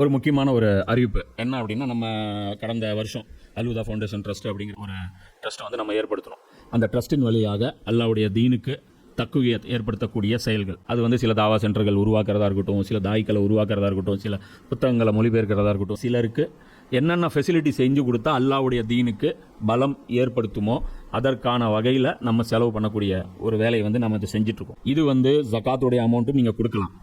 ஒரு முக்கியமான ஒரு அறிவிப்பு என்ன அப்படின்னா, நம்ம கடந்த வருஷம் அல்ஹுதா ஃபவுண்டேஷன் ட்ரஸ்ட் அப்படிங்கிற ஒரு ட்ரஸ்ட்டை வந்து நம்ம ஏற்படுத்தணும். அந்த ட்ரஸ்ட்டின் வழியாக அல்லாஹ்வுடைய தீனுக்கு தக்குவியத் ஏற்படுத்தக்கூடிய செயல்கள், அது வந்து சில தாவா சென்டர்கள் உருவாக்குறதா இருக்கட்டும், சில தாய்க்களை உருவாக்குறதா இருக்கட்டும், சில புத்தகங்களை மொழிபெயர்க்கிறதா இருக்கட்டும், சிலருக்கு என்னென்ன ஃபெசிலிட்டி செஞ்சு கொடுத்தா அல்லாஹ்வுடைய தீனுக்கு பலம் ஏற்படுத்துமோ அதற்கான வகையில் நம்ம செலவு பண்ணக்கூடிய ஒரு வேலையை வந்து நம்ம இதை செஞ்சிட்ருக்கோம். இது வந்து ஜகாத்துடைய அமௌண்ட்டும் நீங்கள் கொடுக்கலாம்.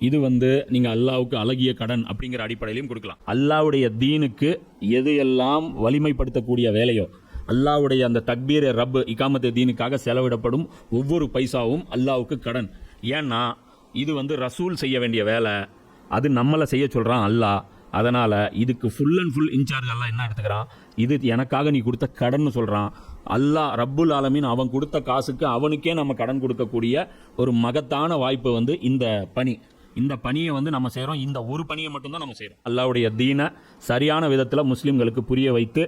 இது வந்து நீங்கள் அல்லாஹ்வுக்கு அழகிய கடன் அப்படிங்கிற அடிப்படையிலையும் கொடுக்கலாம். அல்லாஹ்வுடைய தீனுக்கு எது எல்லாம் வலிமைப்படுத்தக்கூடிய வேலையோ, அல்லாஹ்வுடைய அந்த தக்பீர் ரப் இகாமத்து தீனுக்காக செலவிடப்படும் ஒவ்வொரு பைசாவும் அல்லாஹ்வுக்கு கடன். ஏன்னா இது வந்து ரசூல் செய்ய வேண்டிய வேலை, அது நம்மளை செய்ய சொல்கிறான் அல்லாஹ். அதனால் இதுக்கு ஃபுல் அண்ட் ஃபுல் இன்சார்ஜ் அல்லாஹ் என்ன எடுத்துக்கிறான், இது எனக்காக நீ கொடுத்த கடன் சொல்கிறான். அல்லாஹ் ரப்புல் ஆலமீன் அவன் கொடுத்த காசுக்கு அவனுக்கே நம்ம கடன் கொடுக்கக்கூடிய ஒரு மகத்தான வாய்ப்பு வந்து இந்த பணி. இந்த பணியை வந்து நம்ம செய்கிறோம். இந்த ஒரு பணியை மட்டும்தான் நம்ம செய்கிறோம். அல்லாஹ்வுடைய தீனை சரியான விதத்தில் முஸ்லீம்களுக்கு புரிய வைத்து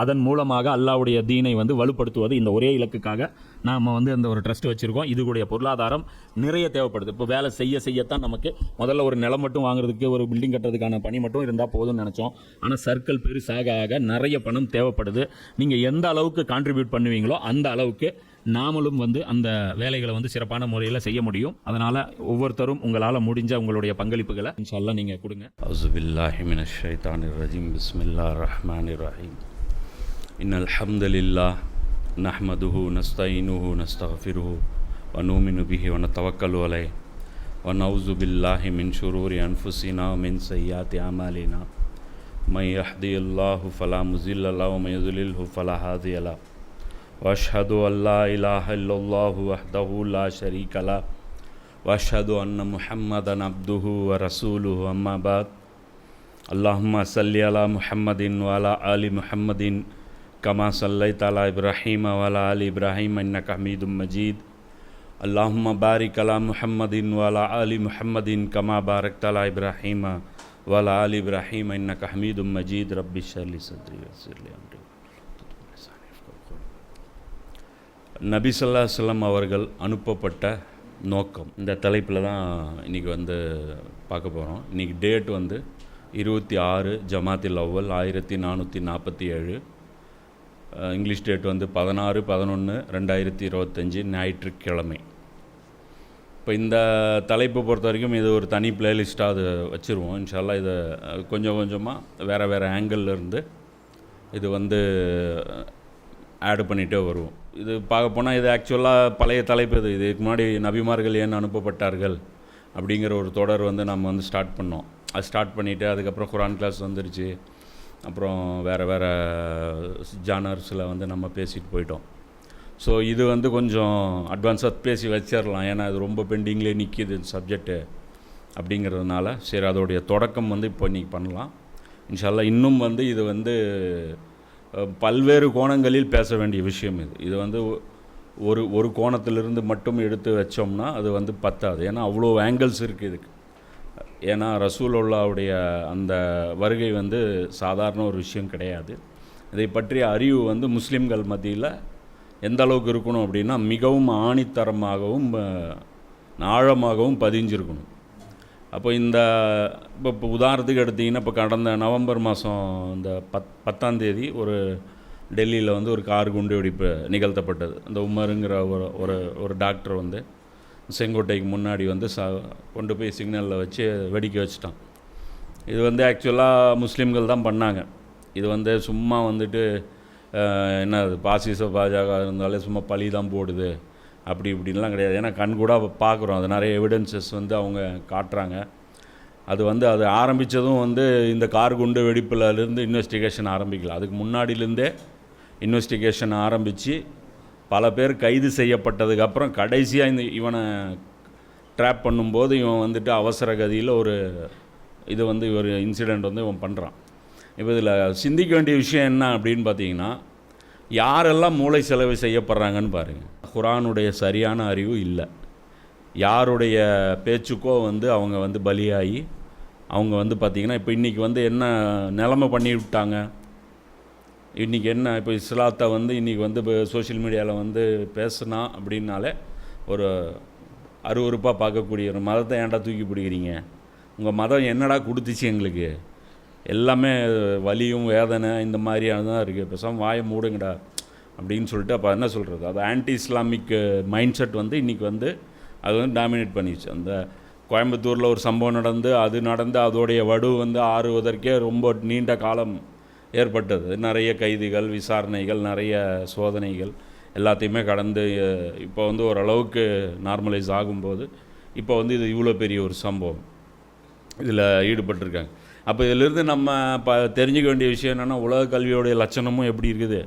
அதன் மூலமாக அல்லாஹ்வுடைய தீனை வந்து வலுப்படுத்துவது, இந்த ஒரே இலக்குக்காக நாம் வந்து அந்த ஒரு ட்ரஸ்ட் வச்சுருக்கோம். இதுடைய பொருளாதாரம் நிறைய தேவைப்படுது. இப்போ வேலை செய்யத்தான் நமக்கு முதல்ல ஒரு நிலம் மட்டும் வாங்குறதுக்கு, ஒரு பில்டிங் கட்டுறதுக்கான பணி மட்டும் இருந்தால் போதும்னு நினச்சோம். ஆனால் சர்க்கிள் பெருசாக ஆக நிறைய பணம் தேவைப்படுது. நீங்கள் எந்த அளவுக்கு கான்ட்ரிபியூட் பண்ணுவீங்களோ அந்த அளவுக்கு நாமளும் வந்து அந்த வேலைகளை வந்து சிறப்பான முறையில் செய்ய முடியும். அதனால் ஒவ்வொருத்தரும் உங்களால் முடிஞ்ச உங்களுடைய பங்களிப்புகளை இன்ஷா அல்லாஹ் நீங்கள் கொடுங்க. அவுஸுபில்லாஹி மினஷ் ஷைத்தானிர் ரஜீம். பிஸ்மில்லாஹிர் ரஹ்மானிர் ரஹீம். இன்னல் ஹம்தலில்லாஹ் நஹ்மதுஹு நஸ்தஈனுஹு நஸ்தக்ஃபிருஹு வ நூமினு பிஹி வ நதவக்கலு அலைஹி வ நஊஸு பில்லாஹி மின் ஷுரூரி அன்ஃபுஸினா வ மின் ஸய்யிஆத்தி அமாலினா மை யஹ்தியல்லாஹு ஃபலா முஸில்ல லஹு வ மை யுضلில்ஹு ஃபலா ஹாதிய லஹு واشهد ان لا اله الا الله وحده لا شريك له واشهد ان محمدا عبده ورسوله اما بعد اللهم صل على محمد وعلى ال محمد كما صليت على ابراهيم وعلى ال ابراهيم انك حميد مجيد اللهم بارك على محمد وعلى ال محمد كما باركت على ابراهيم وعلى ال ابراهيم انك حميد مجيد رب اشرح لي صدري ويسر لي امري. நபி ஸல்லல்லாஹு அலைஹி வஸல்லம் அவர்கள் அனுப்பப்பட்ட நோக்கம், இந்த தலைப்பில் தான் இன்றைக்கி வந்து பார்க்க போகிறோம். இன்றைக்கி டேட் வந்து 26 ஜமாத்தில் அவ்வல் 1447, இங்கிலீஷ் டேட் வந்து 16/11/2025 ஞாயிற்றுக்கிழமை. இப்போ இந்த தலைப்பை பொறுத்த வரைக்கும் இது ஒரு தனி பிளேலிஸ்ட்டாக அது வச்சுருவோம். இன்ஷா அல்லாஹ் இதை கொஞ்சம் கொஞ்சமாக வேறு ஆங்கிளில் இருந்து இது வந்து ஆட் பண்ணிகிட்டே வருவோம். இது பார்க்க போனால் இது ஆக்சுவலாக பழைய தலைப்பு. இதுக்கு முன்னாடி நபிமார்கள் ஏன் அனுப்பப்பட்டார்கள் அப்படிங்கிற ஒரு தொடர் வந்து நம்ம வந்து ஸ்டார்ட் பண்ணோம். அது ஸ்டார்ட் பண்ணிவிட்டு அதுக்கப்புறம் குரான் கிளாஸ் வந்துருச்சு. அப்புறம் வேறு ஜானர்ஸில் வந்து நம்ம பேசிட்டு போயிட்டோம். ஸோ இது வந்து கொஞ்சம் அட்வான்ஸாக பேசி வச்சிடலாம், ஏன்னா அது ரொம்ப பெண்டிங்லேயே நிற்கிது சப்ஜெக்டு அப்படிங்கிறதுனால. சரி, அதோடைய தொடக்கம் வந்து இப்போ இன்றைக்கி பண்ணலாம் இன்ஷா அல்லாஹ். இன்னும் வந்து இது வந்து பல்வேறு கோணங்களில் பேச வேண்டிய விஷயம். இது வந்து ஒரு கோணத்திலிருந்து மட்டும் எடுத்து வச்சோம்னா அது வந்து பத்தாது, ஏன்னா அவ்வளோ ஆங்கிள்ஸ் இருக்குது இதுக்கு. ஏன்னா ரசூலுல்லாஹ்வுடைய அந்த வருகை வந்து சாதாரண ஒரு விஷயம் கிடையாது. இதை பற்றிய அறிவு வந்து முஸ்லீம்கள் மத்தியில் எந்த அளவுக்கு இருக்கணும் அப்படின்னா, மிகவும் ஆணித்தரமாகவும் ஆழமாகவும் பதிஞ்சிருக்கணும். அப்போ இப்போ உதாரணத்துக்கு எடுத்திங்கன்னா, இப்போ கடந்த நவம்பர் மாதம் இந்த 10ஆம் தேதி ஒரு டெல்லியில் வந்து ஒரு கார் குண்டு வெடிப்பு நிகழ்த்தப்பட்டது. அந்த உமருங்கிற ஒரு டாக்டர் வந்து செங்கோட்டைக்கு முன்னாடி வந்து கொண்டு போய் சிக்னலில் வச்சு வெடிக்க வச்சுட்டான். இது வந்து ஆக்சுவலாக முஸ்லீம்கள் தான் பண்ணாங்க. இது வந்து சும்மா வந்துட்டு என்ன பாசிச பாஜக இருந்தாலே சும்மா பழி தான் போடுது அப்படி இப்படின்லாம் கிடையாது. ஏன்னா கண் கூட பார்க்குறோம், அது நிறைய எவிடன்சஸ் வந்து அவங்க காட்டுறாங்க. அது ஆரம்பித்ததும் வந்து இந்த கார் குண்டு வெடிப்புலேருந்து இன்வெஸ்டிகேஷன் ஆரம்பிக்கல. அதுக்கு முன்னாடியிலேருந்தே இன்வெஸ்டிகேஷன் ஆரம்பித்து பல பேர் கைது செய்யப்பட்டதுக்கப்புறம் கடைசியாக இவனை ட்ராப் பண்ணும்போது இவன் வந்துட்டு அவசர கதியில் ஒரு இன்சிடெண்ட் வந்து இவன் பண்ணுறான். இப்போ இதில் சிந்திக்க வேண்டிய விஷயம் என்ன அப்படின்னு பார்த்தீங்கன்னா, யாரெல்லாம் மூளை செலவு செய்யப்படுறாங்கன்னு பாருங்கள். குர்ஆனுடைய சரியான அறிவு இல்லை, யாருடைய பேச்சுக்கோ வந்து அவங்க வந்து பலியாகி அவங்க வந்து பார்த்திங்கன்னா, இப்போ இன்றைக்கி வந்து என்ன நிலைமை பண்ணி விட்டாங்க. இன்றைக்கி என்ன, இப்போ இஸ்லாத்தை வந்து இன்றைக்கி வந்து இப்போ சோஷியல் மீடியாவில் வந்து பேசுனா அப்படின்னாலே ஒரு அருவருப்பாக பார்க்கக்கூடிய ஒரு மதத்தை ஏன்டா தூக்கி பிடிக்கிறீங்க, உங்கள் மதம் என்னடா கொடுத்துச்சு எங்களுக்கு, எல்லாமே வலியும் வேதனை இந்த மாதிரியான தான் இருக்குது. பேசாமல் வாயை மூடுங்கடா அப்படின்னு சொல்லிட்டு அப்போ என்ன சொல்கிறது, அது ஆன்டி இஸ்லாமிக் மைண்ட் செட் வந்து இன்றைக்கி வந்து அது வந்து டாமினேட் பண்ணிடுச்சு. அந்த கோயம்புத்தூரில் ஒரு சம்பவம் நடந்து அதோடைய வடு வந்து ஆறுவதற்கே ரொம்ப நீண்ட காலம் ஏற்பட்டது. நிறைய கைதிகள், விசாரணைகள், நிறைய சோதனைகள் எல்லாத்தையுமே கடந்து இப்போ வந்து ஓரளவுக்கு நார்மலைஸ் ஆகும்போது இப்போ வந்து இது இவ்வளோ பெரிய ஒரு சம்பவம் இதில் ஈடுபட்டிருக்காங்க. அப்போ இதிலிருந்து நம்ம தெரிஞ்சுக்க வேண்டிய விஷயம் என்னென்னா, உலக கல்வியோடைய லட்சணமும் எப்படி இருக்குது,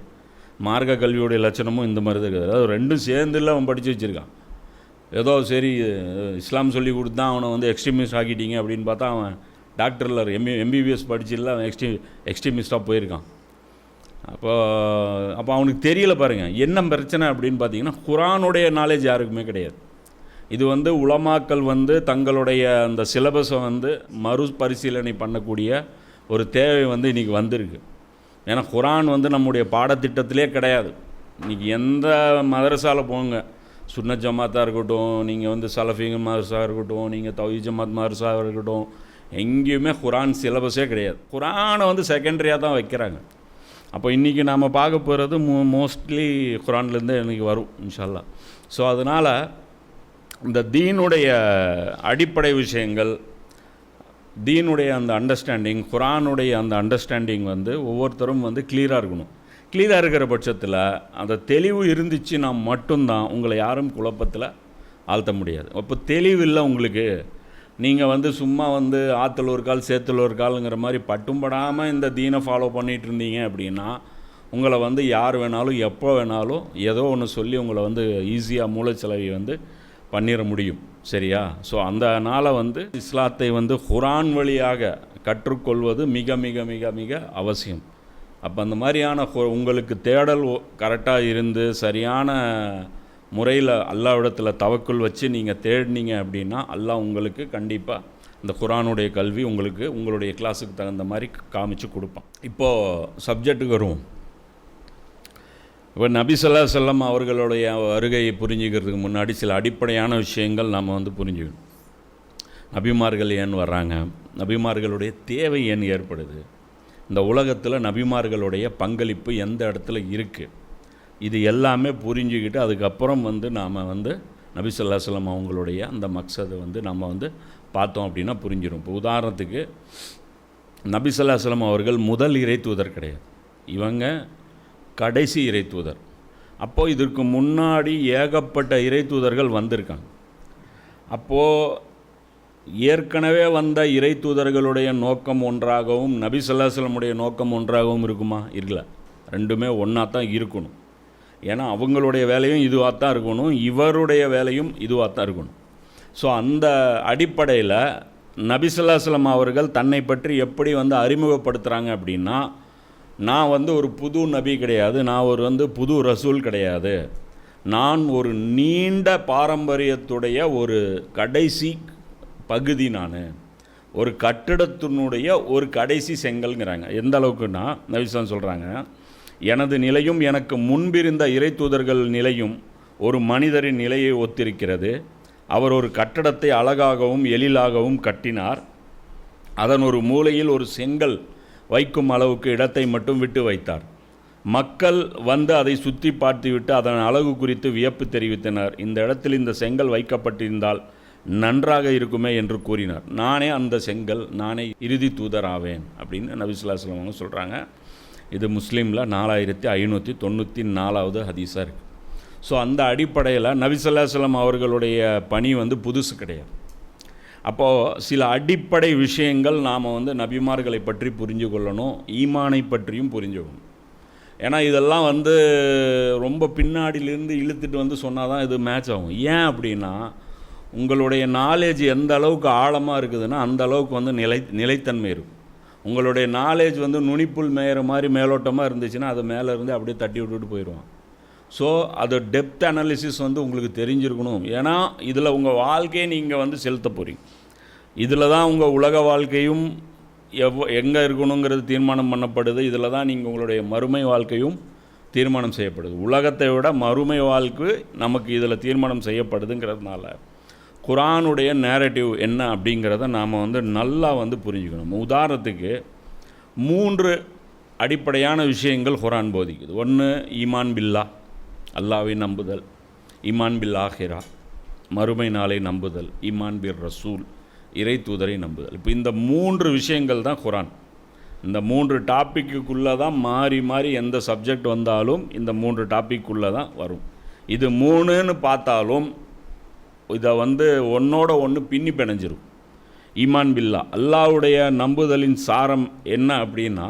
மார்க்க கல்வியோடைய லட்சணமும் இந்த மாதிரி தான் இருக்குது. அதாவது ரெண்டும் சேர்ந்துல அவன் படித்து வச்சுருக்கான். ஏதோ சரி இஸ்லாம் சொல்லி கொடுத்தா அவனை வந்து எக்ஸ்ட்ரீமிஸ்ட் ஆக்கிட்டீங்க அப்படின்னு பார்த்தா அவன் டாக்டரில் எம்பிபிஎஸ் படிச்சிடல அவன் எக்ஸ்ட்ரீமிஸ்ட்டாக போயிருக்கான். அப்போ அவனுக்கு தெரியல பாருங்கள் என்ன பிரச்சனை அப்படின்னு பார்த்தீங்கன்னா, குரானுடைய நாலேஜ் யாருக்குமே கிடையாது. இது வந்து உலமாக்கள் வந்து தங்களுடைய அந்த சிலபஸை வந்து மறுபரிசீலனை பண்ணக்கூடிய ஒரு தேவை வந்து இன்றைக்கி வந்திருக்கு. ஏன்னா குரான் வந்து நம்முடைய பாடத்திட்டத்திலே கிடையாது. இன்றைக்கி எந்த மதரசாவில் போங்க, சுன்னத் ஜமாத்தாக இருக்கட்டும், நீங்கள் வந்து சலஃபிங்க மதரசாக இருக்கட்டும், நீங்கள் தௌஹீத் ஜமாத் மதரசாக இருக்கட்டும், எங்கேயுமே குரான் சிலபஸே கிடையாது. குரானை வந்து செகண்டரியாக தான் வைக்கிறாங்க. அப்போ இன்றைக்கி நாம் பார்க்க போகிறது மோஸ்ட்லி குரான்லேருந்து இன்றைக்கி வரும் இன்ஷா அல்லாஹ். ஸோ அதனால் இந்த தீனுடைய அடிப்படை விஷயங்கள், தீனுடைய அந்த அண்டர்ஸ்டாண்டிங், குரானுடைய அந்த அண்டர்ஸ்டாண்டிங் வந்து ஒவ்வொருத்தரும் வந்து கிளியராக இருக்கணும். கிளியராக இருக்கிற பட்சத்தில் அந்த தெளிவு இருந்துச்சுன்னா மட்டும்தான் உங்களை யாரும் குழப்பத்தில் ஆழ்த்த முடியாது. அப்போ தெளிவு இல்லை உங்களுக்கு, நீங்கள் வந்து சும்மா வந்து ஆற்றுல ஒரு கால் சேத்துல ஒரு காலுங்கிற மாதிரி பட்டும்படாமல் இந்த தீனை ஃபாலோ பண்ணிகிட்டு இருந்தீங்க அப்படின்னா உங்களை வந்து யார் வேணாலும் எப்போ வேணாலும் ஏதோ ஒன்று சொல்லி உங்களை வந்து ஈஸியாக மூளைச்சலவை வந்து பண்ணிட முடியும். சரியா? ஸோ அந்த நாளை வந்து இஸ்லாத்தை வந்து குரான் வழியாக கற்றுக்கொள்வது மிக மிக மிக மிக அவசியம். அப்போ அந்த மாதிரியான உங்களுக்கு தேடல் கரெக்டாக இருந்து சரியான முறையில் அல்லாஹ்விடத்தில் தவக்குள் வச்சு நீங்கள் தேடினீங்க அப்படின்னா அல்லாஹ் உங்களுக்கு கண்டிப்பாக இந்த குரானுடைய கல்வி உங்களுக்கு உங்களுடைய கிளாஸுக்கு தகுந்த மாதிரி காமிச்சு கொடுப்பான். இப்போது சப்ஜெக்ட்டுக்கு வருவோம். இப்போ நபி ஸல்லல்லாஹு அலைஹி வஸல்லம் அவர்களுடைய வருகையை புரிஞ்சுக்கிறதுக்கு முன்னாடி சில அடிப்படையான விஷயங்கள் நாம் வந்து புரிஞ்சுக்கணும். நபிமார்கள் ஏன் வர்றாங்க, நபிமார்களுடைய தேவை ஏன் ஏற்படுது, இந்த உலகத்தில் நபிமார்களுடைய பங்களிப்பு எந்த இடத்துல இருக்குது, இது எல்லாமே புரிஞ்சுக்கிட்டு அதுக்கப்புறம் வந்து நாம் வந்து நபி ஸல்லல்லாஹு அலைஹி வஸல்லம் அவங்களுடைய அந்த மக்சதை வந்து நம்ம வந்து பார்த்தோம் அப்படின்னா புரிஞ்சிடும். இப்போ உதாரணத்துக்கு நபி ஸல்லல்லாஹு அலைஹி வஸல்லம் அவர்கள் முதல் இறை தூதர் கிடையாது, இவங்க கடைசி இறை தூதர். அப்போது இதற்கு முன்னாடி ஏகப்பட்ட இறை தூதர்கள் வந்திருக்காங்க. அப்போது ஏற்கனவே வந்த இறை தூதர்களுடைய நோக்கம் ஒன்றாகவும் நபி ஸல்லல்லாஹு அலைஹி வஸல்லமுடைய நோக்கம் ஒன்றாகவும் இருக்குமா? இல்லை, ரெண்டுமே ஒன்றா தான் இருக்கணும். ஏன்னா அவங்களுடைய வேலையும் இதுவாக தான் இருக்கணும், இவருடைய வேலையும் இதுவாக தான் இருக்கணும். ஸோ அந்த அடிப்படையில் நபி ஸல்லல்லாஹு அலைஹி வஸல்லம் அவர்கள் தன்னை பற்றி எப்படி வந்து அறிமுகப்படுத்துகிறாங்க அப்படின்னா, நான் வந்து ஒரு புது நபி கிடையாது, நான் ஒரு வந்து புது ரசூல் கிடையாது, நான் ஒரு நீண்ட பாரம்பரியத்துடைய ஒரு கடைசி பகுதி, நான் ஒரு கட்டிடத்தினுடைய ஒரு கடைசி செங்கல்ங்கிறாங்க. எந்த அளவுக்குன்னா நபி ஸல்லல்லாஹு அலைஹி வஸல்லம் சொல்கிறாங்க, எனது நிலையும் எனக்கு முன்பிருந்த இறை தூதர்கள் நிலையும் ஒரு மனிதரின் நிலையை ஒத்திருக்கிறது. அவர் ஒரு கட்டடத்தை அழகாகவும் எழிலாகவும் கட்டினார். அதன் ஒரு மூலையில் ஒரு செங்கல் வைக்கும் அளவுக்கு இடத்தை மட்டும் விட்டு வைத்தார். மக்கள் வந்து அதை சுற்றி பார்த்துவிட்டு அதன் அழகு குறித்து வியப்பு தெரிவித்தனர். இந்த இடத்தில் இந்த செங்கல் வைக்கப்பட்டிருந்தால் நன்றாக இருக்குமே என்று கூறினார். நானே அந்த செங்கல், நானே இறுதி தூதர் ஆவேன் அப்படின்னு நபி ஸல்லல்லாஹு அலைஹி வஸல்லம் சொல்கிறாங்க. இது முஸ்லீமில் 4594வது ஹதீஸாக இருக்குது. ஸோ அந்த அடிப்படையில் நபி ஸல்லல்லாஹு அலைஹி வஸல்லம் அவர்களுடைய பணி வந்து புதுசு கிடையாது. அப்போது சில அடிப்படை விஷயங்கள் நாம் வந்து நபிமார்களை பற்றி புரிஞ்சு கொள்ளணும், ஈமானை பற்றியும் புரிஞ்சுக்கணும். ஏன்னா இதெல்லாம் வந்து ரொம்ப பின்னாடியிலேருந்து இழுத்துட்டு வந்து சொன்னால் தான் இது மேட்ச் ஆகும். ஏன் அப்படின்னா, உங்களுடைய நாலேஜ் எந்த அளவுக்கு ஆழமாக இருக்குதுன்னா அந்த அளவுக்கு வந்து நிலைத்தன்மை இருக்கும். உங்களுடைய நாலேஜ் வந்து நுனிப்புல் மேயிற மாதிரி மேலோட்டமாக இருந்துச்சுன்னா அது மேலே இருந்து அப்படியே தட்டி விட்டுட்டு போயிடுவான். ஸோ அது டெப்த் அனாலிசிஸ் வந்து உங்களுக்கு தெரிஞ்சிருக்கணும். ஏன்னா இதில் உங்கள் வாழ்க்கையை நீங்கள் வந்து செலுத்த போகிறீங்க. இதில் தான் உங்கள் உலக வாழ்க்கையும் எங்கே இருக்கணுங்கிறது தீர்மானம் பண்ணப்படுது. இதில் தான் நீங்கள் உங்களுடைய மறுமை வாழ்க்கையும் தீர்மானம் செய்யப்படுது. உலகத்தை விட மறுமை வாழ்க்கை நமக்கு இதில் தீர்மானம் செய்யப்படுதுங்கிறதுனால குரானுடைய நேரட்டிவ் என்ன அப்படிங்கிறத நாம் வந்து நல்லா வந்து புரிஞ்சுக்கணும். உதாரணத்துக்கு 3 அடிப்படையான விஷயங்கள் குர்ஆன் போதிக்குது. ஒன்று ஈமான் பில்லா, அல்லாஹ்வை நம்புதல், ஈமான் பில் ஆஹிரா, மறுமை நாளை நம்புதல், ஈமான் பிர் ரசூல், இறை தூதரை நம்புதல். இப்போ இந்த 3 விஷயங்கள் தான் குர்ஆன். இந்த 3 டாப்பிக்குள்ளே தான் மாறி மாறி எந்த சப்ஜெக்ட் வந்தாலும் இந்த 3 டாப்பிக்குள்ளே தான் வரும். இது 3ன்னு பார்த்தாலும் இதை ஒன்றோட ஒன்று பின்னி பிணைஞ்சிரும். ஈமான் பில்லா, அல்லாஹ்வுடைய நம்புதலின் சாரம் என்ன அப்படின்னா,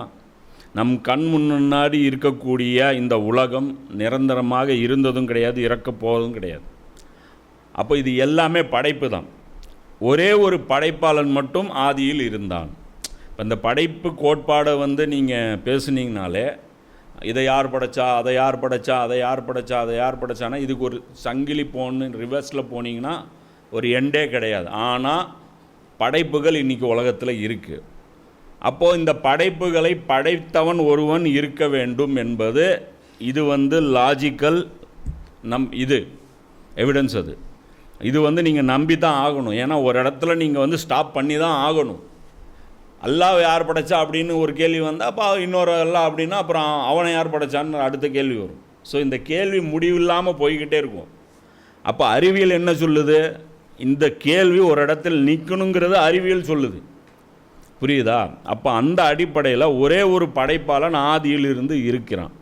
நம் கண் முன்னாடி இருக்கக்கூடிய இந்த உலகம் நிரந்தரமாக இருந்ததும் கிடையாது, இறக்கப் போவதும் கிடையாது. அப்போ இது எல்லாமே படைப்பு தான். ஒரே ஒரு படைப்பாளன் மட்டும் ஆதியில் இருந்தான். இப்போ இந்த படைப்பு கோட்பாடை நீங்கள் பேசுனீங்கனாலே, இதை யார் படைச்சா, அதை யார் படைச்சா, அதை யார் படைச்சா, அதை யார் படைச்சானா இதுக்கு ஒரு சங்கிலி ரிவர்ஸில் போனீங்கன்னா ஒரு எண்டே கிடையாது. ஆனால் படைப்புகள் இன்றைக்கி உலகத்தில் இருக்குது. அப்போது இந்த படைப்புகளை படைத்தவன் ஒருவன் இருக்க வேண்டும் என்பது இது லாஜிக்கல் இது எவிடன்ஸ். இது நீங்கள் நம்பி தான் ஆகணும். ஏன்னா ஒரு இடத்துல நீங்கள் ஸ்டாப் பண்ணி தான் ஆகணும். அல்லாஹ் யார் படைச்சா அப்படின்னு ஒரு கேள்வி வந்தால் அப்போ இன்னொரு அல்லாஹ் அப்படின்னா அப்புறம் அவனை யார் படைச்சான்னு அடுத்த கேள்வி வரும். ஸோ இந்த கேள்வி முடிவில்லாமல் போய்கிட்டே இருக்கும். அப்போ அறிவியல் என்ன சொல்லுது? இந்த கேள்வி ஒரு இடத்தில் நிற்கணுங்கிறது அறிவியல் சொல்லுது. புரியுதா? அப்போ அந்த அடிப்படையில் ஒரே ஒரு படைப்பாளன் ஆதியில் இருந்து இருக்கிறான்.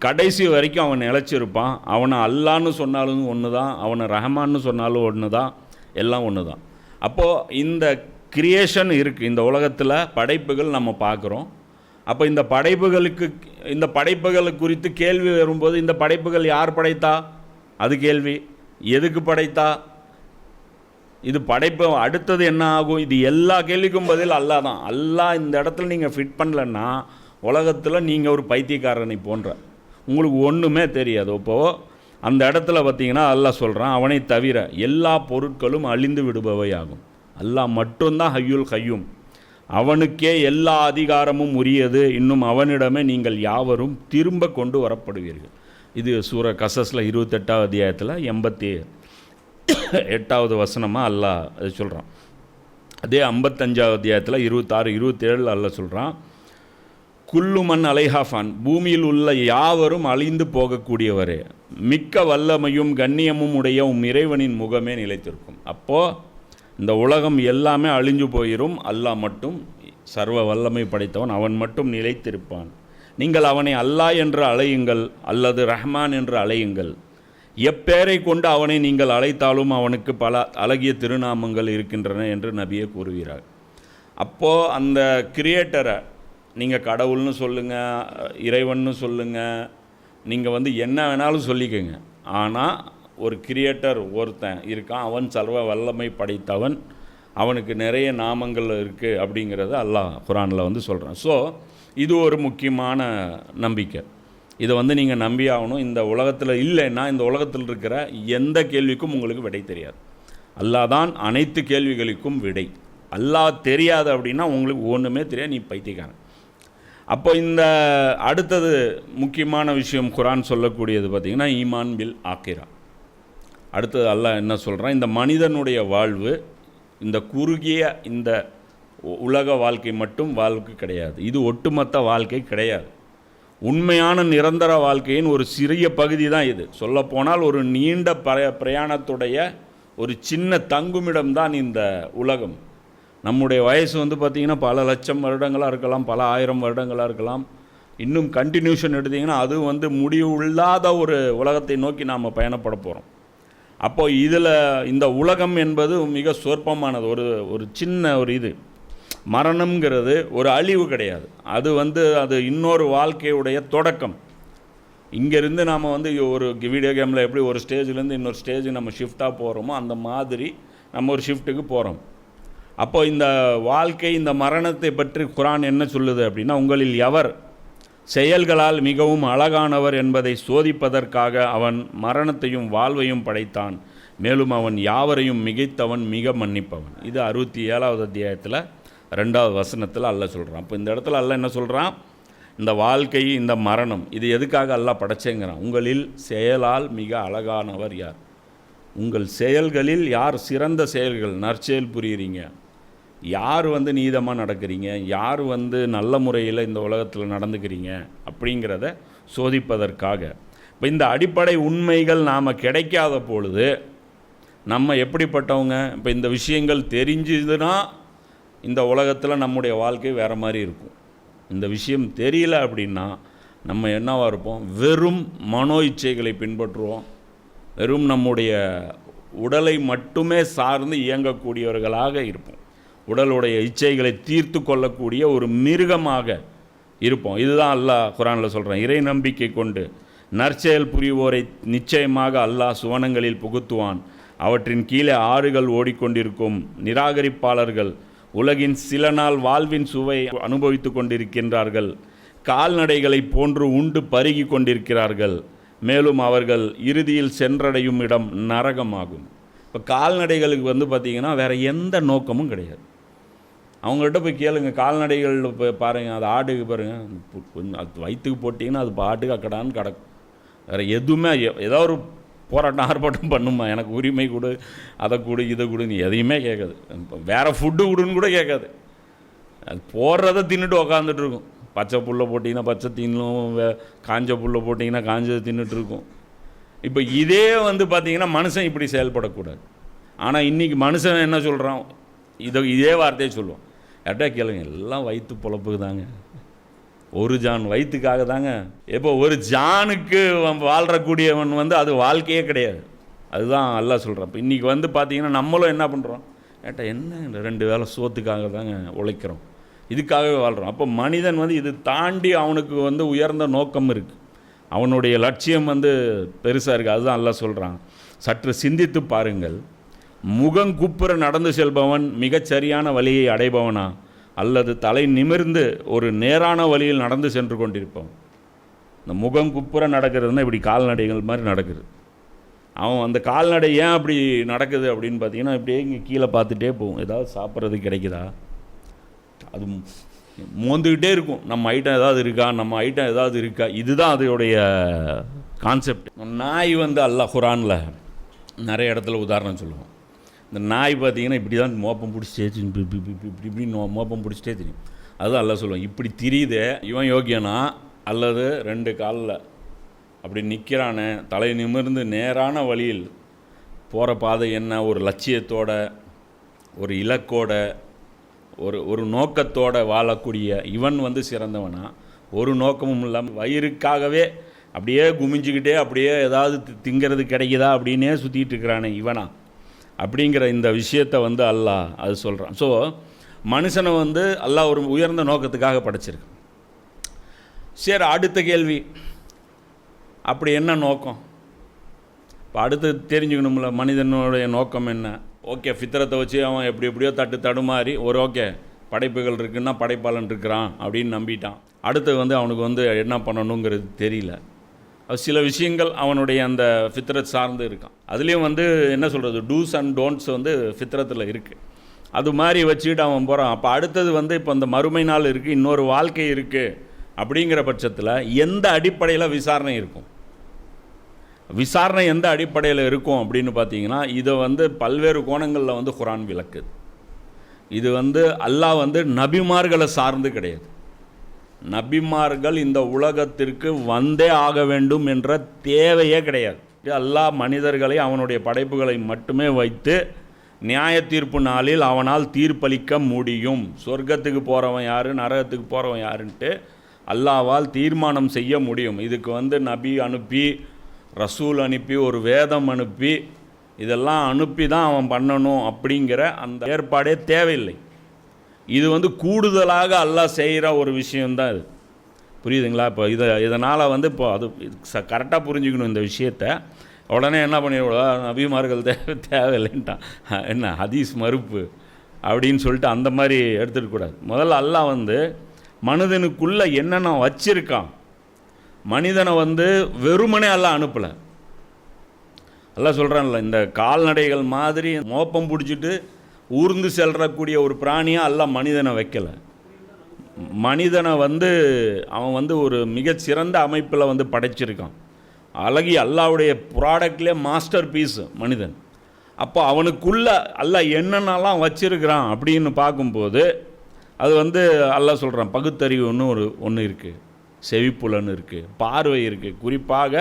கடைசி வரைக்கும் அவன் நிலச்சிருப்பான். அவனை அல்லான்னு சொன்னாலும் ஒன்று தான், அவனை ரஹ்மான்னு சொன்னாலும் ஒன்று தான், எல்லாம் ஒன்று தான். அப்போது இந்த கிரியேஷன் இருக்குது. இந்த உலகத்தில் படைப்புகள் நம்ம பார்க்குறோம். அப்போ இந்த படைப்புகள் குறித்து கேள்வி வரும்போது இந்த படைப்புகள் யார் படைத்தா அது கேள்வி. எதுக்கு படைத்தா, இது படைப்பு அடுத்தது என்ன ஆகும், இது எல்லா கேள்விக்கும் பதில் அல்லாஹ் தான். அல்லாஹ் இந்த இடத்துல நீங்கள் ஃபிட் பண்ணலன்னா உலகத்தில் நீங்கள் ஒரு பைத்தியக்காரனை போன்ற, உங்களுக்கு ஒன்றுமே தெரியாது. இப்போது அந்த இடத்துல பார்த்தீங்கன்னா அல்லாஹ் சொல்கிறான், அவனை தவிர எல்லா பொருட்களும் அழிந்து விடுபவையாகும். அல்லாஹ் மட்டும்தான் ஹய்யுல் கய்யூம். அவனுக்கே எல்லா அதிகாரமும் உரியது. இன்னும் அவனிடமே நீங்கள் யாவரும் திரும்ப கொண்டு வரப்படுவீர்கள். இது சூர கசஸில் 28வது அத்தியாயத்தில் 88வது வசனமாக அல்லாஹ் அது சொல்கிறான். அதே 55வது அத்தியாயத்தில் 26, 27 அல்லாஹ் சொல்கிறான், குல்லுமன் அலைஹாஃபான், பூமியில் உள்ள யாவரும் அழிந்து போகக்கூடியவரே, மிக்க வல்லமையும் கண்ணியமும் உடைய இறைவனின் முகமே நிலைத்திருக்கும். அப்போது இந்த உலகம் எல்லாமே அழிஞ்சு போயிடும். அல்லாஹ் மட்டும் சர்வ வல்லமை படைத்தவன், அவன் மட்டும் நிலைத்திருப்பான். நீங்கள் அவனை அல்லாஹ் என்று அழையுங்கள் அல்லது ரஹ்மான் என்று அழையுங்கள். எப்பேரை கொண்டு அவனை நீங்கள் அழைத்தாலும் அவனுக்கு பல அழகிய திருநாமங்கள் இருக்கின்றன என்று நபியே கூறுகிறார். அப்போது அந்த கிரியேட்டரை நீங்கள் கடவுள்னு சொல்லுங்கள், இறைவன்னு சொல்லுங்கள், நீங்கள் என்ன வேணாலும் சொல்லிக்கோங்க. ஆனால் ஒரு கிரியேட்டர் ஒருத்தன் இருக்கான், அவன் சர்வ வல்லமை படைத்தவன், அவனுக்கு நிறைய நாமங்கள் இருக்குது அப்படிங்கிறத அல்லாஹ் குர்ஆனில் சொல்கிறான். ஸோ இது ஒரு முக்கியமான நம்பிக்கை. இதை நீங்கள் நம்பி ஆகணும். இந்த உலகத்தில் இல்லைன்னா இந்த உலகத்தில் இருக்கிற எந்த கேள்விக்கும் உங்களுக்கு விடை தெரியாது. அல்லாஹ் தான் அனைத்து கேள்விகளுக்கும் விடை. அல்லாஹ் தெரியாது அப்படின்னா உங்களுக்கு ஒன்றுமே தெரியாது, நீ பைத்தியக்காரன். அப்போ இந்த அடுத்தது முக்கியமான விஷயம் குர்ஆன் சொல்லக்கூடியது பார்த்திங்கன்னா ஈமான் பில் ஆக்கிரா. அடுத்தது அல்லாஹ் என்ன சொல்கிறான், இந்த மனிதனுடைய வாழ்வு இந்த குறுகிய இந்த உலக வாழ்க்கை மட்டும் வாழ்க்கை கிடையாது, இது ஒட்டுமொத்த வாழ்க்கை கிடையாது. உண்மையான நிரந்தர வாழ்க்கையின் ஒரு சிறிய பகுதி தான் இது. சொல்லப்போனால் ஒரு நீண்ட பிரயாணத்துடைய ஒரு சின்ன தங்குமிடம்தான் இந்த உலகம். நம்முடைய வயசு பார்த்திங்கன்னா பல லட்சம் வருடங்களாக இருக்கலாம், பல ஆயிரம் வருடங்களாக இருக்கலாம். இன்னும் கண்டினியூஷன் எடுத்திங்கன்னா அது முடிவு இல்லாத ஒரு உலகத்தை நோக்கி நாம் பயணப்பட போகிறோம். அப்போது இதில் இந்த உலகம் என்பது மிக சொற்பமானது, ஒரு சின்ன ஒரு இது. மரணம்ங்கிறது ஒரு அழிவு கிடையாது, அது அது இன்னொரு வாழ்க்கையுடைய தொடக்கம். இங்கேருந்து நாம் ஒரு வீடியோ கேமில் எப்படி ஒரு ஸ்டேஜ்லேருந்து இன்னொரு ஸ்டேஜ் நம்ம ஷிஃப்டாக போகிறோமோ அந்த மாதிரி நம்ம ஒரு ஷிஃப்ட்டுக்கு போகிறோம். அப்போது இந்த வாழ்க்கை, இந்த மரணத்தை பற்றி குர்ஆன் என்ன சொல்லுது அப்படின்னா, உங்களில் எவர் செயல்களால் மிகவும் அழகானவர் என்பதை சோதிப்பதற்காக அவன் மரணத்தையும் வாழ்வையும் படைத்தான், மேலும் அவன் யாவரையும் மிகைத்தவன், மிக மன்னிப்பவன். இது 67வது அத்தியாயத்தில் 2வது வசனத்தில் அல்லாஹ் சொல்கிறான். அப்போ இந்த இடத்துல அல்லாஹ் என்ன சொல்கிறான், இந்த வாழ்க்கை, இந்த மரணம், இது எதுக்காக அல்லாஹ் படைச்சேங்கிறான். உங்களில் செயலால் மிக அழகானவர் யார், உங்கள் செயல்களில் யார் சிறந்த செயல்கள் நற்செயல் புரியுறீங்க, யார் வந்து நீதமாக நடக்கிறீங்க, யார் வந்து நல்ல முறையில் இந்த உலகத்தில் நடந்துக்கிறீங்க அப்படிங்கிறத சோதிப்பதற்காக. இப்போ இந்த அடிப்படை உண்மைகள் நாம் கிடைக்காத பொழுது நம்ம எப்படிப்பட்டவங்க? இப்போ இந்த விஷயங்கள் தெரிஞ்சுதுன்னா இந்த உலகத்தில் நம்முடைய வாழ்க்கை வேறு மாதிரி இருக்கும். இந்த விஷயம் தெரியல அப்படின்னா நம்ம என்னவாக இருப்போம்? வெறும் மனோ இச்சைகளை பின்பற்றுவோம். வெறும் நம்முடைய உடலை மட்டுமே சார்ந்து இயங்கக்கூடியவர்களாக இருப்போம். உடலுடைய இச்சைகளை தீர்த்து கொள்ளக்கூடிய ஒரு மிருகமாக இருப்போம். இதுதான் அல்லாஹ் குர்ஆனில் சொல்கிறான். இறை நம்பிக்கை கொண்டு நற்செயல் புரிவோரை நிச்சயமாக அல்லாஹ் சுவனங்களில் புகுத்துவான். அவற்றின் கீழே ஆறுகள் ஓடிக்கொண்டிருக்கும். நிராகரிப்பாளர்கள் உலகின் சில நாள் வாழ்வின் சுவை அனுபவித்து கொண்டிருக்கின்றார்கள். கால்நடைகளை போன்று உண்டு பருகி கொண்டிருக்கிறார்கள். மேலும் அவர்கள் இறுதியில் சென்றடையும் இடம் நரகமாகும். இப்போ கால்நடைகளுக்கு வந்து பார்த்திங்கன்னா வேறு எந்த நோக்கமும் கிடையாது. அவங்கள்ட்ட போய் கேளுங்க, கால்நடைகள் போய் பாருங்கள், அது ஆட்டுக்கு பாருங்கள், கொஞ்சம் அது வயிற்றுக்கு போட்டிங்கன்னா அது பாட்டுக்கு அக்கடான்னு கிடக்கும். வேறு எதுவுமே ஏதோ ஒரு போராட்டம் ஆர்ப்பாட்டம் பண்ணுமா, எனக்கு உரிமை கொடு, அதை கொடு, இதை கொடு, நீ எதையுமே கேட்காது. வேறு ஃபுட்டு கொடுன்னு கூட கேட்காது. அது போடுறத தின்னுட்டு உக்காந்துட்டு இருக்கும். பச்சை புல்லை போட்டிங்கன்னா பச்சை தின்னும், காஞ்ச புல்லை போட்டிங்கன்னா காஞ்சதை தின்னுட்டு இருக்கும். இப்போ இதே வந்து பார்த்திங்கன்னா மனுஷன் இப்படி செயல்படக்கூடாது. ஆனால் இன்றைக்கி மனுஷன் என்ன சொல்கிறான்? இதே வார்த்தையை சொல்லுவோம். யார்ட்டா கேளுங்க, எல்லாம் வயிற்று பொழப்புக்கு தாங்க, ஒரு ஜான் வயிற்றுக்காக தாங்க. இப்போ ஒரு ஜானுக்கு வாழ்கிறக்கூடியவன் வந்து அது வாழ்க்கையே கிடையாது. அதுதான் அல்லாஹ் சொல்கிறான். இப்போ இன்றைக்கி வந்து பார்த்திங்கன்னா நம்மளும் என்ன பண்ணுறோம்? ஏட்டா என்ன 2 வேளை சோத்துக்காக தாங்க உழைக்கிறோம், இதுக்காகவே வாழ்கிறோம். அப்போ மனிதன் வந்து இது தாண்டி அவனுக்கு வந்து உயர்ந்த நோக்கம் இருக்குது, அவனுடைய லட்சியம் வந்து பெருசாக இருக்குது. அதுதான் அல்லாஹ் சொல்கிறான். சற்று சிந்தித்து பாருங்கள், முகங்குப்புற நடந்து செல்பவன் மிகச்சரியான வழியை அடைபவனா, அல்லது தலை நிமிர்ந்து ஒரு நேரான வழியில் நடந்து சென்று கொண்டிருப்பவன்? இந்த முகங்குப்புற நடக்கிறதுனா இப்படி கால்நடைகள் மாதிரி நடக்குது. அவன் அந்த கால்நடை ஏன் அப்படி நடக்குது அப்படின்னு பார்த்தீங்கன்னா, இப்படியே இங்கே கீழே பார்த்துட்டே போகும். ஏதாவது சாப்பிட்றது கிடைக்குதா, அது மோந்துக்கிட்டே இருக்கும். நம்ம ஐட்டம் ஏதாவது இருக்கா, நம்ம ஐட்டம் ஏதாவது இருக்கா, இதுதான் அதோடைய கான்செப்ட். நாய் வந்து அல்லாஹ் குர்ஆனில் நிறைய இடத்துல உதாரணம் சொல்லுவோம். இந்த நாய் பார்த்தீங்கன்னா இப்படி தான் மோப்பம் பிடிச்சிட்டே இப்படி மோப்பம் பிடிச்சிட்டே தெரியும். அதுதான் எல்லாம் சொல்லுவோம், இப்படி திரியுதே இவன் யோக்கியனா, அல்லது 2 காலில் அப்படி நிற்கிறானே, தலை நிமிர்ந்து நேரான வழியில் போகிற பாதை என்ன, ஒரு லட்சியத்தோட, ஒரு இலக்கோட, ஒரு நோக்கத்தோடு வாழக்கூடிய இவன் வந்து சிறந்தவனா, ஒரு நோக்கமும் இல்லாமல் வயிறுக்காகவே அப்படியே குமிஞ்சிக்கிட்டே அப்படியே ஏதாவது திங்கிறது கிடைக்குதா அப்படின்னே சுற்றிட்டு இருக்கிறானே இவனா, அப்படிங்கிற இந்த விஷயத்தை வந்து அல்லாஹ் அது சொல்கிறான். ஸோ மனுஷனை வந்து அல்லாஹ் ஒரு உயர்ந்த நோக்கத்துக்காக படைச்சிருக்கு. சரி, அடுத்த கேள்வி, அப்படி என்ன நோக்கம்? இப்போ அடுத்து தெரிஞ்சுக்கணும்ல, மனிதனுடைய நோக்கம் என்ன? ஓகே, ஃபித்ரத்தை வச்சு அவன் எப்படியோ தடுமாறி ஒரு ஓகே படைப்புகள் இருக்குன்னா படைப்பாளன் இருக்கிறான் அப்படின்னு நம்பிட்டான். அடுத்து வந்து அவனுக்கு வந்து என்ன பண்ணணுங்கிறது தெரியல. சில விஷயங்கள் அவனுடைய அந்த ஃபித்ரத் சார்ந்து இருக்கான். அதுலேயும் வந்து என்ன சொல்கிறது, டூஸ் அண்ட் டோன்ட்ஸ் வந்து ஃபித்ரத்தில் இருக்குது. அது மாதிரி வச்சுக்கிட்டு அவன் போகிறான். அப்போ அடுத்தது வந்து இப்போ அந்த மறுமை நாள் இருக்குது, இன்னொரு வாழ்க்கை இருக்குது. அப்படிங்கிற பட்சத்தில் எந்த அடிப்படையில் விசாரணை இருக்கும்? விசாரணை எந்த அடிப்படையில் இருக்கும் அப்படின்னு பார்த்தீங்கன்னா, இதை வந்து பல்வேறு கோணங்களில் வந்து குர்ஆன் விளக்குது. இது வந்து அல்லாஹ் வந்து நபிமார்களை சார்ந்து கிடையாது. நபிமார்கள் இந்த உலகத்திற்கு வந்தே ஆக வேண்டும் என்ற தேவையே கிடையாது. அல்லாஹ் மனிதர்களை அவனுடைய படைப்புகளை மட்டுமே வைத்து நியாய தீர்ப்பு நாளில் அவனால் தீர்ப்பளிக்க முடியும். சொர்க்கத்துக்கு போகிறவன் யார், நரகத்துக்கு போகிறவன் யாருன்ட்டு அல்லாஹ்வால் தீர்மானம் செய்ய முடியும். இதுக்கு வந்து நபி அனுப்பி, ரசூல் அனுப்பி, ஒரு வேதம் அனுப்பி, இதெல்லாம் அனுப்பி தான் அவன் பண்ணணும் அப்படிங்கிற அந்த ஏற்பாடே தேவையில்லை. இது வந்து கூடுதலாக அல்லாஹ் செய்கிற ஒரு விஷயந்தான் இது. புரியுதுங்களா? இப்போ இதனால் வந்து இப்போ அது கரெக்டாக புரிஞ்சுக்கணும் இந்த விஷயத்தை. உடனே என்ன பண்ணிவிடுவா, நபிமார்கள் தேவையில்லைன்ட்டான், என்ன ஹதீஸ் மறுப்பு அப்படின்னு சொல்லிட்டு அந்த மாதிரி எடுத்துகிட்டு. முதல்ல அல்லாஹ் வந்து மனிதனுக்குள்ளே என்னென்ன வச்சிருக்கான், மனிதனை வந்து வெறுமனே அல்லாஹ் அனுப்பலை. அல்லாஹ் சொல்கிறான்ல, இந்த கால்நடைகள் மாதிரி மோப்பம் பிடிச்சிட்டு ஊர்ந்து செல்றக்கூடிய ஒரு பிராணியாக அல்லாஹ் மனிதனை வைக்கலை. மனிதனை வந்து அவன் வந்து ஒரு மிகச்சிறந்த அமைப்பில் வந்து படைச்சிருக்கான். அழகி அல்லாஹ்வுடைய ப்ராடக்ட்லேயே மாஸ்டர் பீஸ் மனிதன். அப்போ அவனுக்குள்ள அல்லாஹ் என்னென்னலாம் வச்சிருக்கிறான் அப்படின்னு பார்க்கும்போது அது அல்லாஹ் சொல்கிறான், பகுத்தறிவுன்னு ஒன்று இருக்குது, செவிப்புலன்னு இருக்குது, பார்வை இருக்குது, குறிப்பாக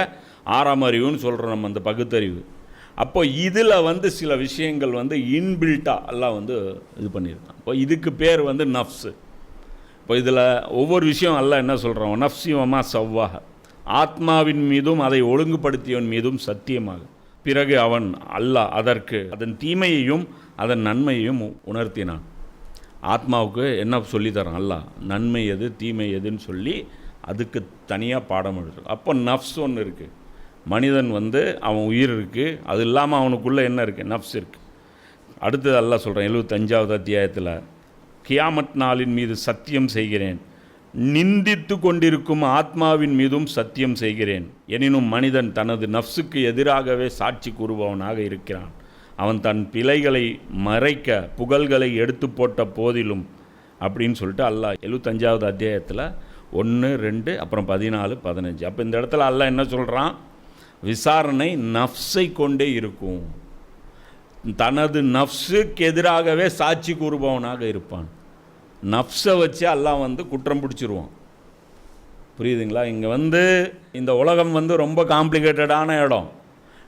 6ஆம் அறிவுன்னு சொல்கிறோம் நம்ம அந்த பகுத்தறிவு. அப்போ இதில் சில விஷயங்கள் இன்பில்ட்டாக அல்லாஹ் இது பண்ணியிருக்கான். இப்போ இதுக்கு பேர் நஃப்ஸு. இப்போ இதில் ஒவ்வொரு விஷயம் அல்லாஹ் என்ன சொல்கிறான், நஃப்ஸி வமா சவ்வாஹ, ஆத்மாவின் மீதும் அதை ஒழுங்குபடுத்தியவன் மீதும் சத்தியமாக. பிறகு அவன் அல்லாஹ் அதற்கு அதன் தீமையையும் அதன் நன்மையையும் உணர்த்தினான். ஆத்மாவுக்கு என்ன சொல்லித்தரான் அல்லாஹ், நன்மை எது தீமை எதுன்னு சொல்லி அதுக்கு தனியாக பாடம் எடுத்து. அப்போ நஃப்ஸ் ஒன்று இருக்குது, மனிதன் அவன் உயிர் இருக்குது, அது இல்லாமல் அவனுக்குள்ளே என்ன இருக்குது, நஃப்ஸ் இருக்குது. அடுத்தது அல்லாஹ் சொல்கிறான் 75வது அத்தியாயத்தில், கியாமத் நாளின் மீது சத்தியம் செய்கிறேன், நிந்தித்து கொண்டிருக்கும் ஆத்மாவின் மீதும் சத்தியம் செய்கிறேன், எனினும் மனிதன் தனது நஃப்ஸுக்கு எதிராகவே சாட்சி கூறுபவனாக இருக்கிறான். அவன் தன் பிழைகளை மறைக்க புகழ்களை எடுத்து போட்ட போதிலும் அப்படின்னு சொல்லிட்டு அல்லாஹ் 75வது அத்தியாயத்தில் 1, 2, அப்புறம் 14, 15. அப்போ இந்த இடத்துல அல்லாஹ் என்ன சொல்கிறான், விசாரணை நஃப்ஸை கொண்டே இருக்கும், தனது நஃப்ஸுக்கு எதிராகவே சாட்சி கூறுபவனாக இருப்பான். நஃப்ஸை வச்சு அல்லாஹ் குற்றம் பிடிச்சிருவான். புரியுதுங்களா? இங்கே இந்த உலகம் ரொம்ப காம்ப்ளிகேட்டடான இடம்.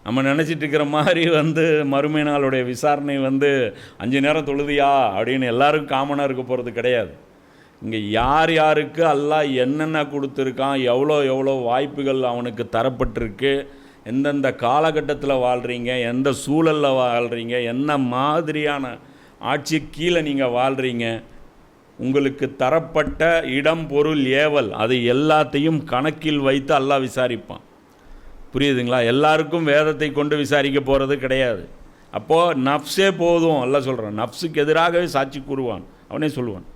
நம்ம நினச்சிட்டு இருக்கிற மாதிரி மறுமை நாளுடைய விசாரணை 5 நேரம் தொழுதியா அப்படின்னு எல்லாருக்கும் காமனாக இருக்க போகிறது கிடையாது. இங்கே யார் யாருக்கு அல்லாஹ் என்னென்ன கொடுத்துருக்கான், எவ்வளோ எவ்வளோ வாய்ப்புகள் அவனுக்கு தரப்பட்டிருக்கு, எந்தெந்த காலகட்டத்தில் வாழ்கிறீங்க, எந்த சூழலில் வாழ்கிறீங்க, என்ன மாதிரியான ஆட்சி கீழே நீங்கள் வாழ்கிறீங்க, உங்களுக்கு தரப்பட்ட இடம் பொருள் ஏவல் அது எல்லாத்தையும் கணக்கில் வைத்து அல்லாஹ் விசாரிப்பான். புரியுதுங்களா? எல்லாருக்கும் வேதத்தை கொண்டு விசாரிக்க போகிறது கிடையாது. அப்போது நஃப்ஸே போதும் அல்லாஹ் சொல்கிறான், நஃப்ஸுக்கு எதிராகவே சாட்சி கூறுவான், அவனே சொல்லுவான்.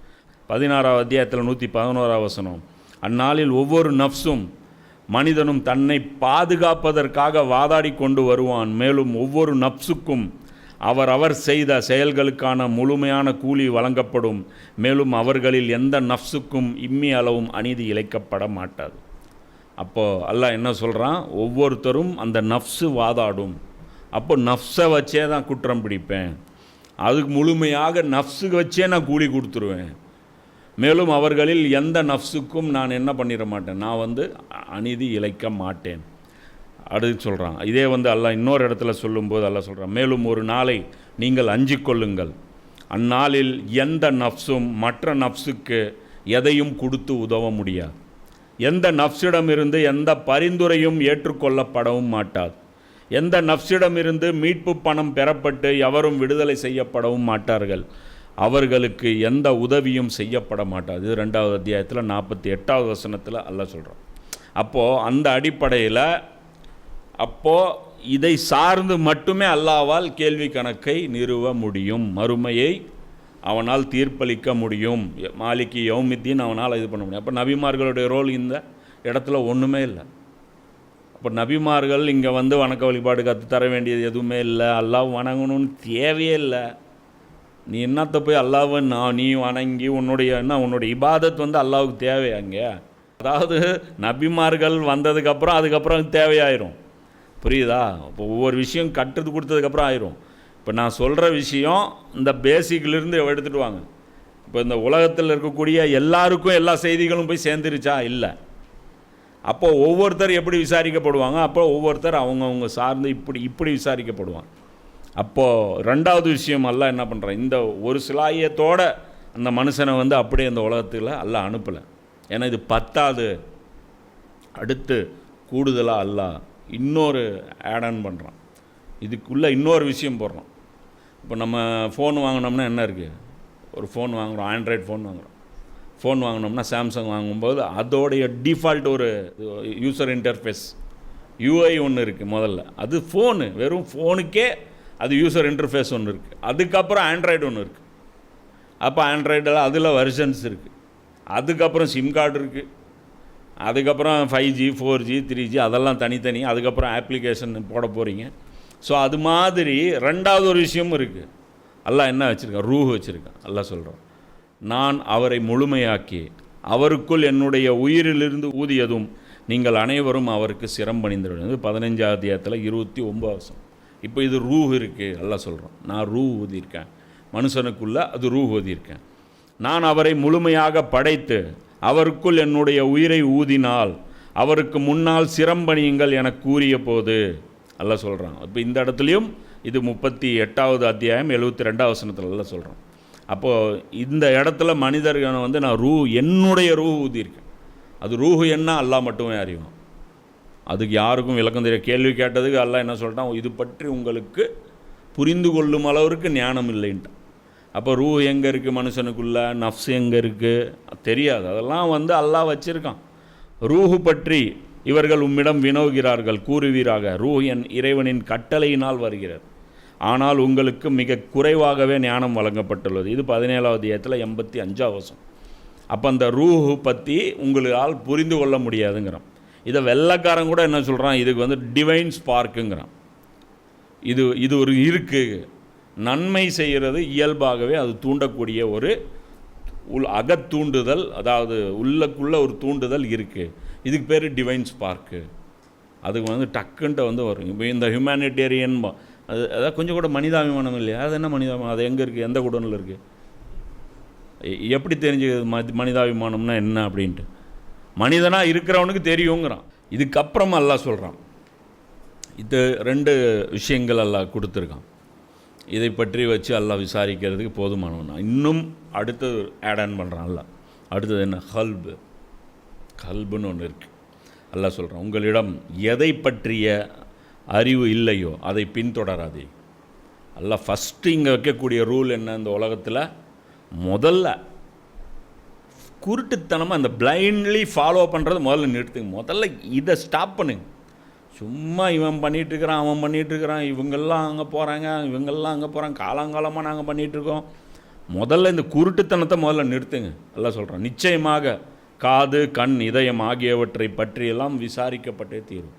16வது அத்தியாயத்தில் 111வது வசனம், அந்நாளில் ஒவ்வொரு நஃப்ஸும் மனிதனும் தன்னை பாதுகாப்பதற்காக வாதாடி கொண்டு வருவான். மேலும் ஒவ்வொரு நஃப்ஸுக்கும் அவர் செய்த செயல்களுக்கான முழுமையான கூலி வழங்கப்படும். மேலும் அவர்களில் எந்த நஃப்ஸுக்கும் இம்மி அளவும் அநீதி இழைக்கப்பட மாட்டாது. அப்போது அல்லாஹ் என்ன சொல்கிறான், ஒவ்வொருத்தரும் அந்த நஃப்ஸு வாதாடும். அப்போ நஃப்ஸை வச்சே தான் குற்றம் பிடிப்பேன், அதுக்கு முழுமையாக நஃப்ஸுக்கு வச்சே நான் கூலி கொடுத்துருவேன். மேலும் அவர்களில் எந்த நஃப்ஸுக்கும் நான் என்ன பண்ணிட மாட்டேன், நான் அநீதி இழைக்க மாட்டேன். அடுத்து சொல்கிறான். இதே அல்லாஹ் இன்னொரு இடத்துல சொல்லும்போது அல்லாஹ் சொல்கிறான், மேலும் ஒரு நாளை நீங்கள் அஞ்சிக் கொள்ளுங்கள், அந்நாளில் எந்த நஃப்ஸும் மற்ற நஃப்ஸுக்கு எதையும் கொடுத்து உதவ முடியாது, எந்த நஃப்ஸிடமிருந்து எந்த பரிந்துரையும் ஏற்றுக்கொள்ளப்படவும் மாட்டாது, எந்த நஃப்ஸிடமிருந்து மீட்பு பணம் பெறப்பட்டு எவரும் விடுதலை செய்யப்படவும் மாட்டார்கள், அவர்களுக்கு எந்த உதவியும் செய்யப்பட மாட்டாது. இது 2வது அத்தியாயத்தில் 48வது வசனத்தில் அல்லாஹ் சொல்கிறான். அப்போது அந்த அடிப்படையில் இதை சார்ந்து மட்டுமே அல்லாஹ்வால் கேள்வி கணக்கை நிறுவ முடியும், மறுமையை அவனால் தீர்ப்பளிக்க முடியும், மாலிகி யௌமித்தீன் அவனால் இது பண்ண முடியும். அப்போ நபிமார்களுடைய ரோல் இந்த இடத்துல ஒன்றுமே இல்லை. அப்போ நபிமார்கள் இங்கே வணக்க வழிபாடு கற்றுத்தர வேண்டியது எதுவுமே இல்லை, அல்லாஹ் வணங்கணும்னு தேவையே இல்லை. நீ என்னத்தை போய் அல்லாஹ்வை நீ வணங்கி உன்னுடைய இபாதத் அல்லாஹ்வுக்கு தேவை அங்கே. அதாவது நபிமார்கள் வந்ததுக்கப்புறம் அதுக்கப்புறம் தேவையாயிரும். புரியுதா? இப்போ ஒவ்வொரு விஷயம் கற்றுட்டு கொடுத்ததுக்கப்புறம் ஆயிரும். இப்போ நான் சொல்கிற விஷயம் இந்த பேசிக்கிலிருந்து எடுத்துகிட்டு வாங்க. இப்போ இந்த உலகத்தில் இருக்கக்கூடிய எல்லாருக்கும் எல்லா செய்திகளும் போய் சேர்ந்துருச்சா? இல்லை. அப்போது ஒவ்வொருத்தர் எப்படி விசாரிக்கப்படுவாங்க, அப்போ ஒவ்வொருத்தர் அவங்கவுங்க சார்ந்து இப்படி விசாரிக்கப்படுவாங்க. அப்போது 2வது விஷயம் அல்லாஹ் என்ன பண்ணுறான், இந்த ஒரு சிலாயத்தோட அந்த மனுஷனை அப்படியே அந்த உலகத்தில் அல்லாஹ் அனுப்பலை. ஏன்னா இது 10வது. அடுத்து கூடுதலாக அல்லாஹ் இன்னொரு ஆட் ஆன் பண்ணுறான், இதுக்குள்ளே இன்னொரு விஷயம் போடுறான். இப்போ நம்ம ஃபோன் வாங்கினோம்னா என்ன இருக்குது, ஒரு ஃபோன் வாங்குகிறோம், ஆண்ட்ராய்டு ஃபோன் வாங்கினோம்னா சாம்சங் வாங்கும்போது அதோடைய டிஃபால்ட் ஒரு யூசர் இன்டர்ஃபேஸ் யூஐ ஒன்று இருக்குது முதல்ல. அது ஃபோனு, வெறும் ஃபோனுக்கே அது யூசர் இன்டர்ஃபேஸ் ஒன்று இருக்குது. அதுக்கப்புறம் ஆண்ட்ராய்டு ஒன்று இருக்குது. அப்போ ஆண்ட்ராய்டில் அதில் வெர்ஷன்ஸ் இருக்குது. அதுக்கப்புறம் சிம் கார்டு இருக்குது. அதுக்கப்புறம் 5G 4G 3G அதெல்லாம் தனித்தனி. அதுக்கப்புறம் ஆப்ளிகேஷன் போட போகிறீங்க. ஸோ அது மாதிரி 2வது ஒரு விஷயமும் இருக்குது. அல்லாஹ் என்ன வச்சுருக்கான், ரூஹ் வச்சுருக்கான். அல்லாஹ் சொல்கிறான், நான் அவரை முழுமையாக்கி அவருக்குள் என்னுடைய உயிரிலிருந்து ஊதியதும் நீங்கள் அனைவரும் அவருக்கு சிரம் பணிந்து. 15வது அத்தியாயத்தில் 29 வசனம். இப்போ இது ரூஹ் இருக்குது அல்லாஹ் சொல்கிறோம். நான் ரூஹ் ஊதியிருக்கேன் மனுஷனுக்குள்ளே, அது ரூஹ் ஊதியிருக்கேன். நான் அவரை முழுமையாக படைத்து அவருக்குள் என்னுடைய உயிரை ஊதினால் அவருக்கு முன்னால் சிரம்பணியுங்கள் என கூறிய போது அல்லாஹ் சொல்கிறான். இப்போ இந்த இடத்துலையும் இது 38வது அத்தியாயம் 72வது வசனத்தில் எல்லாம் சொல்கிறோம். அப்போது இந்த இடத்துல மனிதர்களை வந்து நான் என்னுடைய ரூஹ் ஊதியிருக்கேன். அது ரூஹ் என்ன அல்லாஹ் மட்டுமே அறிவான். அதுக்கு யாருக்கும் விளக்கம் தெரிய. கேள்வி கேட்டதுக்கு அல்லாஹ் என்ன சொல்லிட்டான், இது பற்றி உங்களுக்கு புரிந்து கொள்ளும் அளவிற்கு ஞானம் இல்லைன்ட்டான். அப்போ ரூஹ் எங்கே இருக்குது மனுஷனுக்குள்ளே, நஃப்ஸ் எங்கே இருக்குது தெரியாது. அதெல்லாம் வந்து அல்லாஹ் வச்சுருக்கான். ரூஹு பற்றி இவர்கள் உம்மிடம் வினவுகிறார்கள், கூறுவீராக ரூஹ் என் இறைவனின் கட்டளையினால் வருகிறது, ஆனால் உங்களுக்கு மிக குறைவாகவே ஞானம் வழங்கப்பட்டுள்ளது. இது 17வது அத்தியாயத்தில் 85வது வசனம். அப்போ அந்த ரூஹு பற்றி உங்களால் புரிந்து கொள்ள முடியாதுங்கிறான். இதை வெள்ளைக்காரன் கூட என்ன சொல்கிறான், இதுக்கு வந்து டிவைன் ஸ்பார்க்குங்கிறான். இது ஒரு இருக்குது, நன்மை செய்கிறது இயல்பாகவே அது தூண்டக்கூடிய ஒரு அகத்தூண்டுதல், அதாவது உள்ளக்குள்ளே ஒரு தூண்டுதல் இருக்குது. இதுக்கு பேர் டிவைன் ஸ்பார்க்கு. அதுக்கு வந்து டக்குன்ட்டு வந்து வரும். இப்போ இந்த ஹியூமனிடேரியன் அதாவது கொஞ்சம் கூட மனிதாபிமானம் இல்லையா, அது என்ன மனிதாபிமானம், அது எங்கே இருக்குது, எந்த குடனில் இருக்குது, எப்படி தெரிஞ்சுக்கிறது மனிதாபிமானம்னா என்ன அப்படின்ட்டு? மனிதனாக இருக்கிறவனுக்கு தெரியுங்கிறான். இதுக்கப்புறம் அல்லாஹ் சொல்கிறான். இது 2 விஷயங்கள் அல்லாஹ் கொடுத்துருக்கான். இதை பற்றி வச்சு அல்லாஹ் விசாரிக்கிறதுக்கு போதுமானவன். இன்னும் அடுத்தது ஆட் ஆன் பண்ணுறான் அல்லாஹ். அடுத்தது என்ன, கல்புன்னு ஒன்று இருக்குது. அல்லாஹ் சொல்கிறான், உங்களிடம் எதை பற்றிய அறிவு இல்லையோ அதை பின்தொடராதே. அல்லாஹ் ஃபஸ்ட்டு இங்கே வைக்கக்கூடிய ரூல் என்ன, இந்த உலகத்தில் முதல்ல குருட்டுத்தனமாக அந்த பிளைண்ட்லி ஃபாலோ பண்ணுறது முதல்ல நிறுத்துங்க. முதல்ல இதை ஸ்டாப் பண்ணுங்க. சும்மா இவன் பண்ணிகிட்ருக்கிறான், அவன் பண்ணிகிட்ருக்கிறான், இவங்கெல்லாம் அங்கே போகிறாங்க, இவங்கெல்லாம் அங்கே போகிறாங்க, காலங்காலமாக நாங்கள் பண்ணிகிட்ருக்கோம். முதல்ல இந்த குருட்டுத்தனத்தை முதல்ல நிறுத்துங்க. எல்லாம் சொல்கிறோம். நிச்சயமாக காது, கண், இதயம் ஆகியவற்றை பற்றியெல்லாம் விசாரிக்கப்பட்டே தீரும்.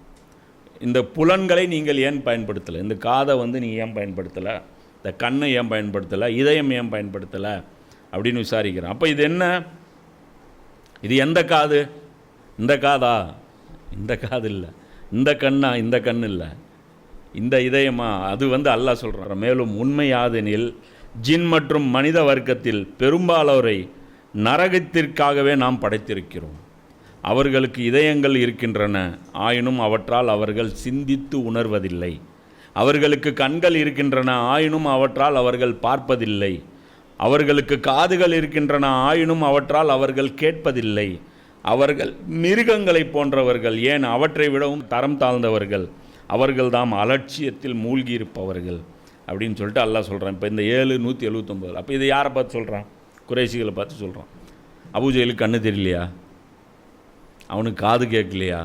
இந்த புலன்களை நீங்கள் ஏன் பயன்படுத்தலை, இந்த காதை வந்து நீ ஏன் பயன்படுத்தலை, இந்த கண்ணை ஏன் பயன்படுத்தலை, இதயம் ஏன் பயன்படுத்தலை அப்படின்னு விசாரிக்கிறேன். அப்போ இது என்ன, இது எந்த காது, இந்த காதா, இந்த காது இல்லை, இந்த கண்ணா, இந்த கண் இல்லை, இந்த இதயமா, அது வந்து அல்லாஹ் சொல்கிறான். மேலும் உண்மையாதெனில் ஜின் மற்றும் மனித வர்க்கத்தில் பெரும்பாலோரை நரகத்திற்காகவே நாம் படைத்திருக்கிறோம். அவர்களுக்கு இதயங்கள் இருக்கின்றன, ஆயினும் அவற்றால் அவர்கள் சிந்தித்து உணர்வதில்லை. அவர்களுக்கு கண்கள் இருக்கின்றன, ஆயினும் அவற்றால் அவர்கள் பார்ப்பதில்லை. அவர்களுக்கு காதுகள் இருக்கின்றன, ஆயினும் அவற்றால் அவர்கள் கேட்பதில்லை. அவர்கள் மிருகங்களை போன்றவர்கள், ஏன் அவற்றை விடவும் தரம் தாழ்ந்தவர்கள். அவர்கள் தாம் அலட்சியத்தில் மூழ்கியிருப்பவர்கள் அப்படின்னு சொல்லிட்டு அல்லாஹ் சொல்கிறான். இப்போ இந்த 7:179. அப்போ இதை யாரை பார்த்து சொல்கிறான், குறைஷிகளை பார்த்து சொல்கிறான். அபூஜஹலுக்கு கண்ணு தெரியலையா, அவனுக்கு காது கேட்கலையா,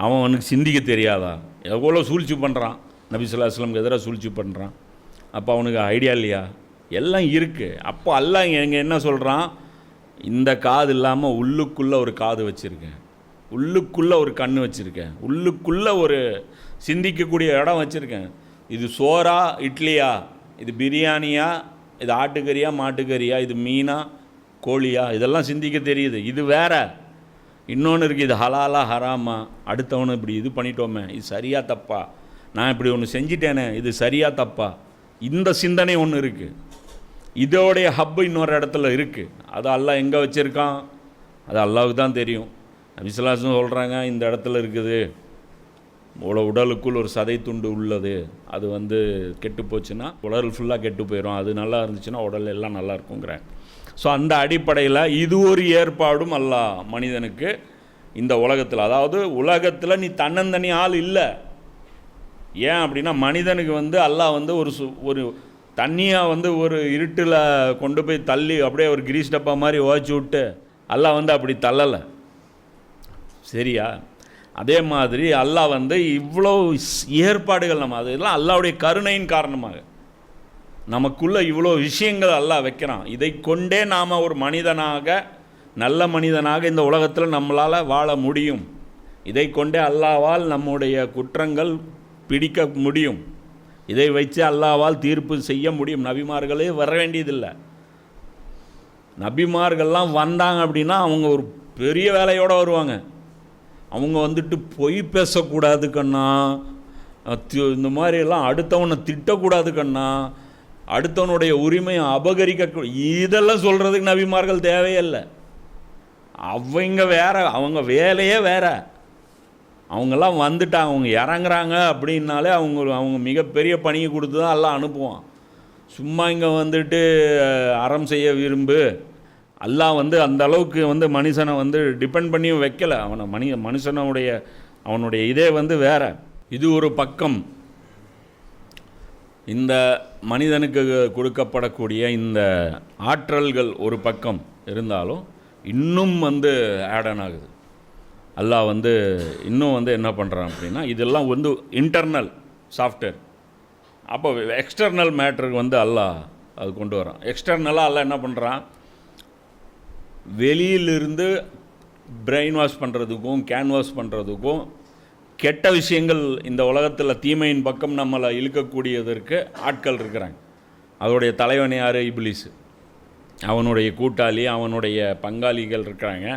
அவனுக்கு சிந்திக்க தெரியாதா, எவ்வளோ சூழ்ச்சி பண்ணுறான், நபி ஸல்லல்லாஹு அலைஹி வஸல்லம் எதிராக சூழ்ச்சி பண்ணுறான். அப்போ அவனுக்கு ஐடியா இல்லையா, எல்லாம் இருக்குது. அப்போ அல்லாஹ் இங்கே என்ன சொல்கிறான், இந்த காது இல்லாமல் உள்ளுக்குள்ளே ஒரு காது வச்சுருக்கேன், உள்ளுக்குள்ளே ஒரு கண் வச்சுருக்கேன், உள்ளுக்குள்ளே ஒரு சிந்திக்கக்கூடிய இடம் வச்சுருக்கேன். இது சோறா இட்லியா, இது பிரியாணியா, இது ஆட்டுக்கறியா மாட்டுக்கறியா, இது மீனா கோழியா, இதெல்லாம் சிந்திக்க தெரியுது. இது வேற. இன்னொன்று இருக்குது, இது ஹலாலா ஹராமா, அடுத்தவனு இப்படி இது பண்ணிட்டோமே, இது சரியா தப்பா, நான் இப்படி ஒன்று செஞ்சிட்டேனே, இது சரியா தப்பா, இந்த சிந்தனை ஒன்று இருக்குது. இதோடைய ஹப்பு இன்னொரு இடத்துல இருக்குது. அது அல்லாஹ் எங்கே வச்சுருக்கான், அது அல்லாஹ்வுக்கு தான் தெரியும். நபி ஸல்லல்லாஹு அலைஹி வஸல்லம் சொல்கிறாங்க, இந்த இடத்துல இருக்குது, உடலுக்குள் ஒரு சதை துண்டு உள்ளது, அது வந்து கெட்டு போச்சுன்னா உடல் ஃபுல்லாக கெட்டு போயிடும், அது நல்லா இருந்துச்சுன்னா உடல் எல்லாம் நல்லா இருக்குங்கிறேன். ஸோ அந்த அடிப்படையில் இது ஒரு ஏற்பாடும் அல்லாஹ் மனிதனுக்கு இந்த உலகத்தில், அதாவது உலகத்தில் நீ தன்னந்தனி ஆள் இல்லை. ஏன் அப்படின்னா மனிதனுக்கு வந்து அல்லாஹ் வந்து ஒரு தண்ணியாக வந்து ஒரு இருட்டில் கொண்டு போய் தள்ளி அப்படியே ஒரு கிரீஸ் டப்பா மாதிரி ஓய்ச்சி விட்டு அல்லாஹ் வந்து அப்படி தள்ளலை, சரியா? அதே மாதிரி அல்லாஹ் வந்து இவ்வளோ ஏற்பாடுகள், நம்ம அதெல்லாம் அல்லாஹ்வுடைய கருணையின் காரணமாக நமக்குள்ளே இவ்வளோ விஷயங்கள் அல்லாஹ் வைக்கிறான். இதை கொண்டே நாம் ஒரு மனிதனாக, நல்ல மனிதனாக இந்த உலகத்தில் நம்மளால் வாழ முடியும். இதை கொண்டே அல்லாஹ்வால் நம்முடைய குற்றங்கள் பிடிக்க முடியும். இதை வச்சு அல்லாஹ்வால் தீர்ப்பு செய்ய முடியும். நபிமார்களே வர வேண்டியதில்லை. நபிமார்கள்லாம் வந்தாங்க அப்படின்னா அவங்க ஒரு பெரிய வேலையோடு வருவாங்க. அவங்க வந்துட்டு பொய் பேசக்கூடாது கண்ணா, இந்த மாதிரியெல்லாம் அடுத்தவனை திட்டக்கூடாது கண்ணா, அடுத்தவனுடைய உரிமையை அபகரிக்க, இதெல்லாம் சொல்கிறதுக்கு நபிமார்கள் தேவையில்லை. அவங்க வேற, அவங்க வேலையே வேற. அவங்கெல்லாம் வந்துட்டாங்க, அவங்க இறங்குறாங்க அப்படின்னாலே அவங்க மிகப்பெரிய பணியை கொடுத்து தான் எல்லாம் அனுப்புவான். சும்மா இங்கே வந்துட்டு அறம் செய்ய விரும்பு, அல்லாஹ் வந்து அந்த அளவுக்கு வந்து மனுஷனை வந்து டிபெண்ட் பண்ணியும் வைக்கலை. மனுஷனுடைய அவனுடைய இதே வந்து வேற. இது ஒரு பக்கம். இந்த மனிதனுக்கு கொடுக்கப்படக்கூடிய இந்த ஆற்றல்கள் ஒரு பக்கம் இருந்தாலும் இன்னும் வந்து ஆட் ஆகுது. அல்லாஹ் வந்து இன்னும் வந்து என்ன பண்ணுறான் அப்படின்னா, இதெல்லாம் வந்து இன்டர்னல் சாஃப்ட்வேர். அப்போ எக்ஸ்டர்னல் மேட்டருக்கு வந்து அல்லாஹ் அது கொண்டு வரான். எக்ஸ்டர்னலாக அல்லாஹ் என்ன பண்ணுறான், வெளியிலிருந்து பிரெயின் வாஷ் பண்ணுறதுக்கும் கேன்வாஷ் பண்ணுறதுக்கும் கெட்ட விஷயங்கள் இந்த உலகத்தில் தீமையின் பக்கம் நம்மளை இழுக்கக்கூடியதற்கு ஆட்கள் இருக்கிறாங்க. அதோடைய தலைவன் யார்? இப்லீஸ். அவனுடைய கூட்டாளி, அவனுடைய பங்காளிகள் இருக்கிறாங்க.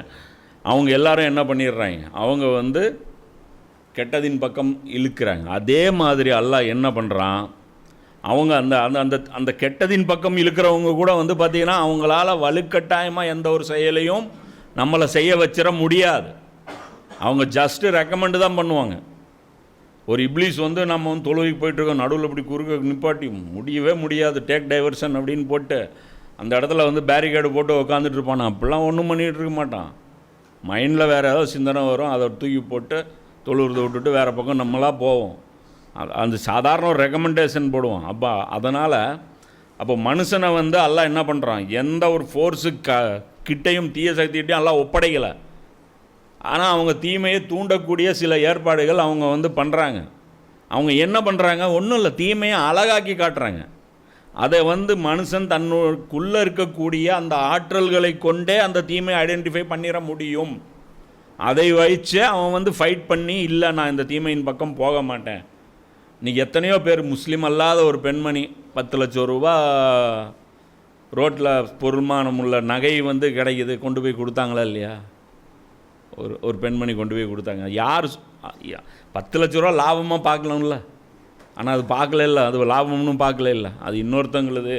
அவங்க எல்லாரும் என்ன பண்ணிடுறாங்க, அவங்க வந்து கெட்டதின் பக்கம் இழுக்கிறாங்க. அதே மாதிரி அல்லாஹ் என்ன பண்ணுறான், அவங்க அந்த அந்த அந்த கெட்டதின் பக்கம் இழுக்கிறவங்க கூட வந்து பார்த்திங்கன்னா அவங்களால வலுக்கட்டாயமாக எந்த ஒரு செயலையும் நம்மளை செய்ய வச்சிட முடியாது. அவங்க ஜஸ்ட்டு ரெக்கமெண்டு தான் பண்ணுவாங்க. ஒரு இப்லீஸ் வந்து நம்ம வந்து தொழுகைக்கு போயிட்டுருக்கோம், நடுவில் இப்படி குறுக்க நிப்பாட்டி முடியவே முடியாது, டேக் டைவர்ஷன் அப்படின்னு போட்டு அந்த இடத்துல வந்து பேரிகேடு போட்டு உட்காந்துட்டு இருப்பான். அப்படிலாம் ஒன்றும் பண்ணிகிட்டு இருக்க மாட்டான். மைண்டில் வேறு ஏதாவது சிந்தனை வரும், அதை தூக்கி போட்டு தொழுகிறத விட்டுட்டு வேறு பக்கம் நம்மளாக போவோம். அந்த சாதாரண ஒரு ரெக்கமெண்டேஷன் போடுவோம். அதனால் அப்போ மனுஷனை வந்து அல்லாஹ் என்ன பண்ணுறான், எந்த ஒரு ஃபோர்ஸு கிட்டையும் தீய சக்திகிட்டையும் அல்லாஹ் ஒப்படைக்கலை. ஆனால் அவங்க தீமையை தூண்டக்கூடிய சில ஏற்பாடுகள் அவங்க வந்து பண்ணுறாங்க. அவங்க என்ன பண்ணுறாங்க, ஒன்றும் இல்லை, தீமையை அழகாக்கி காட்டுறாங்க. அதை வந்து மனுஷன் தன்னுக்குள்ளே இருக்கக்கூடிய அந்த ஆற்றல்களை கொண்டே அந்த தீமையை ஐடென்டிஃபை பண்ணிட முடியும். அதை வச்சு அவன் வந்து ஃபைட் பண்ணி, இல்லை நான் இந்த தீமையின் பக்கம் போக மாட்டேன். இன்றைக்கி எத்தனையோ பேர் முஸ்லீம் அல்லாத ஒரு பெண்மணி 10 லட்சம் ரூபா ரோட்டில் பொருள்மானம் உள்ள நகை வந்து கிடைக்குது, கொண்டு போய் கொடுத்தாங்களா இல்லையா? ஒரு பெண்மணி கொண்டு போய் கொடுத்தாங்க. யார் 10 லட்ச ரூபா லாபமாக பார்க்கலாம்ல, ஆனால் அது பார்க்கல இல்லை, அது லாபம்னு பார்க்கல இல்லை, அது இன்னொருத்தங்களுது,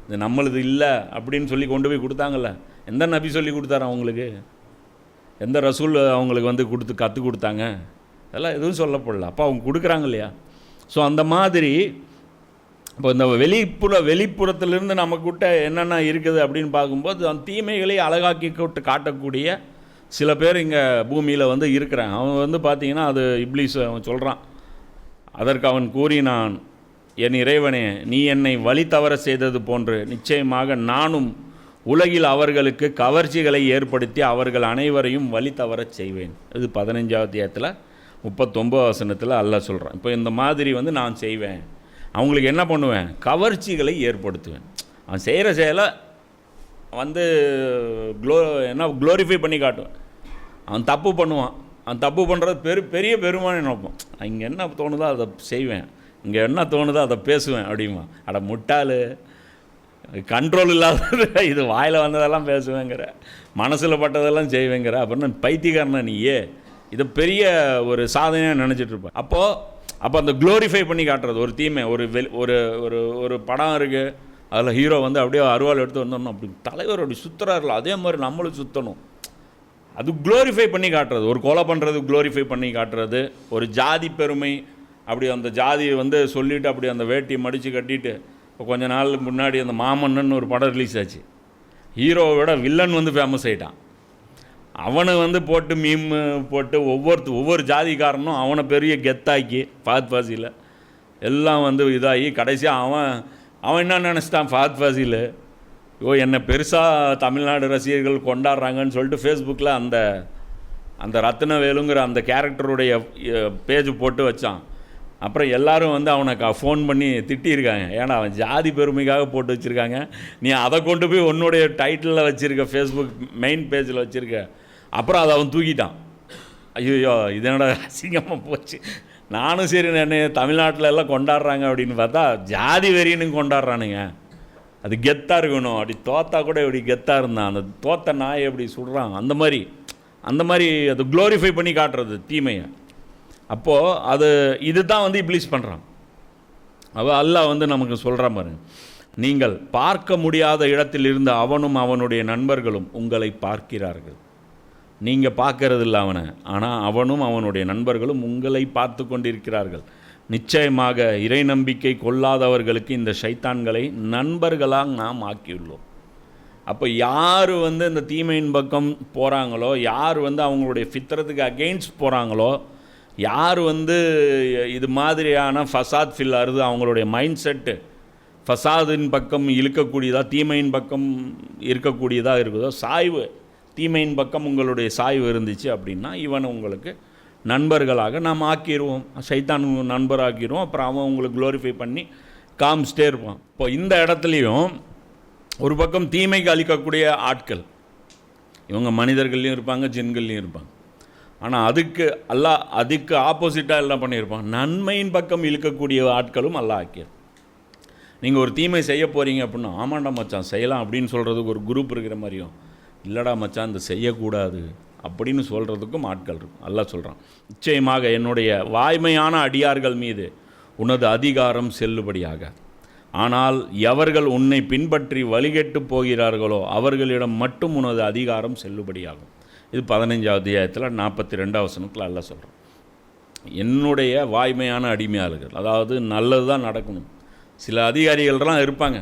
இது நம்மளுது இல்லை அப்படின்னு சொல்லி கொண்டு போய் கொடுத்தாங்கல்ல. எந்த நபி சொல்லி கொடுத்தாரு அவங்களுக்கு? எந்த ரசூல் அவங்களுக்கு வந்து கற்றுக் கொடுத்தாங்க? அதெல்லாம் எதுவும் சொல்லப்படல. அப்போ அவங்க கொடுக்குறாங்க இல்லையா? ஸோ அந்த மாதிரி இப்போ இந்த வெளிப்புறத்திலிருந்து நம்மக்கிட்ட என்னென்ன இருக்குது அப்படின்னு பார்க்கும்போது அந்த தீமைகளை அழகாக்கி காட்டக்கூடிய சில பேர் இங்கே பூமியில் வந்து இருக்கிறாங்க. அவன் வந்து பார்த்திங்கன்னா அது இப்லீஸ். அவன் சொல்கிறான், அதற்கு அவன் கூறினான், என் இறைவனே, நீ என்னை வழி தவற செய்தது போன்று நிச்சயமாக நானும் உலகில் அவர்களுக்கு கவர்ச்சிகளை ஏற்படுத்தி அவர்கள் அனைவரையும் வழி தவறச் செய்வேன். இது 15வது அத்தியாயத்தில் 39 வசனத்தில் அல்லாஹ் சொல்கிறான். இப்போ இந்த மாதிரி வந்து நான் செய்வேன், அவங்களுக்கு என்ன பண்ணுவேன், கவர்ச்சிகளை ஏற்படுத்துவேன். அவன் செய்கிற செயலை வந்து க்ளோரிஃபை பண்ணி காட்டுவேன். அவன் தப்பு பண்ணுவான், அவன் தப்பு பண்ணுறது பெரிய பெருமானே நினைப்பான். இங்கே என்ன தோணுதோ அதை செய்வேன், இங்கே என்ன தோணுதோ அதை பேசுவேன் அப்படிமா. அட முட்டாள், கண்ட்ரோல் இல்லாத இது வாயில் வந்ததெல்லாம் பேசுவேங்கிற, மனசில் பட்டதெல்லாம் செய்வேங்கிற, அப்படின்னா பைத்தியக்காரனா நீயே, இதை பெரிய ஒரு சாதனையாக நினச்சிட்ருப்பேன். அப்போ அந்த க்ளோரிஃபை பண்ணி காட்டுறது ஒரு தீமை. ஒரு படம் இருக்குது, அதில் ஹீரோ வந்து அப்படியே அருவாள் எடுத்து வந்தோம்னா அப்படி தலைவர் அப்படி சுற்றுறாருல, அதே மாதிரி நம்மளும் சுற்றணும். அது க்ளோரிஃபை பண்ணி காட்டுறது. ஒரு கொலை பண்ணுறது க்ளோரிஃபை பண்ணி காட்டுறது. ஒரு ஜாதி பெருமை, அப்படி அந்த ஜாதியை வந்து சொல்லிவிட்டு அப்படி அந்த வேட்டியை மடித்து கட்டிட்டு. இப்போ கொஞ்ச நாள் முன்னாடி அந்த மாமன்னன் ஒரு படம் ரிலீஸ் ஆச்சு. ஹீரோவை விட வில்லன் வந்து ஃபேமஸ் ஆகிட்டான். அவனை வந்து போட்டு மீம் போட்டு ஒவ்வொரு ஜாதிக்காரனும் அவனை பெரிய கெத்தாக்கி ஃபஹத் ஃபாசில் எல்லாம் வந்து இதாகி கடைசியாக அவன் என்ன நினச்சிட்டான், ஃபஹத் ஃபாசில் என்னை பெருசாக தமிழ்நாடு ரசிகர்கள் கொண்டாடுறாங்கன்னு சொல்லிட்டு ஃபேஸ்புக்கில் அந்த ரத்னவேலுங்கிற அந்த கேரக்டருடைய பேஜ் போட்டு வச்சான். அப்புறம் எல்லோரும் வந்து அவனை ஃபோன் பண்ணி திட்டியிருக்காங்க, ஏன்னா அவன் ஜாதி பெருமைக்காக போட்டு வச்சுருக்காங்க, நீ அதை கொண்டு போய் உன்னுடைய டைட்டிலில் வச்சுருக்க, ஃபேஸ்புக் மெயின் பேஜில் வச்சுருக்க. அப்புறம் அதை அவன் தூக்கிட்டான். ஐயோ இது என்னோட அசிங்கமாக போச்சு. நானும் சரி என்ன தமிழ்நாட்டில் எல்லாம் கொண்டாடுறாங்க அப்படின்னு பார்த்தா ஜாதி வெறின்னு கொண்டாடுறானுங்க. அது கெத்தாக இருக்கணும், அப்படி தோத்தா கூட எப்படி கெத்தாக இருந்தான், அந்த தோத்த நாயை எப்படி சுடுறான், அந்த மாதிரி அது க்ளோரிஃபை பண்ணி காட்டுறது தீமையை. அப்போது இதுதான் வந்து இப்ளீஸ் பண்ணுறான். அல்லாஹ் வந்து நமக்கு சொல்கிற பாருங்க, நீங்கள் பார்க்க முடியாத இடத்திலிருந்து அவனும் அவனுடைய நண்பர்களும் உங்களை பார்க்கிறார்கள். நீங்கள் பார்க்கறது இல்லை அவனை, ஆனால் அவனும் அவனுடைய நண்பர்களும் உங்களை பார்த்து கொண்டிருக்கிறார்கள். நிச்சயமாக இறை நம்பிக்கை கொள்ளாதவர்களுக்கு இந்த ஷைத்தான்களை நண்பர்களாக நாம் ஆக்கியுள்ளோம். அப்போ யார் வந்து இந்த தீமையின் பக்கம் போகிறாங்களோ, யார் வந்து அவங்களுடைய ஃபித்ரத்துக்கு அகெயின்ஸ்ட் போகிறாங்களோ, யார் வந்து இது மாதிரியான ஃபசாத் ஃபில் அறுது அவங்களுடைய மைண்ட் செட்டு ஃபசாதின் பக்கம் இழுக்கக்கூடியதாக, தீமையின் பக்கம் இருக்கக்கூடியதாக இருக்குதோ, சாய்வு தீமையின் பக்கம் உங்களுடைய சாய்வு இருந்துச்சு அப்படின்னா இவனை உங்களுக்கு நண்பர்களாக நாம் ஆக்கிடுவோம், சைத்தான் நண்பராக்கிடுவோம். அப்புறம் அவன் உங்களுக்கு க்ளோரிஃபை பண்ணி காமிச்சிட்டே இருப்பான். இப்போ இந்த இடத்துலையும் ஒரு பக்கம் தீமைக்கு அளிக்கக்கூடிய ஆட்கள் இவங்க மனிதர்கள்லையும் இருப்பாங்க, ஜின்கள்லையும் இருப்பாங்க. ஆனால் அதுக்கு ஆப்போசிட்டாக எல்லாம் பண்ணியிருப்பான், நன்மையின் பக்கம் இழுக்கக்கூடிய ஆட்களும் அல்லாஹ் ஆக்கியது. நீங்கள் ஒரு தீமை செய்ய போகிறீங்க அப்படின்னா, ஆமாண்டா மச்சான் செய்யலாம் அப்படின்னு சொல்கிறதுக்கு ஒரு குரூப் இருக்கிற மாதிரியும், இல்லைடா மச்சான் இந்த செய்யக்கூடாது அப்படின்னு சொல்கிறதுக்கும் ஆட்கள் இருக்கும். அல்லாஹ் சொல்கிறான், நிச்சயமாக என்னுடைய வாய்மையான அடியார்கள் மீது உனது அதிகாரம் செல்லுபடியாக, ஆனால் எவர்கள் உன்னை பின்பற்றி வழிகெட்டு போகிறார்களோ அவர்களிடம் மட்டும் உனது அதிகாரம் செல்லுபடியாகும். இது 15வது அத்தியாயத்தில் 42வது வசனத்தில் அல்லாஹ் சொல்கிறான், என்னுடைய வாய்மையான அடிமையாளர்கள், அதாவது நல்லது தான் நடக்கணும். சில அதிகாரிகள்லாம் இருப்பாங்க,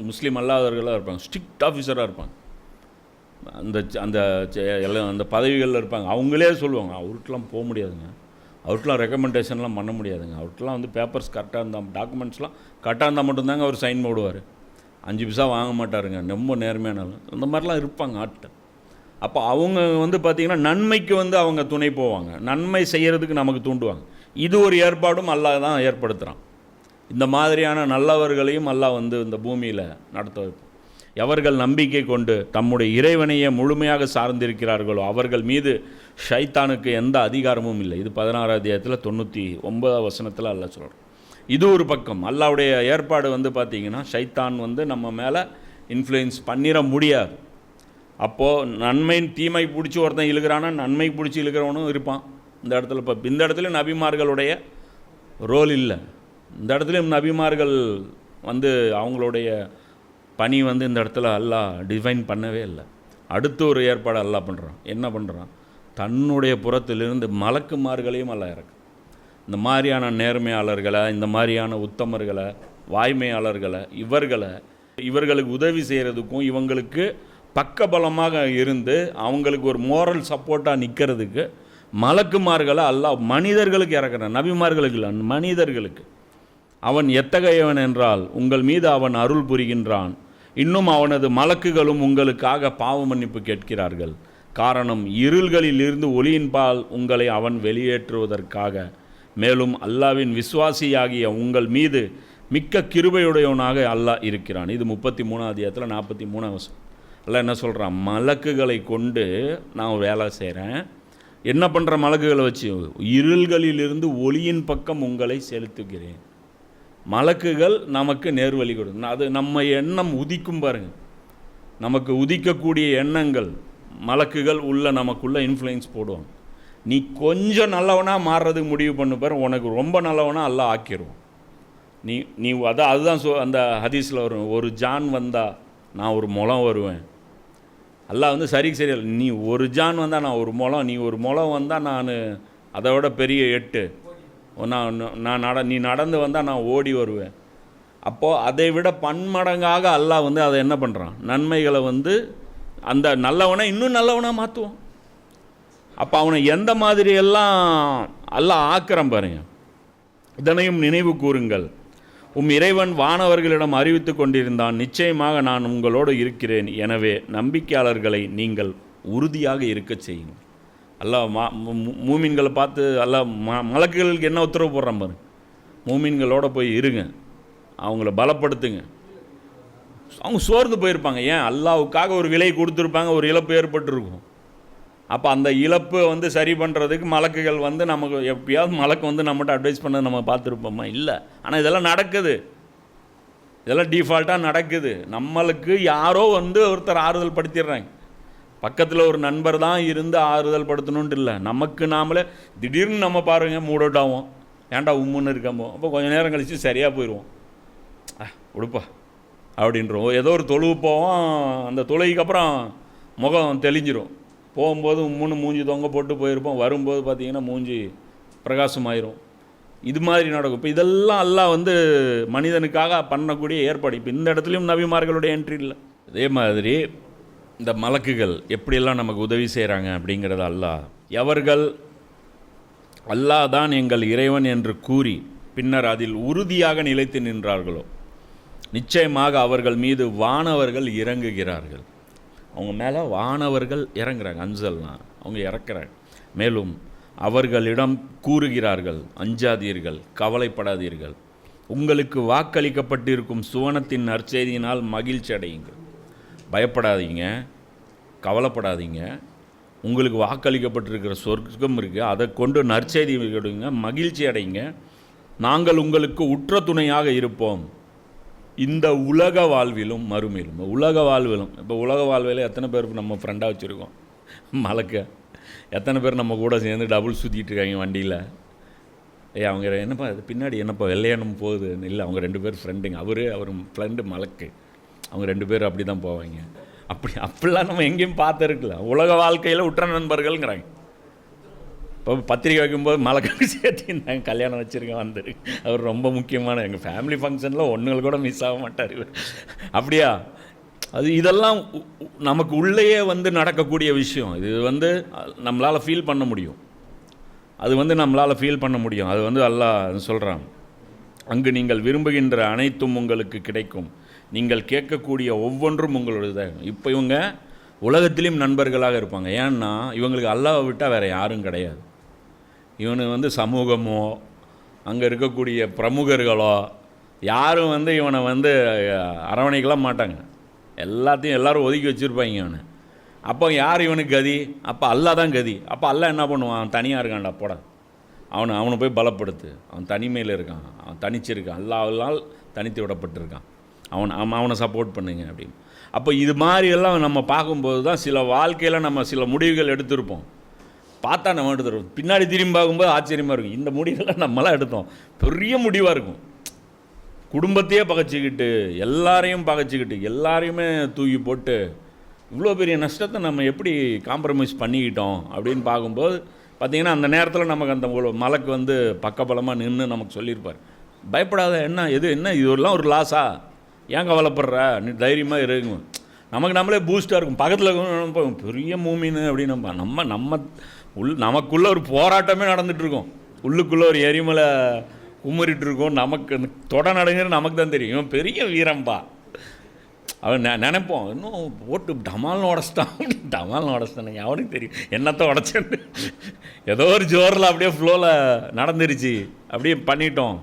முஸ்லீம் அல்லாதவர்களாக இருப்பாங்க, ஸ்ட்ரிக்ட் ஆஃபீஸராக இருப்பாங்க, அந்த எல்லாம் அந்த பதவிகளில் இருப்பாங்க. அவங்களே சொல்லுவாங்க, அவருக்கெலாம் போக முடியாதுங்க, அவருக்கெலாம் ரெக்கமெண்டேஷன்லாம் பண்ண முடியாதுங்க, அவருக்கெலாம் வந்து பேப்பர்ஸ் கரெக்டாக இருந்தால், டாக்குமெண்ட்ஸ்லாம் கரெக்டாக இருந்தால் மட்டும்தாங்க அவர் சைன் போடுவார், 5 பைசா வாங்க மாட்டாருங்க, ரொம்ப நேர்மையானாலும். அந்த மாதிரிலாம் இருப்பாங்க ஆட்கள். அப்போ அவங்க வந்து பார்த்திங்கன்னா நன்மைக்கு வந்து அவங்க துணை போவாங்க, நன்மை செய்கிறதுக்கு நமக்கு தூண்டுவாங்க. இது ஒரு ஏற்பாடும் அல்லாஹ் தான் ஏற்படுத்துகிறான். இந்த மாதிரியான நல்லவர்களையும் அல்லாஹ் வந்து இந்த பூமியில் நடத்த வைப்பான். எவர்கள் நம்பிக்கை கொண்டு தம்முடைய இறைவனையே முழுமையாக சார்ந்திருக்கிறார்களோ அவர்கள் மீது ஷைத்தானுக்கு எந்த அதிகாரமும் இல்லை. இது 16வது அத்தியாயத்தில் 99வது வசனத்தில் அல்லாஹ் சொல்கிறான். இது ஒரு பக்கம் அல்லாஹ்வுடைய ஏற்பாடு வந்து பார்த்திங்கன்னா, ஷைத்தான் வந்து நம்ம மேலே இன்ஃப்ளூயன்ஸ் பண்ணிட முடியாது. அப்போது நன்மையின் தீமை பிடிச்சி ஒருத்தன் இழுக்கிறானா, நன்மை பிடிச்சி இழுக்கிறவனும் இருப்பான் இந்த இடத்துல. இப்போ இந்த இடத்துல நபிமார்களுடைய ரோல் இல்லை. இந்த இடத்துலையும் நபிமார்கள் வந்து அவங்களுடைய பணி வந்து இந்த இடத்துல அல்லாஹ் டிஃபைன் பண்ணவே இல்லை. அடுத்து ஒரு ஏற்பாடு அல்லாஹ் பண்ணுறான். என்ன பண்ணுறான், தன்னுடைய புறத்திலிருந்து மலக்குமார்களையும் அல்லாஹ் இறக்கு. இந்த மாதிரியான நேர்மையாளர்களை, இந்த மாதிரியான உத்தமர்களை, வாய்மையாளர்களை, இவர்களுக்கு உதவி செய்கிறதுக்கும் இவங்களுக்கு பக்கபலமாக இருந்து அவங்களுக்கு ஒரு மோரல் சப்போர்ட்டாக நிற்கிறதுக்கு மலக்குமார்களை அல்லாஹ் மனிதர்களுக்கு இறக்குறான். நபிமார்களுக்கு இல்லை, மனிதர்களுக்கு. அவன் எத்தகையவன் என்றால் உங்கள் மீது அவன் அருள் புரிகின்றான், இன்னும் அவனது மலக்குகளும் உங்களுக்காக பாவ மன்னிப்பு கேட்கிறார்கள். காரணம், இருள்களில் இருந்து ஒளியின்பால் உங்களை அவன் வெளியேற்றுவதற்காக. மேலும் அல்லாவின் விசுவாசியாகிய உங்கள் மீது மிக்க கிருபையுடையவனாக அல்லாஹ் இருக்கிறான். இது 33வது அத்தியாயத்தில் 43வது வசனம். அல்லாஹ் என்ன சொல்கிறான், மலக்குகளை கொண்டு நான் வேலை செய்கிறேன். என்ன பண்ணுற மலக்குகளை வச்சு, இருள்களிலிருந்து ஒளியின் பக்கம் உங்களை செலுத்துகிறேன். மலக்குகள் நமக்கு நேர்வழி கொடுக்கும். அது நம்ம எண்ணம் உதிக்கும் பாருங்கள், நமக்கு உதிக்கக்கூடிய எண்ணங்கள் மலக்குகள் நமக்குள்ளே இன்ஃப்ளூயன்ஸ் போடுவாங்க. நீ கொஞ்சம் நல்லவனாக மாறுறதுக்கு முடிவு பண்ணு பாரு, உனக்கு ரொம்ப நல்லவனாக அல்லாஹ் ஆக்கிடுவோம். நீ அதுதான் அந்த ஹதீஸில் வரும், ஒரு ஜான் வந்தால் நான் ஒரு முளம் வருவேன். அல்லாஹ் வந்து சரி நீ ஒரு ஜான் வந்தால் நான் ஒரு முளம், நீ ஒரு முளம் வந்தால் நான் அதை விட பெரிய 8, நீ நடந்து வந்தால் நான் ஓடி வருவேன். அப்போது அதை விட பன்மடங்காக அல்லாஹ் வந்து அதை என்ன பண்ணுறான், நன்மைகளை வந்து அந்த நல்லவனை இன்னும் நல்லவனாக மாற்றுவான். அப்போ அவனை எந்த மாதிரியெல்லாம் அல்லாஹ் ஆக்கிரம் பாருங்க. இதனையும் நினைவு கூறுங்கள், இறைவன் வானவர்களிடம் அறிவித்து கொண்டிருந்தான், நிச்சயமாக நான் உங்களோடு இருக்கிறேன், எனவே நம்பிக்கையாளர்களை நீங்கள் உறுதியாக இருக்க செய்யுங்கள். அல்லாஹ் மூமின்களை பார்த்து அல்லாஹ் மலக்குகளுக்கு என்ன உத்தரவு போடுறான் பாருங்க, மூமின்களோட போய் இருங்க, அவங்கள பலப்படுத்துங்க. அவங்க சோர்ந்து போயிருப்பாங்க, ஏன் அல்லாஹ்வுக்காக ஒரு விலை கொடுத்துருப்பாங்க, ஒரு இழப்பு ஏற்பட்டுருக்கும். அப்போ அந்த இழப்பை வந்து சரி பண்ணுறதுக்கு மலக்குகள் வந்து நமக்கு எப்பயாவது மலக்கு வந்து நம்மகிட்ட அட்வைஸ் பண்ணது நம்ம பார்த்துருப்போமா? இல்லை. ஆனால் இதெல்லாம் நடக்குது, இதெல்லாம் டிஃபால்ட்டாக நடக்குது. நம்மளுக்கு யாரோ வந்து ஒருத்தர் ஆறுதல் படுத்திடுறாங்க, பக்கத்தில் ஒரு நண்பர் தான் இருந்து ஆறுதல் படுத்தணுன்ட்டு இல்லை, நமக்கு நாமளே திடீர்னு நம்ம பாருங்க மூட் அவுட் ஆகும், ஏன்டா உம்முன்னு இருக்காமோ, அப்போ கொஞ்சம் நேரம் கழித்து சரியாக போயிடுவோம், உடுப்பா அப்படின்றோம். ஏதோ ஒரு தொழுவு போவோம், அந்த தொழுகைக்கு அப்புறம் முகம் தெளிஞ்சிரும், போகும்போது உம்முன்னு மூஞ்சி தொங்க போட்டு போயிருப்போம், வரும்போது பார்த்திங்கன்னா மூஞ்சி பிரகாசமாயிரும். இது மாதிரி நடக்கும். இப்போ இதெல்லாம் அல்லாஹ் வந்து மனிதனுக்காக பண்ணக்கூடிய ஏற்பாடு. இப்போ இந்த இடத்துலையும் நபிமார்களுடைய என்ட்ரி இல்லை. அதே மாதிரி இந்த மலக்குகள் எப்படியெல்லாம் நமக்கு உதவி செய்கிறாங்க அப்படிங்கிறது அல்லாஹ், எவர்கள் அல்லாஹ் தான் எங்கள் இறைவன் என்று கூறி பின்னர் அதில் உறுதியாக நிலைத்து நின்றார்களோ நிச்சயமாக அவர்கள் மீது வானவர்கள் இறங்குகிறார்கள். அவங்க மேலே வானவர்கள் இறங்குறாங்க, அன்சல்லாம் அவங்க இறக்குறாங்க. மேலும் அவர்களிடம் கூறுகிறார்கள், அஞ்சாதீர்கள், கவலைப்படாதீர்கள், உங்களுக்கு வாக்களிக்கப்பட்டிருக்கும் சுவனத்தின் நற்செய்தியினால் மகிழ்ச்சி அடையுங்கள். பயப்படாதீங்க, கவலைப்படாதீங்க, உங்களுக்கு வாக்களிக்கப்பட்டிருக்கிற சொர்க்கம் இருக்குது, அதை கொண்டு நற்செய்தி கொடுங்க, மகிழ்ச்சி அடைங்க, நாங்கள் உங்களுக்கு உற்ற துணையாக இருப்போம் இந்த உலக வாழ்விலும் மறுமையிலும். உலக வாழ்விலும், இப்போ உலக வாழ்வில எத்தனை பேருக்கு நம்ம ஃப்ரெண்டாக வச்சுருக்கோம் மலக்க, எத்தனை பேர் நம்ம கூட சேர்ந்து டபுள் சுற்றிட்டு இருக்காங்க வண்டியில். அவங்க என்னப்பா அது பின்னாடி என்னப்பா வெள்ளையானம் போகுது, இல்லை அவங்க 2 பேர் ஃப்ரெண்டுங்க, அவர் ஃப்ரெண்டு மலக்கு, அவங்க 2 பேர் அப்படி தான் போவாங்க. அப்படிலாம் நம்ம எங்கேயும் பார்த்துருக்கலாம். உலக வாழ்க்கையில் உற்ற நண்பர்கள்ங்கிறாங்க. இப்போ பத்திரிக்கை வைக்கும்போது மலக்கு சேர்த்திருந்தாங்க, கல்யாணம் வச்சுருக்கேன் வந்துருக்கு, அவர் ரொம்ப முக்கியமான எங்கள் ஃபேமிலி ஃபங்க்ஷனில் ஒன்றுகள் கூட மிஸ் ஆக மாட்டார் அப்படியா. அது இதெல்லாம் நமக்கு உள்ளேயே வந்து நடக்கக்கூடிய விஷயம். இது வந்து நம்மளால் ஃபீல் பண்ண முடியும், அது வந்து நம்மளால் ஃபீல் பண்ண முடியும். அது வந்து அல்லாஹ் சொல்கிறான், அங்கு நீங்கள் விரும்புகின்ற அனைத்தும் உங்களுக்கு கிடைக்கும், நீங்கள் கேட்கக்கூடிய ஒவ்வொன்றும் உங்களுடைய. இப்போ இவங்க உலகத்திலையும் நண்பர்களாக இருப்பாங்க. ஏன்னா இவங்களுக்கு அல்லாஹ்வை விட்டால் வேறு யாரும் கிடையாது. இவனு வந்து சமூகமோ அங்கே இருக்கக்கூடிய பிரமுகர்களோ யாரும் வந்து இவனை வந்து அரவணைக்கலாம் மாட்டாங்க, எல்லாத்தையும் எல்லோரும் ஒதுக்கி வச்சுருப்பாங்க இவனை. அப்போ யார் இவனுக்கு கதி? அப்போ அல்லாஹ் தான் கதி. அப்போ அல்லாஹ் என்ன பண்ணுவான்? அவன் தனியாக இருக்கான்டா, போட அவனை போய் பலப்படுத்து, அவன் தனிமையில் இருக்கான், அவன் தனிச்சிருக்கான், அல்லாஹ்வால் தனித்து விடப்பட்டிருக்கான், அவனை சப்போர்ட் பண்ணுங்க அப்படின்னு. அப்போ இது மாதிரியெல்லாம் நம்ம பார்க்கும்போது தான் சில வாழ்க்கையில் நம்ம சில முடிவுகள் எடுத்திருப்போம், பார்த்தா நம்ம எடுத்துருவோம், பின்னாடி திரும்பி பார்க்கும்போது ஆச்சரியமாக இருக்கும், இந்த முடிவெல்லாம் நம்மளாம் எடுத்தோம், பெரிய முடிவாக இருக்கும். குடும்பத்தையே பகைச்சிக்கிட்டு, எல்லாரையும் பகைச்சிக்கிட்டு, எல்லாரையுமே தூக்கி போட்டு இவ்வளோ பெரிய நஷ்டத்தை நம்ம எப்படி காம்ப்ரமைஸ் பண்ணிக்கிட்டோம் அப்படின்னு பார்க்கும்போது பார்த்திங்கன்னா அந்த நேரத்தில் நமக்கு அந்த மலக்கு வந்து பக்கபலமாக நின்று நமக்கு சொல்லியிருப்பார், பயப்படாத, என்ன இதெல்லாம் ஒரு லாஸா, ஏன் கவலைப்படுற, நீ தைரியமாக இருக்குங்க. நமக்கு நம்மளே பூஸ்டாக இருக்கும். பக்கத்தில் பெரிய மூமின்னு அப்படின்னு நம்ம நமக்குள்ளே ஒரு போராட்டமே நடந்துகிட்ருக்கோம், உள்ளுக்குள்ளே ஒரு எரிமலை குமுறிட்டு இருக்கோம், நமக்கு தொட நடுங்கிற நமக்கு தான் தெரியும், இவன் பெரிய வீரம்பா. அவன் நினைப்போம், இன்னும் போட்டு டமால்னு உடச்சிட்டானே, அவனுக்கு தெரியும் என்னத்தை உடச்சேன்னு. ஏதோ ஒரு ஜோரில் அப்படியே ஃப்ளோவில் நடந்துருச்சு, அப்படியே பண்ணிட்டோம்,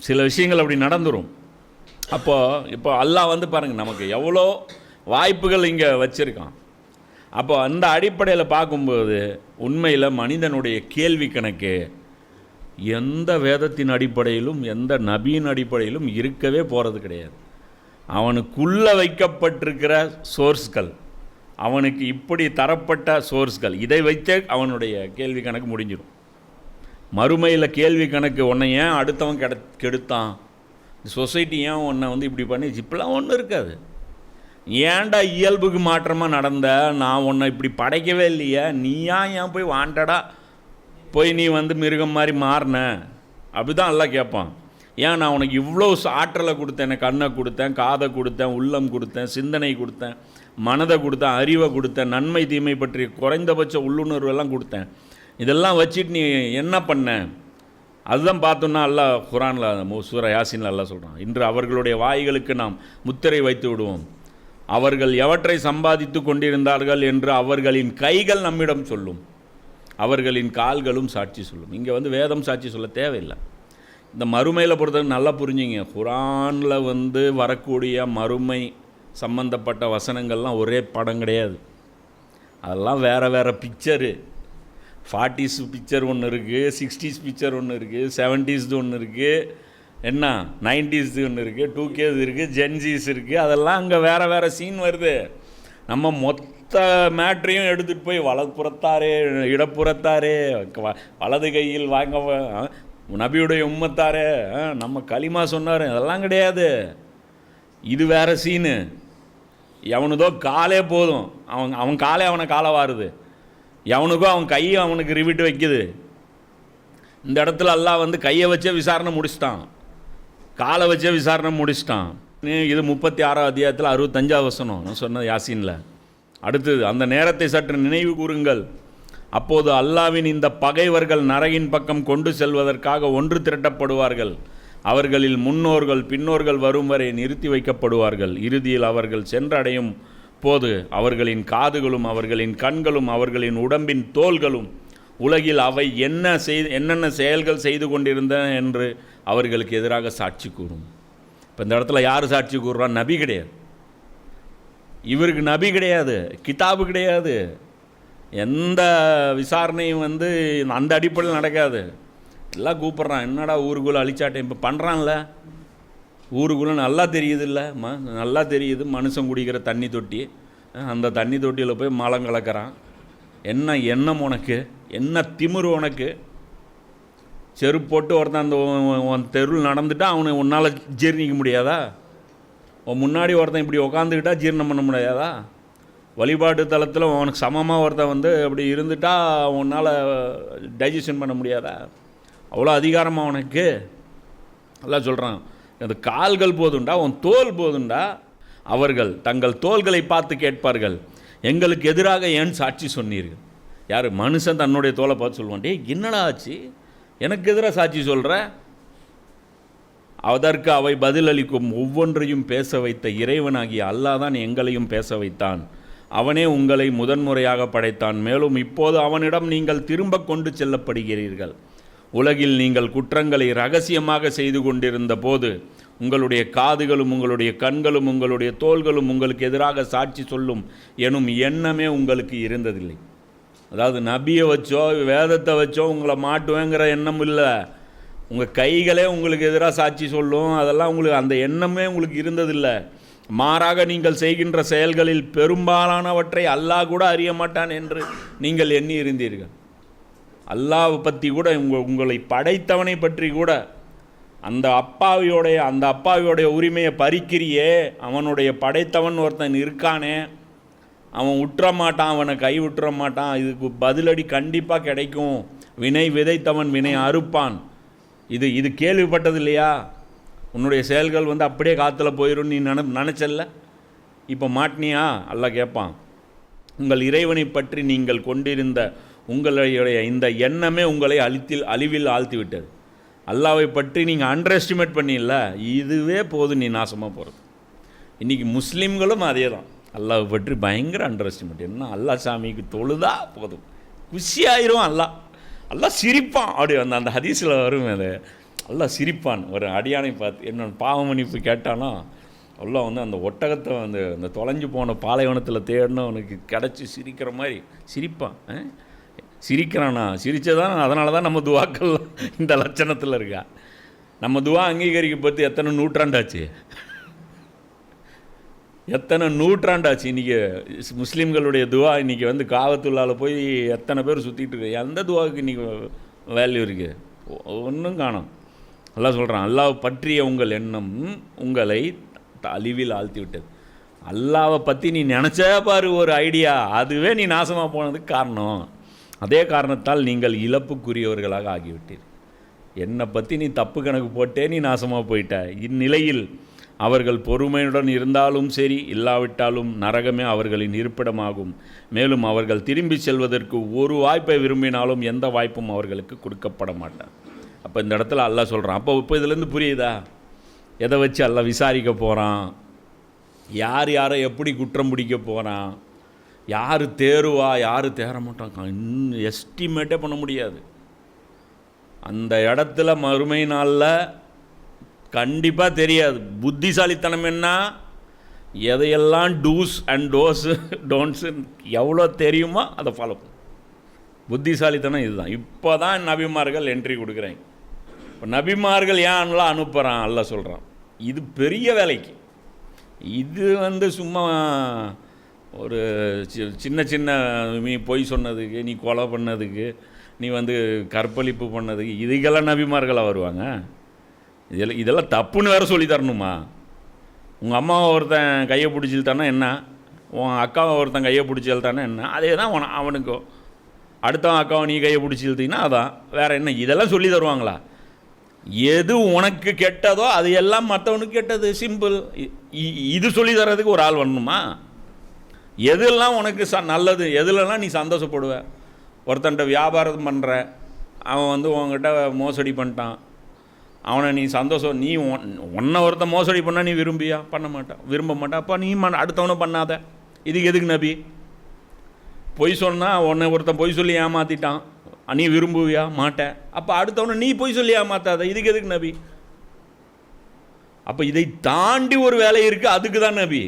சில விஷயங்கள் அப்படி நடந்துடும். இப்போ அல்லாஹ் வந்து பாருங்கள் நமக்கு எவ்வளோ வாய்ப்புகள் இங்கே வச்சுருக்கான். அப்போ அந்த அடிப்படையில் பார்க்கும்போது உண்மையில் மனிதனுடைய கேள்வி கணக்கு எந்த வேதத்தின் அடிப்படையிலும் எந்த நபியின் அடிப்படையிலும் இருக்கவே போகிறது கிடையாது. அவனுக்குள்ளே வைக்கப்பட்டிருக்கிற சோர்ஸ்கள், அவனுக்கு இப்படி தரப்பட்ட சோர்ஸ்கள், இதை வைத்தே அவனுடைய கேள்வி கணக்கு முடிஞ்சிடும். மறுமையில் கேள்வி கணக்கு, உன்னை ஏன் அடுத்தவன் கெடுத்தான், சொசைட்டி ஏன் உன்னை வந்து இப்படி பண்ணி, இப்படிலாம் ஒன்றும் இருக்காது. ஏன்டா இயல்புக்கு மாற்றமாக நடந்த, நான் உன்னை இப்படி படைக்கவே இல்லையே, நீயா ஏன் போய் வாண்டடா போய் நீ வந்து மிருகம் மாதிரி மாறின, அப்படி தான் எல்லாம் கேட்பான். ஏன் நான் உனக்கு இவ்வளோ ஆற்றலை கொடுத்தேன், கண்ணை கொடுத்தேன், காதை கொடுத்தேன், உள்ளம் கொடுத்தேன், சிந்தனை கொடுத்தேன், மனதை கொடுத்தேன், அறிவை கொடுத்தேன், நன்மை தீமை பற்றி குறைந்தபட்ச உள்ளுணர்வெல்லாம் கொடுத்தேன், இதெல்லாம் வச்சுட்டு நீ என்ன பண்ண? அதுதான் பார்த்தோன்னா அல்லாஹ் குர்ஆனில் சூரா யாசீனில் அல்லாஹ் சொல்கிறான், இன்று அவர்களுடைய வாய்களுக்கு நாம் முத்திரை வைத்து விடுவோம், அவர்கள் எவற்றை சம்பாதித்து கொண்டிருந்தார்கள் என்று அவர்களின் கைகள் நம்மிடம் சொல்லும், அவர்களின் கால்களும் சாட்சி சொல்லும். இங்கே வந்து வேதம் சாட்சி சொல்ல தேவையில்லை. இந்த மறுமையில் பொறுத்தவரை நல்லா புரிஞ்சுங்க, குர்ஆனில் வந்து வரக்கூடிய மறுமை சம்பந்தப்பட்ட வசனங்கள்லாம் ஒரே படம் கிடையாது, அதெல்லாம் வேறு பிக்சரு. 40s பிக்சர் ஒன்று இருக்குது, 60s பிக்சர் ஒன்று இருக்குது, 70s ஒன்று இருக்குது, என்ன 90s ஒன்று இருக்குது, 2Ks இருக்குது, ஜென்ஜிஸ் இருக்குது, அதெல்லாம் அங்கே வேறு சீன் வருது. நம்ம மொத்த மேட்ரையும் எடுத்துகிட்டு போய் வலப்புறத்தாரே இடப்புறத்தாரே வலது கையில் வாங்க நபியுடைய உம்மத்தாரே நம்ம களிமா சொன்னார், அதெல்லாம் கிடையாது. இது வேறு சீனு. எவனுதோ காலே போதும், அவன் காலே அவனை காலை வாருது, எவனுக்கோ அவன் கையை அவனுக்கு ரிவிட்டு வைக்குது. இந்த இடத்துல அல்லாஹ் வந்து கையை வச்சே விசாரணை முடிச்சிட்டான், காலை வச்சே விசாரணை முடிச்சிட்டான். இது 36 அத்தியாயத்தில் 65 வசனம் நான் சொன்னது யாசீனில். அடுத்தது, அந்த நேரத்தை சற்று நினைவு கூறுங்கள், அப்போது அல்லாவின் இந்த பகைவர்கள் நரகின் பக்கம் கொண்டு செல்வதற்காக ஒன்று திரட்டப்படுவார்கள். அவர்களில் முன்னோர்கள் பின்னோர்கள் வரும் வரை நிறுத்தி வைக்கப்படுவார்கள். இறுதியில் அவர்கள் சென்றடையும் போது அவர்களின் காதுகளும் அவர்களின் கண்களும் அவர்களின் உடம்பின் தோள்களும் உலகில் அவை என்னென்ன செயல்கள் செய்து கொண்டிருந்தன என்று அவர்களுக்கு எதிராக சாட்சி கூறும். இப்போ இந்த இடத்துல யார் சாட்சி கூறுறா? நபி கிடையாது, இவருக்கு நபி கிடையாது, கிதாபு கிடையாது, எந்த விசாரணையும் வந்து அந்த அடிப்படையில் நடக்காது. எல்லாம் கூப்பிட்றான், என்னடா ஊருக்குள்ளே அழிச்சாட்டேன் இப்போ பண்ணுறான்ல, ஊருக்குள்ளே நல்லா தெரியுது இல்லை, நல்லா தெரியுது மனுஷன் குடிக்கிற தண்ணி தொட்டி, அந்த தண்ணி தொட்டியில் போய் மலம் கலக்கிறான். என்ன எண்ணம் உனக்கு, என்ன திமிரு உனக்கு? செருப்பு போட்டு ஒருத்தன் அந்த தெருவில் நடந்துட்டால் அவனை உன்னால் ஜீர்ணிக்க முடியாதா? உன் முன்னாடி ஒருத்தன் இப்படி உக்காந்துக்கிட்டா ஜீரணம் பண்ண முடியாதா? வழிபாட்டு தளத்தில் அவனுக்கு சமமாக ஒருத்தன் வந்து அப்படி இருந்துட்டா உன்னால் டைஜஷன் பண்ண முடியாதா? அவ்வளோ அதிகாரமாக உனக்கு? எல்லாம் சொல்கிறான், அந்த கால்கள் போதுண்டா, உன் தோல் போதுண்டா. அவர்கள் தங்கள் தோள்களை பார்த்து கேட்பார்கள், எங்களுக்கு எதிராக ஏன் சாட்சி சொன்னீர்கள்? யார்? மனுஷன் தன்னுடைய தோலை பார்த்து சொல்லுவான், டே என்னடா ஆச்சு, எனக்கு எதிராக சாட்சி சொல்கிற? அதற்கு அவை பதிலளிக்கும், ஒவ்வொன்றையும் பேச வைத்த இறைவனாகிய அல்லாஹ் தான் எங்களையும் பேச வைத்தான். அவனே உங்களை முதன்முறையாக படைத்தான். மேலும் இப்போது அவனிடம் நீங்கள் திரும்ப கொண்டு செல்லப்படுகிறீர்கள். உலகில் நீங்கள் குற்றங்களை இரகசியமாக செய்து கொண்டிருந்த போது உங்களுடைய காதுகளும் உங்களுடைய கண்களும் உங்களுடைய தோள்களும் உங்களுக்கு எதிராக சாட்சி சொல்லும் எனும் எண்ணமே உங்களுக்கு இருந்ததில்லை. அதாவது நபியை வச்சோ வேதத்தை வச்சோ உங்களை மாட்டுவேங்கிற எண்ணம் இல்லை, உங்கள் கைகளே உங்களுக்கு எதிராக சாட்சி சொல்லும், அதெல்லாம் உங்களுக்கு அந்த எண்ணமே உங்களுக்கு இருந்ததில்லை. மாறாக நீங்கள் செய்கின்ற செயல்களில் பெரும்பாலானவற்றை அல்லாஹ் கூட அறிய மாட்டான் என்று நீங்கள் எண்ணி இருந்தீர்கள். அல்லாஹ் பற்றி கூட உங்களை படைத்தவனை பற்றி கூட அந்த அப்பாவியோடைய உரிமையை பறிக்கிறியே, அவனுடைய படைத்தவன் ஒருத்தன் இருக்கானே, அவன் விட்டுற மாட்டான், அவனை கை விட்டுற மாட்டான், இதுக்கு பதிலடி கண்டிப்பாக கிடைக்கும். வினை விதைத்தவன் வினை அறுப்பான். இது கேள்விப்பட்டது இல்லையா? உன்னுடைய செயல்கள் வந்து அப்படியே காற்றுல போயிடும் நீ நினச்சல்ல, இப்போ மாட்டினியா? அல்லாஹ் கேட்பான், உங்கள் இறைவனை பற்றி நீங்கள் கொண்டிருந்த உங்களுடைய இந்த எண்ணமே உங்களை அழிவில் ஆழ்த்தி விட்டது. அல்லாவை பற்றி நீங்கள் அண்டர் எஸ்டிமேட் பண்ணிடல, இதுவே போதும் நீ நாசமாக போகிறது. இன்றைக்கி முஸ்லீம்களும் அதே தான், அல்லாவை பற்றி பயங்கர அண்டர் எஸ்டிமேட். என்ன அல்லாஹ் சாமிக்கு தொழுதா போதும், குஷியாயிரும், அல்லாஹ் சிரிப்பான். அப்படி அந்த ஹதீஸில் வரும், அது அல்லாஹ் சிரிப்பான். ஒரு அடியானை பார்த்து என்ன பாவ மன்னிப்பு கேட்டானோ அல்லாஹ் வந்து அந்த ஒட்டகத்தை அந்த தொலைஞ்சு போன பாலைவனத்தில் தேடணும் அவனுக்கு கிடச்சி சிரிக்கிற மாதிரி சிரிப்பான். சிரிக்கிறானா? சிரித்ததான், அதனால தான் நம்ம துவாக்கள் இந்த லட்சணத்தில் இருக்கா. நம்ம துவா அங்கீகரிக்கப்பட்டு எத்தனை நூற்றாண்டாச்சு, இன்றைக்கி முஸ்லீம்களுடைய துவா இன்றைக்கி வந்து காவத்துள்ளால் போய் எத்தனை பேர் சுற்றிட்டு இருக்கு. எந்த துவாவுக்கு இன்றைக்கி வேல்யூ இருக்குது? ஒன்றும் காணோம். அல்லாஹ் சொல்கிறான், அல்லாஹ் பற்றிய உங்கள் எண்ணம் உங்களை அழிவில் ஆழ்த்தி விட்டது. அல்லாவை பற்றி நீ நினச்சே பாரு ஒரு ஐடியா, அதுவே நீ நாசமாக போனதுக்கு காரணம். அதே காரணத்தால் நீங்கள் இழப்புக்குரியவர்களாக ஆகிவிட்டீர். என்னை பற்றி நீ தப்பு கணக்கு போட்டே நீ நாசமாக போயிட்ட. இந்நிலையில் அவர்கள் பொறுமையுடன் இருந்தாலும் சரி இல்லாவிட்டாலும் நரகமே அவர்களின் இருப்பிடமாகும். மேலும் அவர்கள் திரும்பி செல்வதற்கு ஒரு வாய்ப்பை விரும்பினாலும் எந்த வாய்ப்பும் அவர்களுக்கு கொடுக்கப்பட மாட்டார். அப்போ இந்த இடத்துல அல்லாஹ் சொல்கிறான். அப்போ இப்போ இதுலேருந்து புரியுதா எதை வச்சு அல்லாஹ் விசாரிக்க போகிறான், யார் யாரை எப்படி குற்றம் பிடிக்க போகிறான், யார் தேருவா யார் தேர மாட்டான், இன்னும் எஸ்டிமேட்டே பண்ண முடியாது. அந்த இடத்துல மறுமை நாளில் கண்டிப்பாக தெரியாது. புத்திசாலித்தனம் என்ன, எதையெல்லாம் டூஸ் அண்ட் டோன்ஸு எவ்வளோ தெரியுமோ அதை ஃபாலோ பண்ணும். புத்திசாலித்தனம் இதுதான். இப்போ தான் நபிமார்கள் என்ட்ரி கொடுக்குறாங்க. இப்போ நபிமார்கள் ஏன்லாம் அனுப்புகிறான் அல்லாஹ் சொல்கிறான், இது பெரிய வேலைக்கு. இது வந்து சும்மா ஒரு சின்ன சின்ன நீ பொய் சொன்னதுக்கு, நீ கொலை பண்ணதுக்கு, நீ வந்து கற்பழிப்பு பண்ணதுக்கு, இதுக்கெல்லாம் நபிமார்களாக வருவாங்க? இதெல்லாம் தப்புன்னு வேறு சொல்லி தரணுமா? உங்கள் அம்மாவை ஒருத்தன் கையை பிடிச்சி இழுத்தானா என்ன, உன் அக்காவை ஒருத்தன் கையை பிடிச்சி இழுத்தானா என்ன, அதே தான் அவனுக்கும். அடுத்தவன் அக்காவை நீ கையை பிடிச்சி இழுத்தீங்கன்னா அதான். வேறு என்ன இதெல்லாம் சொல்லி தருவாங்களா? எது உனக்கு கெட்டதோ அது எல்லாம் மற்றவனுக்கு கெட்டது, சிம்பிள். இது சொல்லி தர்றதுக்கு ஒரு ஆள் வரணுமா? எதெல்லாம் உனக்கு நல்லது, எதுலலாம் நீ சந்தோஷப்படுவ? ஒருத்தன்ட்ட வியாபாரம் பண்ணுற, அவன் வந்து உங்ககிட்ட மோசடி பண்ணிட்டான், அவனை நீ சந்தோஷம், நீ ஒன்றை ஒருத்தன் மோசடி பண்ணால் நீ விரும்பியா? பண்ண மாட்டான், விரும்ப மாட்டான். அப்போ நீ அடுத்தவனை பண்ணாத. இதுக்கு எதுக்கு நபி? பொய் சொன்னால் உன்னை ஒருத்தன் பொய் சொல்லி ஏமாற்றிட்டான், நீ விரும்புவியா? மாட்டேன். அப்போ அடுத்தவனை நீ பொய் சொல்லி ஏமாத்தாத. இதுக்கு எதுக்கு நபி? அப்போ இதை தாண்டி ஒரு வேலை இருக்குது, அதுக்கு தான் நபி.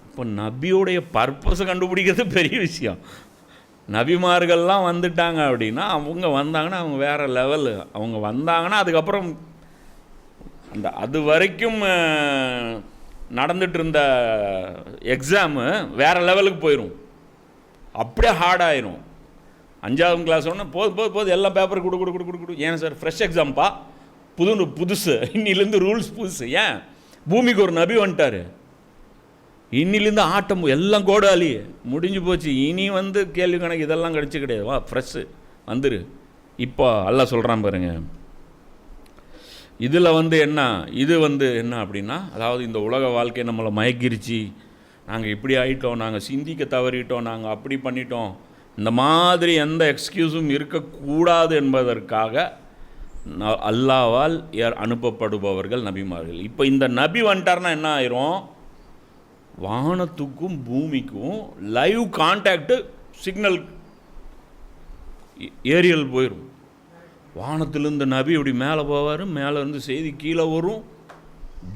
இப்போ நபியோடைய பர்பஸை கண்டுபிடிக்கிறது பெரிய விஷயம். நபிமார்கள்லாம் வந்துட்டாங்க அப்படின்னா, அவங்க வந்தாங்கன்னா அவங்க வேறு லெவலு. அவங்க வந்தாங்கன்னா அதுக்கப்புறம் அது வரைக்கும் நடந்துட்டு இருந்த எக்ஸாமு வேறு லெவலுக்கு போயிடும். அப்படியே ஹார்டாயிரும். 5ஆவது கிளாஸ் ஒன்று போது எல்லாம் பேப்பர் கொடு. ஏன் சார் ஃப்ரெஷ் எக்ஸாம்ப்பா, புதுசு, இன்னிலேருந்து ரூல்ஸ் புதுசு. ஏன்? பூமிக்கு ஒரு நபி வந்துட்டார், இன்னிலேருந்து ஆட்டம் எல்லாம் கோடாலி முடிஞ்சு போச்சு. இனி வந்து கேள்வி கணக்கு இதெல்லாம் கிடையாது. வா ஃப்ரெஷ்ஷு வந்துரு. இப்போ அல்லாஹ் சொல்கிறான் பாருங்க, இதில் வந்து என்ன, இது வந்து என்ன அப்படின்னா, அதாவது இந்த உலக வாழ்க்கை நம்மளை மயக்கிருச்சு, நாங்கள் இப்படி ஆகிட்டோம், நாங்கள் சிந்திக்க தவறிட்டோம், நாங்கள் அப்படி பண்ணிட்டோம், இந்த மாதிரி எந்த எக்ஸ்கியூஸும் இருக்கக்கூடாது என்பதற்காக அல்லாஹ்வால் அனுப்பப்படுபவர்கள் நபிமார்கள். இப்போ இந்த நபி வந்துட்டார்னா என்ன ஆயிரும்? வானத்துக்கும் பூமிக்கும் லைவ் கான்டாக்டு சிக்னல் ஏரியல் போயிடும். வானத்திலிருந்து நபி இப்படி மேலே போவார், மேலே இருந்து செய்தி கீழே வரும்,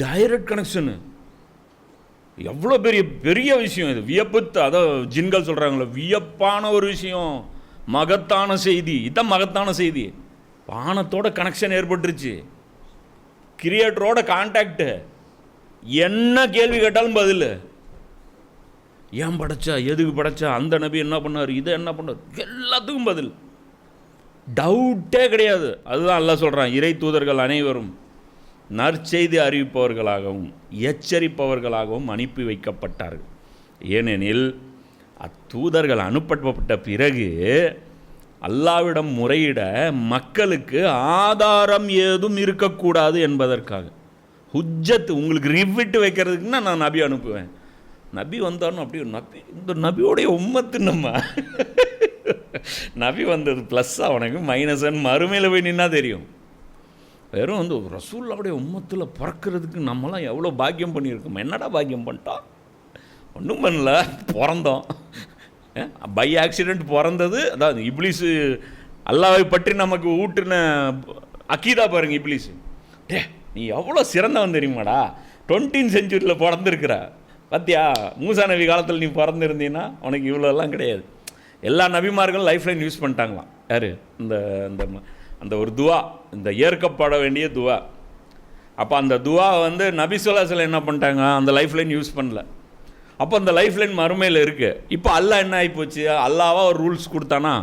டைரக்ட் கனெக்ஷனு. எவ்வளோ பெரிய விஷயம் இது. வியப்பு, அதான் ஜின்கள் சொல்கிறாங்களே, வியப்பான ஒரு விஷயம், மகத்தான செய்தி. இதுதான் மகத்தான செய்தி. வானத்தோட கனெக்ஷன் ஏற்பட்டுருச்சு, கிரியேட்டரோட கான்டாக்டு. என்ன கேள்வி கேட்டாலும் பதில். ஏன் படைச்சா, எதுக்கு படைச்சா, அந்த நபி என்ன பண்ணார், இதை என்ன பண்ணார், எல்லாத்துக்கும் பதில். டவுட்டே கிடையாது. அதுதான் அல்லாஹ் சொல்கிறான், இறை தூதர்கள் அனைவரும் நற்செய்தி அறிவிப்பவர்களாகவும் எச்சரிப்பவர்களாகவும் அனுப்பி வைக்கப்பட்டார்கள். ஏனெனில் அத்தூதர்கள் அனுப்பப்பட்ட பிறகு அல்லாஹ்விடம் முறையிட மக்களுக்கு ஆதாரம் ஏதும் இருக்கக்கூடாது என்பதற்காக. ஹுஜ்ஜத் உங்களுக்கு ரிவிட்டு வைக்கிறதுக்குன்னா நான் நபி அனுப்புவேன். நபி வந்தாலும் அப்படி நபி, இந்த நபியோடைய உம்மத்து நம்ம நபி வந்தது ப்ளஸ்ஸாக உனக்கு மைனஸ்ன்னு மறுமையில் போய் நின்னா தெரியும். வெறும் வந்து ரசூலுல்லாஹ்வுடைய உம்மத்தில் பிறக்கிறதுக்கு நம்மளாம் எவ்வளோ பாக்கியம் பண்ணியிருக்கோம். என்னடா பாக்கியம் பண்ணிட்டோம்? ஒன்றும் பண்ணல, பிறந்தோம். பை ஆக்சிடெண்ட் பிறந்தது. அதாவது இப்லீஸு அல்லாஹ்வை பற்றி நமக்கு ஊட்டுன அக்கீதா பாருங்க. இப்லீஸு, டே நீ எவ்வளோ சிறந்தவன் தெரியுமாடா, 20th century பிறந்திருக்கிற பத்தியா, மூசா நபி காலத்தில் நீ பிறந்திருந்தீங்கன்னா உனக்கு இவ்வளோலாம் கிடையாது. எல்லா நபிமார்களும் லைஃப் லைன் யூஸ் பண்ணிட்டாங்களாம். யார்? இந்த அந்த ஒரு துவா, இந்த ஏற்கப்பட வேண்டிய துவா. அப்போ அந்த துவா வந்து நபி ஸல்லல்லாஹு அலைஹி வஸல்லம் என்ன பண்ணிட்டாங்க, அந்த லைஃப் லைன் யூஸ் பண்ணல. அப்போ அந்த லைஃப் லைன் மறுமையில் இருக்குது. இப்போ அல்லாஹ் என்ன ஆகிப்போச்சு, அல்லாஹ்வா ஒரு ரூல்ஸ் கொடுத்தானா,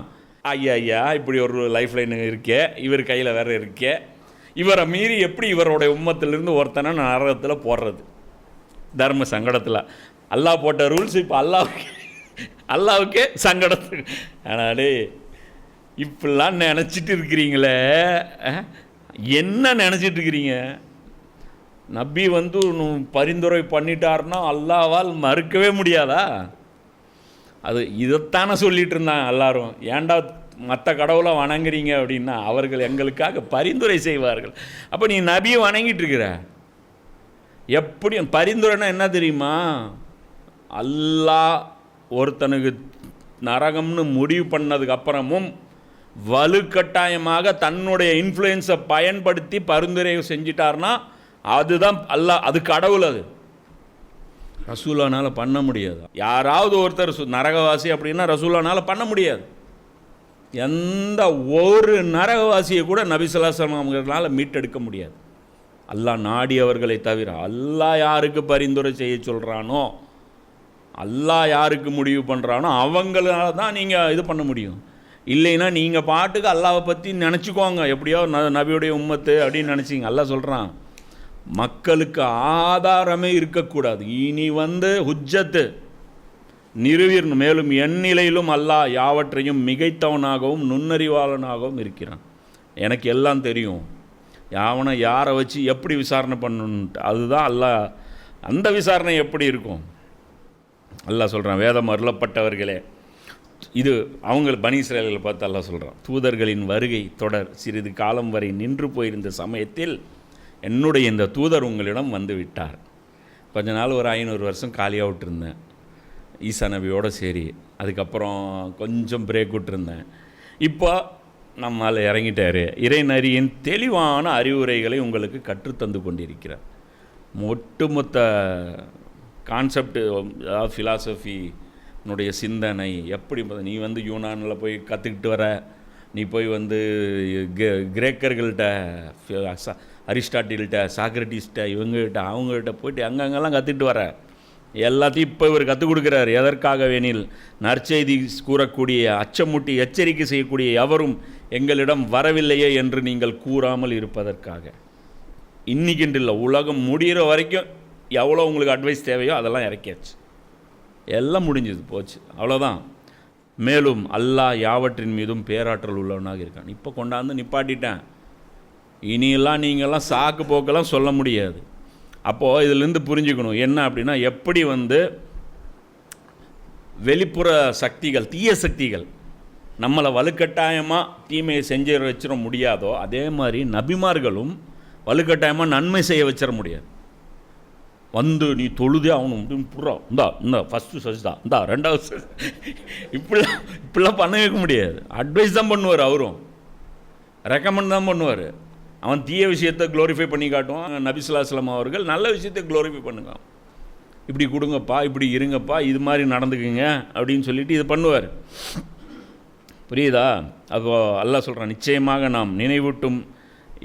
ஐயா இப்படி ஒரு லைஃப் லைன் இருக்கே, இவர் கையில் வேறு இருக்கே, இவரை மீறி எப்படி இவருடைய உம்மத்திலிருந்து ஒருத்தனை நரகத்தில் போடுறது, தர்ம சங்கடத்தில். அல்லாஹ் போட்ட ரூல்ஸ் இப்போ அல்லாஹ்வுக்கே சங்கடத்துக்கு. ஆனால் இப்படிலாம் நினச்சிட்டு இருக்கிறீங்களே, என்ன நினச்சிட்டு இருக்கிறீங்க? நபி வந்து பரிந்துரை பண்ணிட்டார்னா அல்லாஹ்வால் மறுக்கவே முடியாதா? அது இதைத்தானே சொல்லிட்டு இருந்தாங்க எல்லாரும். ஏன்டா மற்ற கடவுளை வணங்குறீங்க அப்படின்னா, அவர்கள் எங்களுக்காக பரிந்துரை செய்வார்கள். அப்போ நீ நபியை வணங்கிட்டு இருக்கிற. எப்படியும் பரிந்துரைனா என்ன தெரியுமா, அல்லாஹ் ஒருத்தனுக்கு நரகம்னு முடிவு பண்ணதுக்கு அப்புறமும் வலுக்கட்டாயமாக தன்னுடைய இன்ஃப்ளூயன்ஸை பயன்படுத்தி பரிந்துரை செஞ்சிட்டார்னா அதுதான் அல்லாஹ், அது கடவுள். அது ரசூலானால் பண்ண முடியாது. யாராவது ஒருத்தர் நரகவாசி அப்படின்னா ரசூலானால் பண்ண முடியாது. எந்த ஒரு நரகவாசியை கூட நபி ஸல்லல்லாஹு அலைஹி வஸல்லம் அவங்களால மீட்டெடுக்க முடியாது, அல்லாஹ் நாடியவர்களை தவிர. அல்லாஹ் யாருக்கு பரிந்துரை செய்ய சொல்கிறானோ அல்லாஹ் யாருக்கு முடிவு பண்ணுறானோ அவங்களால தான் நீங்கள் இது பண்ண முடியும். இல்லைன்னா நீங்கள் பாட்டுக்கு அல்லாவை பற்றி நினச்சிக்கோங்க, எப்படியோ நபியுடைய உம்மத்து அப்படின்னு நினச்சிங்க. அல்லாஹ் சொல்கிறான், மக்களுக்கு ஆதாரமே இருக்கக்கூடாது, இனி ஹுஜ்ஜத்து நிறுவிடணும். மேலும் எந்நிலையிலும் அல்லாஹ் யாவற்றையும் மிகைத்தவனாகவும் நுண்ணறிவாளனாகவும் இருக்கிறான். எனக்கு எல்லாம் தெரியும், யாவனை யாரை வச்சு எப்படி விசாரணை பண்ணணுன்ட்டு. அதுதான் அல்லாஹ். அந்த விசாரணை எப்படி இருக்கும்? அல்லாஹ் சொல்கிறான், வேதம் அருளப்பட்டவர்களே, இது அவங்க பனி இஸ்ரவேலை பார்த்து அல்லாஹ் சொல்கிறான், தூதர்களின் வருகை தொடர் சிறிது காலம் வரை நின்று போயிருந்த சமயத்தில் என்னுடைய இந்த தூதர் உங்களிடம் வந்து விட்டார். கொஞ்ச நாள் ஒரு 500 வருஷம் காலியாக விட்டுருந்தேன் ஈசா நபியோடு சரி. அதுக்கப்புறம் கொஞ்சம் பிரேக் விட்டுருந்தேன். இப்போ நம்மால் இறங்கிட்டார். இறைநறியின் தெளிவான அறிவுரைகளை உங்களுக்கு கற்றுத்தந்து கொண்டிருக்கிறார். ஒட்டுமொத்த கான்செப்ட், அதாவது ஃபிலாசபினுடைய சிந்தனை எப்படி நீ யூனானில் போய் கற்றுக்கிட்டு வர, நீ போய் கிரேக்கர்கள்ட்ட, அரிஸ்டாட்டில்கிட்ட, சாக்ரட்டிஸ்ட்ட, இவங்ககிட்ட அவங்ககிட்ட போயிட்டு அங்கங்கெல்லாம் கற்றுக்கிட்டு வர. எல்லாத்தையும் இப்போ இவர் கற்றுக் கொடுக்குறார். எதற்காக வேணில் நற்செய்தி கூறக்கூடிய, அச்சமூட்டி எச்சரிக்கை செய்யக்கூடிய எவரும் எங்களிடம் வரவில்லையே என்று நீங்கள் கூறாமல் இருப்பதற்காக. இன்றைக்கின்று இல்லை, உலகம் முடிகிற வரைக்கும் எவ்வளோ உங்களுக்கு அட்வைஸ் தேவையோ அதெல்லாம் இறக்கியாச்சு. எல்லாம் முடிஞ்சது, போச்சு, அவ்வளோதான். மேலும் அல்லாஹ் யாவற்றின் மீதும் பேராற்றல் உள்ளவனாக இருக்கான். இப்போ கொண்டாந்து நிப்பாட்டிட்டேன், இனியெல்லாம் நீங்கள்லாம் சாக்கு போக்கெல்லாம் சொல்ல முடியாது. அப்போது இதிலேருந்து புரிஞ்சுக்கணும் என்ன அப்படின்னா, எப்படி வெளிப்புற சக்திகள், தீய சக்திகள் நம்மளை வலுக்கட்டாயமாக தீமையை செஞ்சு வச்சிட முடியாதோ, அதே மாதிரி நபிமார்களும் வலுக்கட்டாயமாக நன்மை செய்ய வச்சிட முடியாது. நீ தொழுதே ஆகணும், புறா இந்தா ஃபஸ்ட்டு சஜ்தா, இந்தா ரெண்டாவது, இப்படிலாம் பண்ண வைக்க முடியாது. அட்வைஸ் தான் பண்ணுவார், அவரும் ரெக்கமெண்ட் தான் பண்ணுவார். அவன் தீய விஷயத்தை க்ளோரிஃபை பண்ணி காட்டுவான். நபி ஸல்லல்லாஹு அலைஹி வஸல்லம் அவர்கள் நல்ல விஷயத்தை க்ளோரிஃபை பண்ணுங்க, இப்படி கொடுங்கப்பா, இப்படி இருங்கப்பா, இது மாதிரி நடந்துக்குங்க அப்படின்னு சொல்லிட்டு இது பண்ணுவார். புரியுதா? அப்போ அல்லாஹ் சொல்கிறான், நிச்சயமாக நாம் நினைவூட்டும்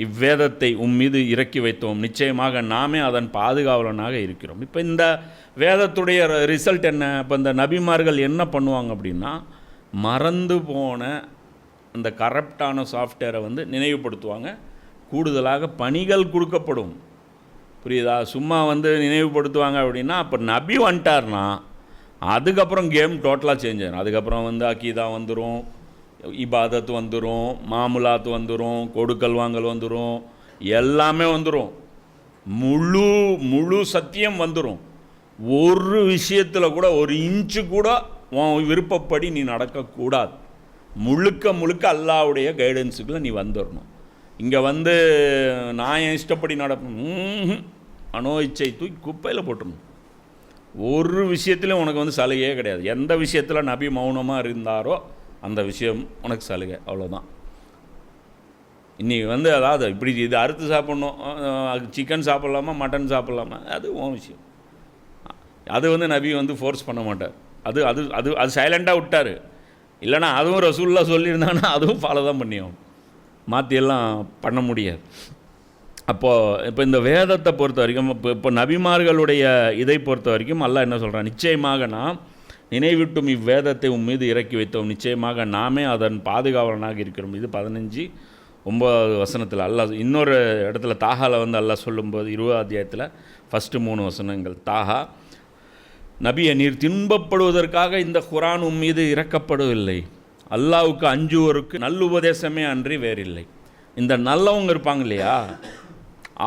இவ்வேதத்தை மீது இறக்கி வைத்தோம், நிச்சயமாக நாமே அதன் பாதுகாவலனாக இருக்கிறோம். இப்போ இந்த வேதத்துடைய ரிசல்ட் என்ன? இப்போ இந்த நபிமார்கள் என்ன பண்ணுவாங்க அப்படின்னா, மறந்து போன அந்த கரப்டான சாஃப்ட்வேரை நினைவுபடுத்துவாங்க. கூடுதலாக பணிகள் கொடுக்கப்படும். புரியுதா? சும்மா நினைவுபடுத்துவாங்க அப்படின்னா, அப்போ நபி வந்துட்டார்னா அதுக்கப்புறம் கேம் டோட்டலாக சேஞ்ச் ஆகிடும். அதுக்கப்புறம் அக்கீதா வந்துடும், இபாதத்து வந்துடும், மாமுலாத்து வந்துடும், கொடுக்கல் வாங்கல் வந்துடும், எல்லாமே வந்துடும். முழு சத்தியம் வந்துடும். ஒரு விஷயத்தில் கூட ஒரு இன்ச்சு கூட உன் விருப்பப்படி நீ நடக்கக்கூடாது. முழுக்க அல்லாஹ்வுடைய கைடன்ஸுக்குள்ளே நீ வந்துடணும். இங்கே நான் என் இஷ்டப்படி நடப்பேன், அனோ இச்சை தூக்கி குப்பையில் போட்டுடணும். ஒரு விஷயத்துலையும் உனக்கு சலுகையே கிடையாது. எந்த விஷயத்தில் நபி மௌனமாக இருந்தாரோ அந்த விஷயம் உனக்கு சலுகை, அவ்வளோதான். இன்றைக்கி அதாவது இப்படி இது அறுத்து சாப்பிட்ணும், சிக்கன் சாப்பிட்லாமா மட்டன் சாப்பிட்லாமா, அது உன் விஷயம். அது நபி ஃபோர்ஸ் பண்ண மாட்டார். அது அது அது அது சைலண்ட்டாக விட்டார். இல்லைனா அதுவும் ரசூலுல்லாஹ் சொல்லியிருந்தாங்கன்னா அதுவும் ஃபாலோ தான் பண்ணியாகும், மாற்றியெல்லாம் பண்ண முடியாது. அப்போது இப்போ இந்த வேதத்தை பொறுத்த வரைக்கும், இப்போ நபிமார்களுடைய இதை பொறுத்த வரைக்கும் அல்லாஹ் என்ன சொல்கிறான், நிச்சயமாக நாம் நினைவிட்டும் இவ்வேதத்தை மீது இறக்கி வைத்தோம், நிச்சயமாக நாமே அதன் பாதுகாவலனாக இருக்கிறோம். இது 15:9 வசனத்தில் அல்லாஹ். இன்னொரு இடத்துல தாஹாவில் அல்லாஹ் சொல்லும்போது 20 அத்தியாயத்தில் ஃபஸ்ட்டு 3 வசனங்கள், தாஹா, நபியை நீர் துன்பப்படுவதற்காக இந்த குர்ஆன் மீது இறக்கப்படவில்லை, அல்லாஹ்வுக்கு அஞ்சுவோருக்கு நல்லுபதேசமே அன்றி வேறில்லை. இந்த நல்லவங்க இருப்பாங்க இல்லையா,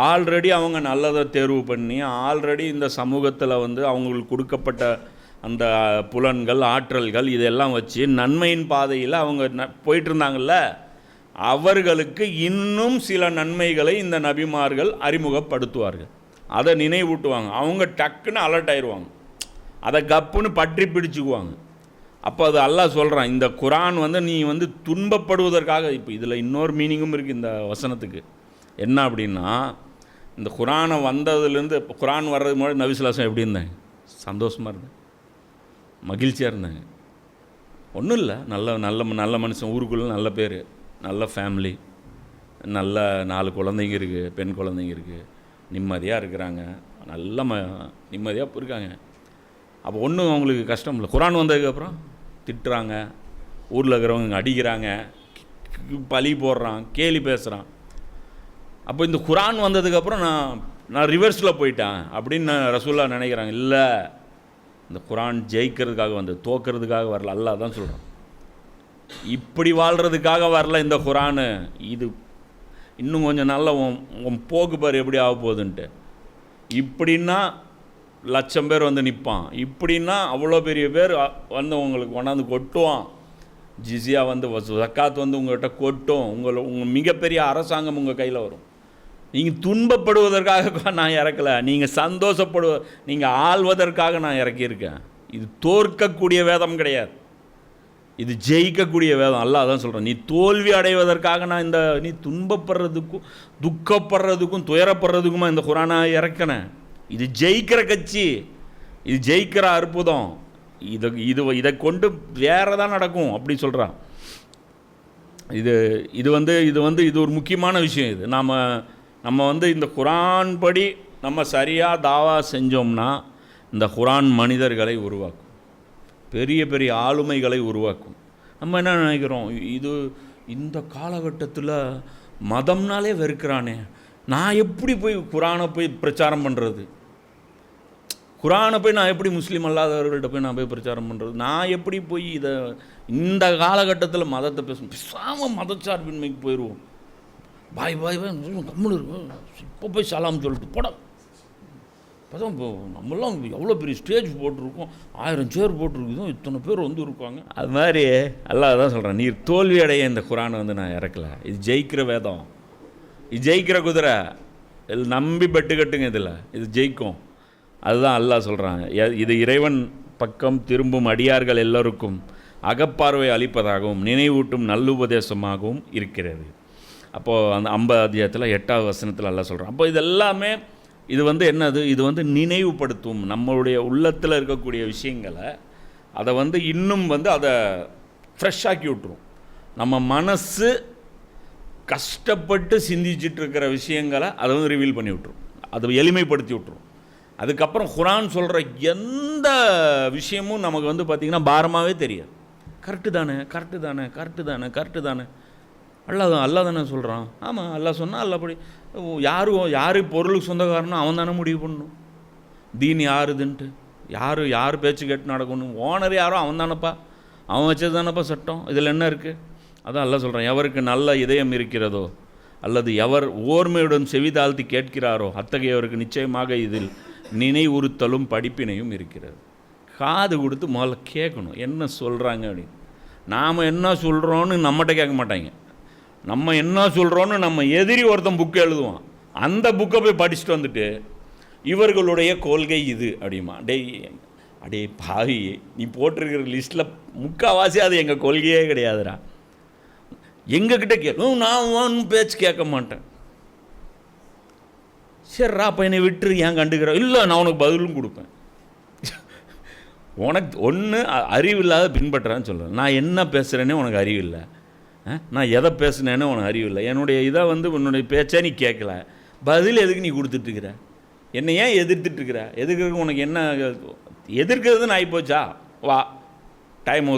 ஆல்ரெடி அவங்க நல்லதை தேர்வு பண்ணி ஆல்ரெடி இந்த சமூகத்தில் அவங்களுக்கு கொடுக்கப்பட்ட அந்த புலன்கள், ஆற்றல்கள் இதெல்லாம் வச்சு நன்மையின் பாதையில் அவங்க போயிட்டு இருந்தாங்கல்ல, அவர்களுக்கு இன்னும் சில நன்மைகளை இந்த நபிமார்கள் அறிமுகப்படுத்துவார்கள். அதை நினைவூட்டுவாங்க. அவங்க டக்குன்னு அலர்ட் ஆயிடுவாங்க, அதை கப்புன்னு பற்றி பிடிச்சிக்குவாங்க. அப்போ அது அல்லாஹ் சொல்கிறான், இந்த குர்ஆன் நீ துன்பப்படுவதற்காக. இப்போ இதில் இன்னொரு மீனிங்கும் இருக்குது இந்த வசனத்துக்கு. என்ன அப்படின்னா, இந்த குர்ஆனை வந்ததுலேருந்து, இப்போ குர்ஆன் வர்றது முன்னாடி நபி ஸல்லல்லாஹு அலைஹி வஸல்லம் எப்படி இருந்தாங்க? சந்தோஷமாக இருந்தாங்க, மகிழ்ச்சியாக இருந்தாங்க. ஒன்றும் இல்லை, நல்ல மனுஷன், ஊருக்குள்ளே நல்ல பேர், நல்ல ஃபேமிலி, நல்ல 4 குழந்தைங்க இருக்குது, பெண் குழந்தைங்க இருக்குது, நிம்மதியாக இருக்கிறாங்க, நல்ல நிம்மதியாக இருக்காங்க. அப்போ ஒன்றும் அவங்களுக்கு கஷ்டம் இல்லை. குரான் வந்ததுக்கப்புறம் திட்டுறாங்க, ஊரில் இருக்கிறவங்க அடிக்கிறாங்க, பழி போடுறான், கேலி பேசுகிறான். அப்போ இந்த குரான் வந்ததுக்கப்புறம் நான் ரிவர்ஸில் போயிட்டேன் அப்படின்னு ரசூல்லா நினைக்கிறாங்க. இல்லை, இந்த குரான் ஜெயிக்கிறதுக்காக வந்து தோக்கிறதுக்காக வரல. அல்லாஹ் தான் சொல்கிறான், இப்படி வாழ்கிறதுக்காக வரல இந்த குரானு. இது இன்னும் கொஞ்சம் நல்ல உன் போக்கு பாரு எப்படி ஆக போகுதுன்ட்டு. இப்படின்னா 1,00,000 பேர் வந்து நிற்பான், இப்படின்னா அவ்வளோ பெரிய பேர் வந்து உங்களுக்கு கொண்டாந்து கொட்டுவான். ஜிஸியா வந்து ஜக்காத் வந்து உங்கள்கிட்ட கொட்டும். உங்கள் மிகப்பெரிய அரசாங்கம் உங்கள் கையில் வரும். நீங்கள் துன்பப்படுவதற்காக நான் இறக்கலை, நீங்கள் நீங்கள் ஆள்வதற்காக நான் இறக்கியிருக்கேன். இது தோற்கக்கூடிய வேதம் கிடையாது, இது ஜெயிக்கக்கூடிய வேதம். அல்லாஹ் தான் சொல்கிறேன், நீ தோல்வி அடைவதற்காக நான் நீ துன்பப்படுறதுக்கும் துக்கப்படுறதுக்கும் துயரப்படுறதுக்குமா இந்த குரானை இறக்கினேன். இது ஜெயிக்கிற கட்சி, இது ஜெயிக்கிற அற்புதம். இதை கொண்டு வேறு தான் நடக்கும் அப்படி சொல்கிறான். இது ஒரு முக்கியமான விஷயம். இது நம்ம வந்து இந்த குரான் படி நம்ம சரியாக தாவா செஞ்சோம்னா இந்த குரான் மனிதர்களை உருவாக்கும், பெரிய பெரிய ஆளுமைகளை உருவாக்கும். நம்ம என்ன நினைக்கிறோம், இந்த காலகட்டத்தில் மதம்னாலே வெறுக்கிறானே, நான் எப்படி போய் குரானை போய் பிரச்சாரம் பண்ணுறது, குரானை போய் நான் எப்படி முஸ்லீம் அல்லாதவர்கள்ட்ட போய் நான் போய் பிரச்சாரம் பண்ணுறது, நான் எப்படி போய் இந்த காலகட்டத்தில் மதத்தை பேசாமல் மதச்சார்பின்மைக்கு போயிடுவோம். பாய் கம்முன்னு இருக்கும், இப்போ போய் சலாம் சொல்லிட்டு போட. அப்போதான் இப்போ நம்மளாம் எவ்வளோ பெரிய ஸ்டேஜ் போட்டிருக்கோம், 1000 சேர் போட்டிருக்குதும், இத்தனை பேர் வந்து இருக்காங்க. அது மாதிரி அல்லாஹ் தான் சொல்கிறேன், நீர் தோல்வி அடைய இந்த குரானை வந்து நான் இறக்கலை. இது ஜெயிக்கிற வேதம், இது ஜெயிக்கிற குதிரை. இதில் நம்பி பெட்டு கட்டுங்க, இதில் இது ஜெயிக்கும். அதுதான் அல்லாஹ் சொல்கிறான், இது இறைவன் பக்கம் திரும்பும் அடியார்கள் எல்லோருக்கும் அகப்பார்வை அளிப்பதாகவும் நினைவூட்டும் நல்லுபதேசமாகவும் இருக்கிறது. அப்போது அந்த 50 அத்தியாயத்தில் 8வது வசனத்தில் அல்லாஹ் சொல்கிறான். அப்போ இது எல்லாமே இது வந்து என்னது, இது வந்து நினைவுபடுத்தும் நம்மளுடைய உள்ளத்தில் இருக்கக்கூடிய விஷயங்களை. அதை வந்து இன்னும் வந்து அதை ஃப்ரெஷ்ஷாக்கி விட்டுரும். நம்ம மனசு கஷ்டப்பட்டு சிந்திச்சுட்டு இருக்கிற விஷயங்களை அதை வந்து ரிவீல் பண்ணி விட்டுரும், அதை எளிமைப்படுத்தி விட்டுரும். அதுக்கப்புறம் குரான் சொல்கிற எந்த விஷயமும் நமக்கு வந்து பார்த்திங்கன்னா பாரமாகவே தெரியாது. கரெக்டு தானே, கரெக்டு தானே, கரெக்டு தானே, கரெக்டு தானே. அல்லாஹ் தானே சொல்கிறான். ஆமாம், அல்லாஹ் சொன்னால் அல்லாஹ்படி. யார் பொருளுக்கு சொந்தக்காரனோ அவன் தானே முடிவு பண்ணணும் தீன் யாருதுன்ட்டு. யார் பேச்சு கேட்டு நடக்கணும், ஓனர் யாரோ அவன் தானப்பா, அவன் வச்சது தானப்பா சட்டம். இதில் என்ன இருக்குது? அதான் அல்லாஹ் சொல்கிறான், எவருக்கு நல்ல இதயம் இருக்கிறதோ அல்லது எவர் ஓர்மையுடன் செவி தாழ்த்தி கேட்கிறாரோ அத்தகையவருக்கு நிச்சயமாக இதில் நினைவுறுத்தலும் படிப்பினையும் இருக்கிறது. காது கொடுத்து முதல்ல கேட்கணும் என்ன சொல்கிறாங்க அப்படின்னு. நாம் என்ன சொல்கிறோன்னு நம்மகிட்ட கேட்க மாட்டாங்க. நம்ம என்ன சொல்கிறோன்னு நம்ம எதிரி ஒருத்தன் புக்கு எழுதுவான், அந்த புக்கை போய் படிச்சுட்டு வந்துட்டு இவர்களுடைய கொள்கை இது அப்படிமா. அடே பாவி, நீ போட்டிருக்கிற லிஸ்ட்டில் முக்கால்வாசி அது எங்கள் கொள்கையே கிடையாதுடா. எங்ககிட்ட கேட்கும், நான் பேச்சு கேட்க மாட்டேன். சரிடா, அப்போ என்னை விட்டுரு, ஏன் கண்டுக்கிற? இல்லை, நான் உனக்கு பதிலும் கொடுப்பேன். உனக்கு ஒன்று அறிவில்லாத பின்பற்றுறான்னு சொல்கிறேன். நான் என்ன பேசுகிறேன்னே உனக்கு அறிவில்லை, நான் எதை பேசுனேன்னு உனக்கு அறிவில்லை. என்னுடைய இதை வந்து உன்னுடைய பேச்சே நீ கேட்கல, பதில் எதுக்கு நீ கொடுத்துட்ருக்குற? என்னை ஏன் எதிர்த்துட்ருக்குற? எதிர்க்கிறதுக்கு உனக்கு என்ன எதிர்க்கிறதுன்னு ஆகிப்போச்சா? வா, டைம்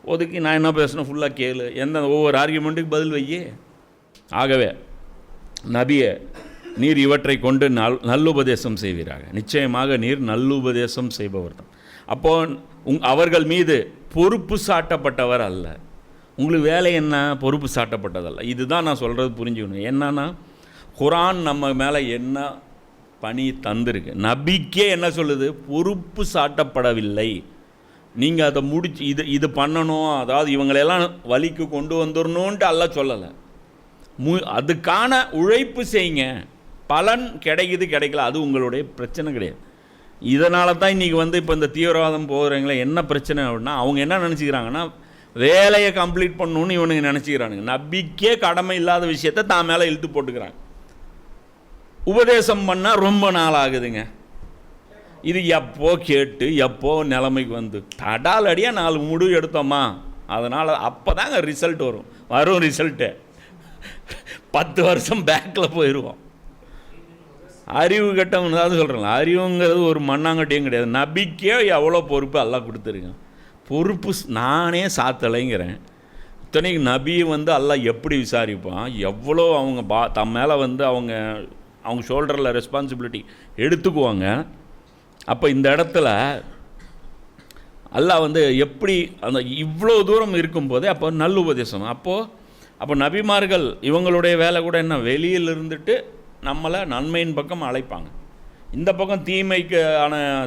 ஒதுக்கி நான் என்ன பேசுனேன் ஃபுல்லாக கேளு, ஒவ்வொரு ஆர்கியூமெண்ட்டுக்கு பதில் வையே. ஆகவே நபியே, நீர் இவற்றை கொண்டு நல்லுபதேசம் செய்வீராக. நிச்சயமாக நீர் நல்லுபதேசம் செய்பவர் தான். அப்போது அவர்கள் மீது பொறுப்பு சாட்டப்பட்டவர் அல்ல. உங்களுக்கு வேலை என்ன? பொறுப்பு சாட்டப்பட்டதல்ல. இதுதான் நான் சொல்கிறது, புரிஞ்சுக்கணும். என்னன்னா, குரான் நம்ம மேலே என்ன பணி தந்திருக்கு, நபிக்கே என்ன சொல்லுது? பொறுப்பு சாட்டப்படவில்லை. நீங்கள் அதை முடிச்சு இது பண்ணணும், அதாவது இவங்களெல்லாம் வழிக்கு கொண்டு வந்துடணுன்ட்டு அல்லாஹ் சொல்லலை. அதுக்கான உழைப்பு செய்யுங்க, பலன் கிடைக்கல, அது உங்களுடைய பிரச்சனை கிடையாது. இதனால தான் இன்றைக்கி வந்து இப்போ இந்த தீவிரவாதம் போகிறவங்களே என்ன பிரச்சனை அப்படின்னா, அவங்க என்ன நினச்சிக்கிறாங்கன்னா, வேலையை கம்ப்ளீட் பண்ணணுன்னு இவனுங்க நினச்சிக்கிறானுங்க. நபிக்கே கடமை இல்லாத விஷயத்தை தான் மேலே இழுத்து போட்டுக்கிறாங்க. உபதேசம் பண்ணால் ரொம்ப நாள் ஆகுதுங்க. இது எப்போ கேட்டு எப்போ நிலைமைக்கு வந்து தடால் அடியாக 4 முடிவு எடுத்தோமா, அதனால் அப்போ தாங்க ரிசல்ட் வரும் ரிசல்ட்டு 10 வருஷம் பேக்கில் போயிடுவோம். அறிவு கட்டவன் தான் சொல்கிறேன். அறிவுங்கிறது ஒரு மண்ணாங்கட்டியும் கிடையாது. நபிக்கே எவ்வளோ பொறுப்பு எல்லாம் கொடுத்துருக்கான். பொறுப்பு நானே சாத்தலைங்கிறேன். இத்தனைக்கு நபியை வந்து அல்லாஹ் எப்படி விசாரிப்பான், எவ்வளோ அவங்க தம் மேலே வந்து அவங்க ஷோல்டரில் ரெஸ்பான்சிபிலிட்டி எடுத்துக்குவாங்க. அப்போ இந்த இடத்துல அல்லாஹ் வந்து எப்படி அந்த இவ்வளோ தூரம் இருக்கும்போதே அப்போ நல்ல உபதேசம். அப்போ நபிமார்கள் இவங்களுடைய வேலை கூட என்ன, வெளியில் இருந்துட்டு நம்மளை நன்மையின் பக்கம் அழைப்பாங்க. இந்த பக்கம்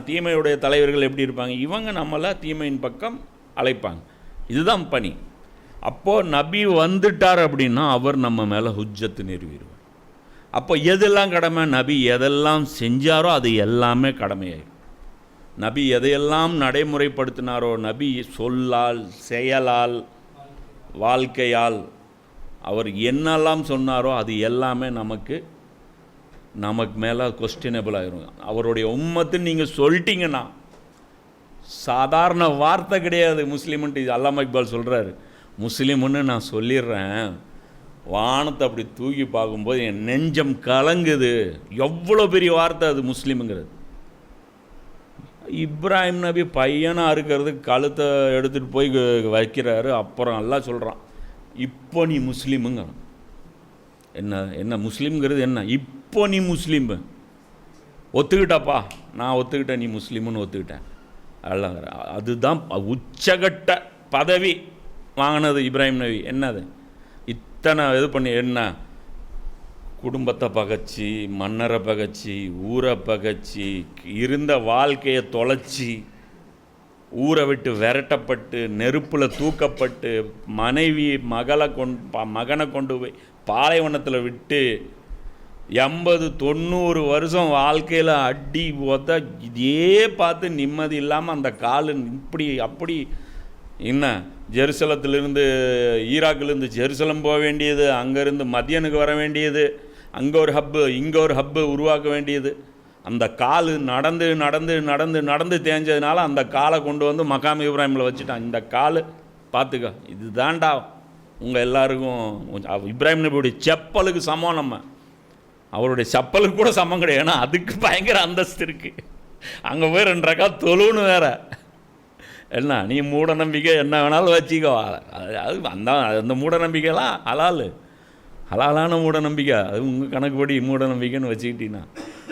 தீமையுடைய தலைவர்கள் எப்படி இருப்பாங்க, இவங்க நம்மளை தீமையின் பக்கம் அழைப்பாங்க. இதுதான் பணி. அப்போது நபி வந்துட்டார் அப்படின்னா அவர் நம்ம மேலே ஹுஜ்ஜத்து நிறுவிடுவார். அப்போ எதெல்லாம் கடமை, நபி எதெல்லாம் செஞ்சாரோ அது எல்லாமே கடமையாயிடும். நபி எதையெல்லாம் நடைமுறைப்படுத்தினாரோ, நபி சொல்லால் செயலால் வாழ்க்கையால் அவர் என்னெல்லாம் சொன்னாரோ அது எல்லாமே நமக்கு மேலே கொஸ்டினபிள் ஆகிரும். அவருடைய உம்மத்துன்னு நீங்கள் சொல்லிட்டீங்கன்னா சாதாரண வார்த்தை கிடையாது. முஸ்லீம்ன்ட்டு இது அல்லாமா இக்பால் சொல்கிறாரு. முஸ்லீம்னு நான் சொல்லிடுறேன், வானத்தை அப்படி தூக்கி பார்க்கும்போது என் நெஞ்சம் கலங்குது. எவ்வளோ பெரிய வார்த்தை அது முஸ்லீமுங்கிறது. இப்ராஹிம் நபி பையனாக இருக்கிறதுக்கு கழுத்தை எடுத்துகிட்டு போய் வைக்கிறாரு. அப்புறம் எல்லாம் சொல்கிறான், இப்போ நீ முஸ்லீமுங்க. என்ன முஸ்லீம்ங்கிறது என்ன, இப்போ நீ முஸ்லீம் ஒத்துக்கிட்டாப்பா, நான் ஒத்துக்கிட்டேன், நீ முஸ்லீம்னு ஒத்துக்கிட்டேன். அதுதான் உச்சகட்ட பதவி வாங்கினது இப்ராஹிம் நபி. என்னது இத்தனை இது பண்ணி, என்ன குடும்பத்தை பகைச்சி, மன்னரை பகைச்சி, ஊரை பகைச்சி, இருந்த வாழ்க்கையை தொலைச்சி, ஊரை விட்டு விரட்டப்பட்டு, நெருப்பில் தூக்கப்பட்டு, மகனை கொண்டு போய் பாலைவனத்தில் விட்டு 80-90 வருஷம் வாழ்க்கையில் அடி போத்த இதே பார்த்து நிம்மதி இல்லாமல் அந்த காலு இப்படி அப்படி. என்ன ஜெருசலத்திலிருந்து, ஈராக்கிலிருந்து ஜெருசலம் போக வேண்டியது, அங்கேருந்து மதியனுக்கு வர வேண்டியது, அங்கே ஒரு ஹப்பு இங்கே ஒரு ஹப்பு உருவாக்க வேண்டியது. அந்த காலு நடந்து நடந்து நடந்து நடந்து தேஞ்சதுனால அந்த காலை கொண்டு வந்து மகாம் இப்ராஹிமில் வச்சுட்டான். இந்த காலு பார்த்துக்க, இது தாண்டா உங்கள் எல்லாருக்கும். இப்ராஹிம் நபியுடைய செப்பலுக்கு சமம். நம்ம அவருடைய செப்பலுக்கு கூட சமம் கிடையாது. ஏன்னா அதுக்கு பயங்கர அந்தஸ்து இருக்குது. அங்கே போய் 2 ரக்கா தொழுன்னு வேற. என்ன நீ மூட நம்பிக்கை என்ன வேணாலும் வச்சுக்கோ. அது அந்த மூட நம்பிக்கைலாம் ஹலாலான மூட நம்பிக்கை. அது உங்கள் கணக்குப்படி மூட நம்பிக்கைன்னு வச்சுக்கிட்டீங்கன்னா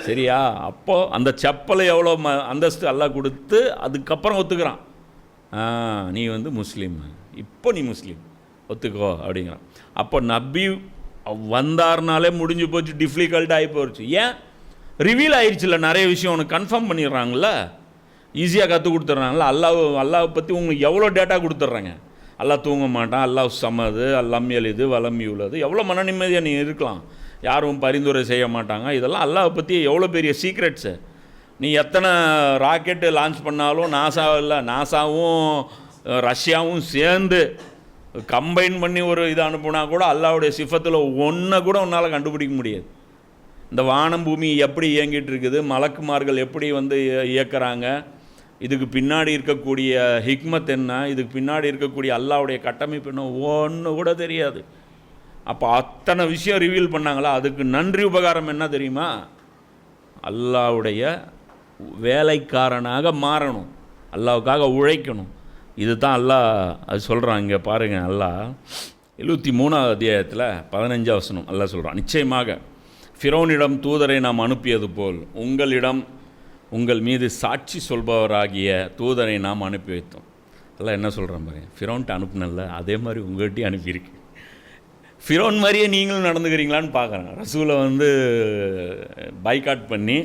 சரியா. அப்போது அந்த செப்பலை எவ்வளோ அந்தஸ்து எல்லாம் கொடுத்து அதுக்கப்புறம் ஒத்துக்கிறான். நீ வந்து முஸ்லீம், இப்போ நீ முஸ்லீம் ஒத்துக்கோ அப்படிங்கிறான். அப்போ நபி வந்தார்னாலே முடிஞ்சு போச்சு, டிஃபிகல்ட் ஆகி போச்சு. ஏன் ரிவீல் ஆயிடுச்சுல்ல, நிறைய விஷயம் உனக்கு கன்ஃபார்ம் பண்ணிடுறாங்கள, ஈஸியாக கற்றுக் கொடுத்துட்றாங்களா. அல்லாவை பற்றி உங்களுக்கு எவ்வளோ டேட்டா கொடுத்துட்றாங்க. அல்லாஹ் தூங்க மாட்டான், அல்லாஹ் சமது, அல்லாம் எளிது வலம் உள்ளது. எவ்வளோ மன நிம்மதியாக நீ இருக்கலாம். யாரும் பரிந்துரை செய்ய மாட்டாங்க. இதெல்லாம் அல்லாஹ் பற்றி எவ்வளோ பெரிய சீக்ரெட்ஸு. நீ எத்தனை ராக்கெட்டு லான்ச் பண்ணாலும் நாசாவும் ரஷ்யாவும் சேர்ந்து கம்பைன் பண்ணி ஒரு இதை அனுப்புனா கூட அல்லாஹ்வுடைய சிஃபத்தில் ஒன்றை கூட உன்னால் கண்டுபிடிக்க முடியாது. இந்த வானம் பூமி எப்படி இயங்கிட்டு இருக்குது, மலக்குமார்கள் எப்படி வந்து இயக்குறாங்க, இதுக்கு பின்னாடி இருக்கக்கூடிய ஹிக்மத் என்ன, இதுக்கு பின்னாடி இருக்கக்கூடிய அல்லாஹ்வுடைய கட்டமைப்பு என்ன, ஒன்று கூட தெரியாது. அப்போ அத்தனை விஷயம் ரிவீல் பண்ணாங்களா. அதுக்கு நன்றி உபகாரம் என்ன தெரியுமா, அல்லாஹ்வுடைய வேலைக்காரனாக மாறணும், அல்லாஹ்வுக்காக உழைக்கணும். இது தான் அல்லாஹ் அது சொல்கிறான். இங்கே பாருங்கள், அல்லாஹ் 73ஆவது அத்தியாயத்தில் 15ஆம் வசனம் அல்லாஹ் சொல்கிறான், நிச்சயமாக ஃபிரௌனிடம் தூதரை நாம் அனுப்பியது போல் உங்கள் மீது சாட்சி சொல்பவராகிய தூதரை நாம் அனுப்பி வைத்தோம். அல்லாஹ் என்ன சொல்கிறான் பாருங்க, ஃபிரௌன்ட்டு அனுப்புனல்ல அதே மாதிரி உங்கள்கிட்டையும் அனுப்பியிருக்கு. ஃபிரௌன் மாதிரியே நீங்களும் நடந்துக்கிறீங்களான்னு பார்க்குறேன். ரசூலை வந்து பைக்காட் பண்ணி,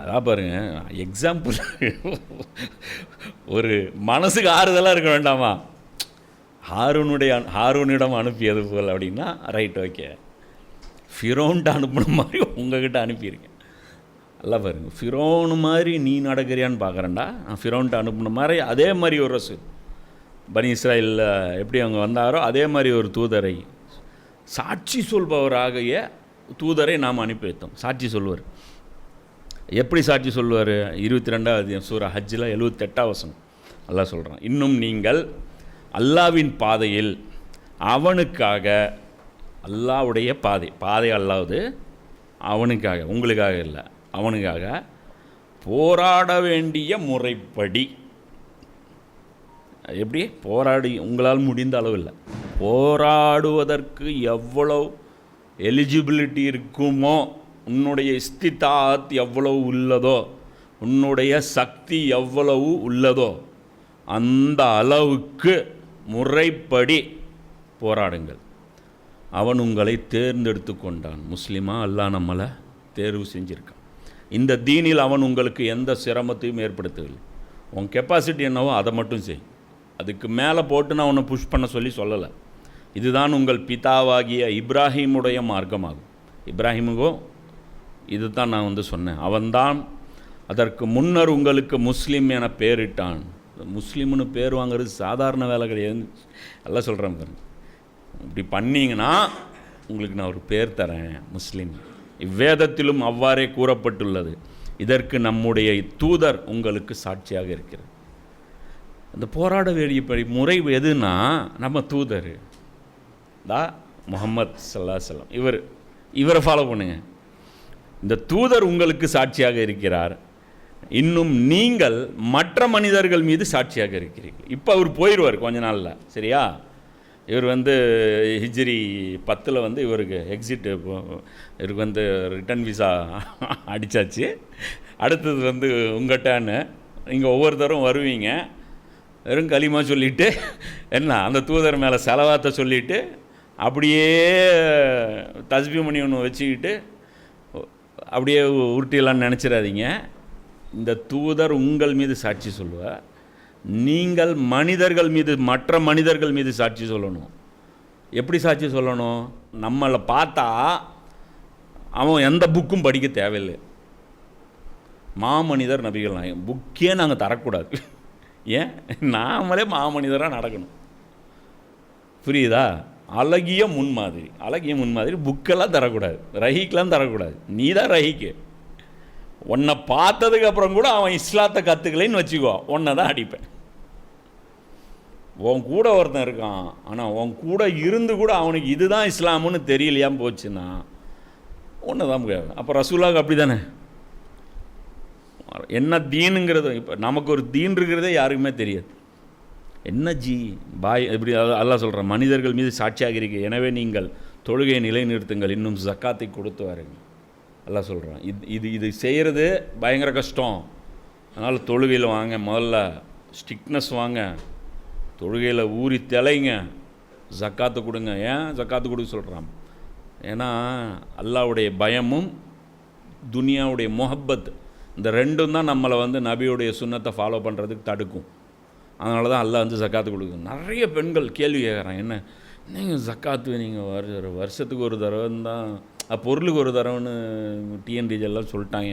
அதான் பாருங்கள் எக்ஸாம்பிள், ஒரு மனசுக்கு ஆறுதலாக இருக்க வேண்டாமா, ஹாரூனிடம் அனுப்பியது போல் அப்படின்னா ரைட் ஓகே. ஃபிரௌன்ட்டு அனுப்பின மாதிரி உங்ககிட்ட அனுப்பியிருக்கேன். அல்ல பாருங்கள், ஃபிரௌன் மாதிரி நீ நடக்கிறியான்னு பார்க்குறேன்டா. நான் ஃபிரௌன்ட்டு அனுப்பின மாதிரி அதே மாதிரி ஒரு ரசூல், பனி இஸ்ராயேலில் எப்படி அவங்க வந்தாரோ அதே மாதிரி ஒரு தூதரை, சாட்சி சொல்பவராகிய தூதரை நாம் அனுப்பி வைத்தோம். சாட்சி சொல்வார். எப்படி சாட்சி சொல்வார்? 22ஆவது சூரா ஹஜ்ஜில் 78ஆம் வசனம் அல்லாஹ் சொல்கிறான், இன்னும் நீங்கள் அல்லாஹ்வின் பாதையில் அவனுக்காக, அல்லாஹ்வுடைய பாதை அல்லாஹ்வுது, அவனுக்காக, உங்களுக்காக இல்லை, அவனுக்காக போராட வேண்டிய முறைப்படி. எப்படி போராடி, உங்களால் முடிந்த அளவு இல்லை, போராடுவதற்கு எவ்வளவு எலிஜிபிலிட்டி இருக்குமோ, உன்னுடைய இஸ்திதாத் எவ்வளவு உள்ளதோ, உன்னுடைய சக்தி எவ்வளவு உள்ளதோ அந்த அளவுக்கு முறைப்படி போராடுங்கள். அவன் உங்களை தேர்ந்தெடுத்து கொண்டான். முஸ்லிமா அல்லாஹ் நம்மளை தேர்வு செஞ்சுருக்கான். இந்த தீனில் அவன் உங்களுக்கு எந்த சிரமத்தையும் ஏற்படுத்தவில்லை. உன் கெப்பாசிட்டி என்னவோ அதை மட்டும் செய். அதுக்கு மேலே போட்டு நான் உன்னை புஷ் பண்ண சொல்லலை. இதுதான் உங்கள் பிதாவாகிய இப்ராஹிமுடைய மார்க்கமாகும். இப்ராஹிமுக்கோ இது தான் நான் சொன்னேன். அவன்தான் அதற்கு முன்னர் உங்களுக்கு முஸ்லீம் என பேரிட்டான். முஸ்லீம்னு பேர் வாங்கிறது சாதாரண வேலை கிடையாது. எல்லாம் சொல்கிறேன் பாருங்க. இப்படி பண்ணிங்கன்னா உங்களுக்கு நான் ஒரு பேர் தரேன், முஸ்லீம். இவ்வேதத்திலும் அவ்வாறே கூறப்பட்டுள்ளது. இதற்கு நம்முடைய தூதர் உங்களுக்கு சாட்சியாக இருக்கிறது. அந்த போராட வேண்டிய முறை எதுனா, நம்ம தூதர் முஹம்மத் ஸல்லல்லாஹு அலைஹி வஸல்லம், இவரை ஃபாலோ பண்ணுங்க. இந்த தூதர் உங்களுக்கு சாட்சியாக இருக்கிறார். இன்னும் நீங்கள் மற்ற மனிதர்கள் மீது சாட்சியாக இருக்கிறீர்கள். இப்போ அவர் போயிடுவார் கொஞ்ச நாளில், சரியா? இவர் ஹிஜ்ரி 10 இவருக்கு எக்ஸிட், இவருக்கு ரிட்டன் விசா அடித்தாச்சு. அடுத்தது உங்கள்கிட்டன்னு நீங்கள் ஒவ்வொருத்தரும் வருவீங்க, வெறும் களிமா சொல்லிவிட்டு என்ன அந்த தூதர் மேலே செலவாத்தை சொல்லிவிட்டு அப்படியே தஸ்பீ மணி ஒன்று வச்சுக்கிட்டு அப்படியே உருட்டியெல்லாம் நினச்சிடாதீங்க. இந்த தூதர் உங்கள் மீது சாட்சி சொல்லுவார். நீங்கள் மனிதர்கள் மீது, மற்ற மனிதர்கள் மீது சாட்சி சொல்லணும். எப்படி சாட்சி சொல்லணும்? நம்மளை பார்த்தா அவன் எந்த புக்கும் படிக்க தேவையில்லை. மாமனிதர் நபிகள் நாயகம் புக்கே நாங்கள் தரக்கூடாது. ஏன்? நாமளே மாமனிதராக நடக்கணும். புரியுதா? அழகிய முன்மாதிரி புக்கெல்லாம் தரக்கூடாது, ரஹீக்கெலாம் தரக்கூடாது. நீ தான் ரஹீக்கு. உன்னை பார்த்ததுக்கு அப்புறம் கூட அவன் இஸ்லாத்தை கற்றுக்கலைன்னு வச்சுக்கோ, உன்னை தான் அடிப்பேன். உன் கூட ஒருத்தன் இருக்கான், ஆனால் உன் கூட இருந்து கூட அவனுக்கு இதுதான் இஸ்லாமுன்னு தெரியலையாம் போச்சுன்னா ஒன்று தான் முடியாது. அப்போ ரசூலாவுக்கு அப்படி தானே, என்ன தீனுங்கிறது. இப்போ நமக்கு ஒரு தீன் இருக்கிறதே யாருக்குமே தெரியாது. என்ன பாய் இப்படி அல்லாஹ் சொல்கிறேன், மனிதர்கள் மீது சாட்சியாக இருக்கு. எனவே நீங்கள் தொழுகையை நிலைநிறுத்துங்கள், இன்னும் ஜக்காத்தை கொடுத்து வாருங்க. அல்லாஹ் சொல்கிறான். இது செய்கிறது பயங்கர கஷ்டம். அதனால் தொழுகையில் வாங்க, முதல்ல ஸ்ட்ரிக்னஸ் வாங்க, தொழுகையில் ஊறி தெளைங்க, ஜக்காத்து கொடுங்க. ஏன் ஜக்காத்து கொடுக்க சொல்கிறான்? ஏன்னா அல்லாஹ்வுடைய பயமும் துனியாவுடைய முஹப்பத், இந்த ரெண்டும் தான் நம்மளை நபியுடைய சுன்னத்தை ஃபாலோ பண்ணுறதுக்கு தடுக்கும். அதனால தான் அல்லாஹ் ஜக்காத்து கொடுக்கும். நிறைய பெண்கள் கேள்வி கேட்குறாங்க, என்ன நீங்கள் ஜக்காத்து நீங்கள் வருஷத்துக்கு ஒரு தடவை தான், பொருளுக்கு ஒரு தடவைன்னு டிஎன்டிஜெல்லாம் சொல்லிட்டாங்க.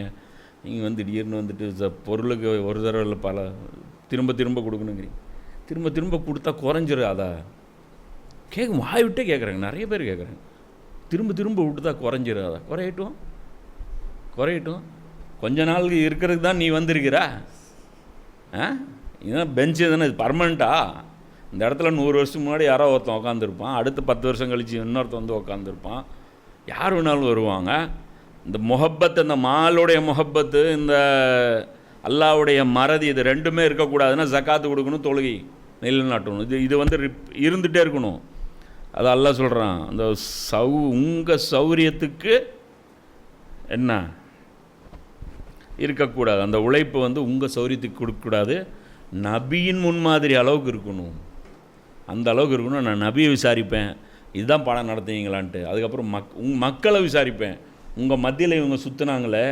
நீங்கள் திடீர்னு பொருளுக்கு ஒரு தடவை இல்லை, பல திரும்ப கொடுக்கணுங்கிறீங்க. திரும்ப கொடுத்தா குறைஞ்சிடாதா? வாய் விட்டே கேட்குறாங்க, நிறைய பேர் கேட்குறாங்க. திரும்ப விட்டுதா குறைஞ்சிடாதா? குறையட்டும். கொஞ்ச நாள் இருக்கிறதுக்கு தான் நீ வந்திருக்கிறா. இதுதான் பெஞ்சு தானே, இது பர்மனெண்ட்டா? இந்த இடத்துல 100 வருஷத்துக்கு முன்னாடி யாரோ ஒருத்தன் உட்காந்துருப்பான், அடுத்து 10 வருஷம் கழித்து இன்னொருத்தன் உட்காந்துருப்பான். யார் வேணாலும் வருவாங்க. இந்த முஹப்பத், இந்த மாலுடைய முஹப்பத்து, இந்த அல்லாஹ்வுடைய மறதி, இது ரெண்டுமே இருக்கக்கூடாதுன்னா ஜக்காத்து கொடுக்கணும், தொழுகை நிலைநாட்டணும். இது இருந்துகிட்டே இருக்கணும். அது அல்லாஹ் சொல்கிறான். அந்த உங்கள் சௌரியத்துக்கு என்ன இருக்கக்கூடாது, அந்த உழைப்பு உங்கள் சௌரியத்துக்கு கொடுக்கக்கூடாது. நபியின் முன்மாதிரி அளவுக்கு இருக்கணும், அந்த அளவுக்கு இருக்கணும். நான் நபியை விசாரிப்பேன், இதுதான் பாடம் நடத்துவீங்களான்ட்டு. அதுக்கப்புறம் மக்களை விசாரிப்பேன், உங்கள் மத்தியில் இவங்க சுற்றுனாங்களே,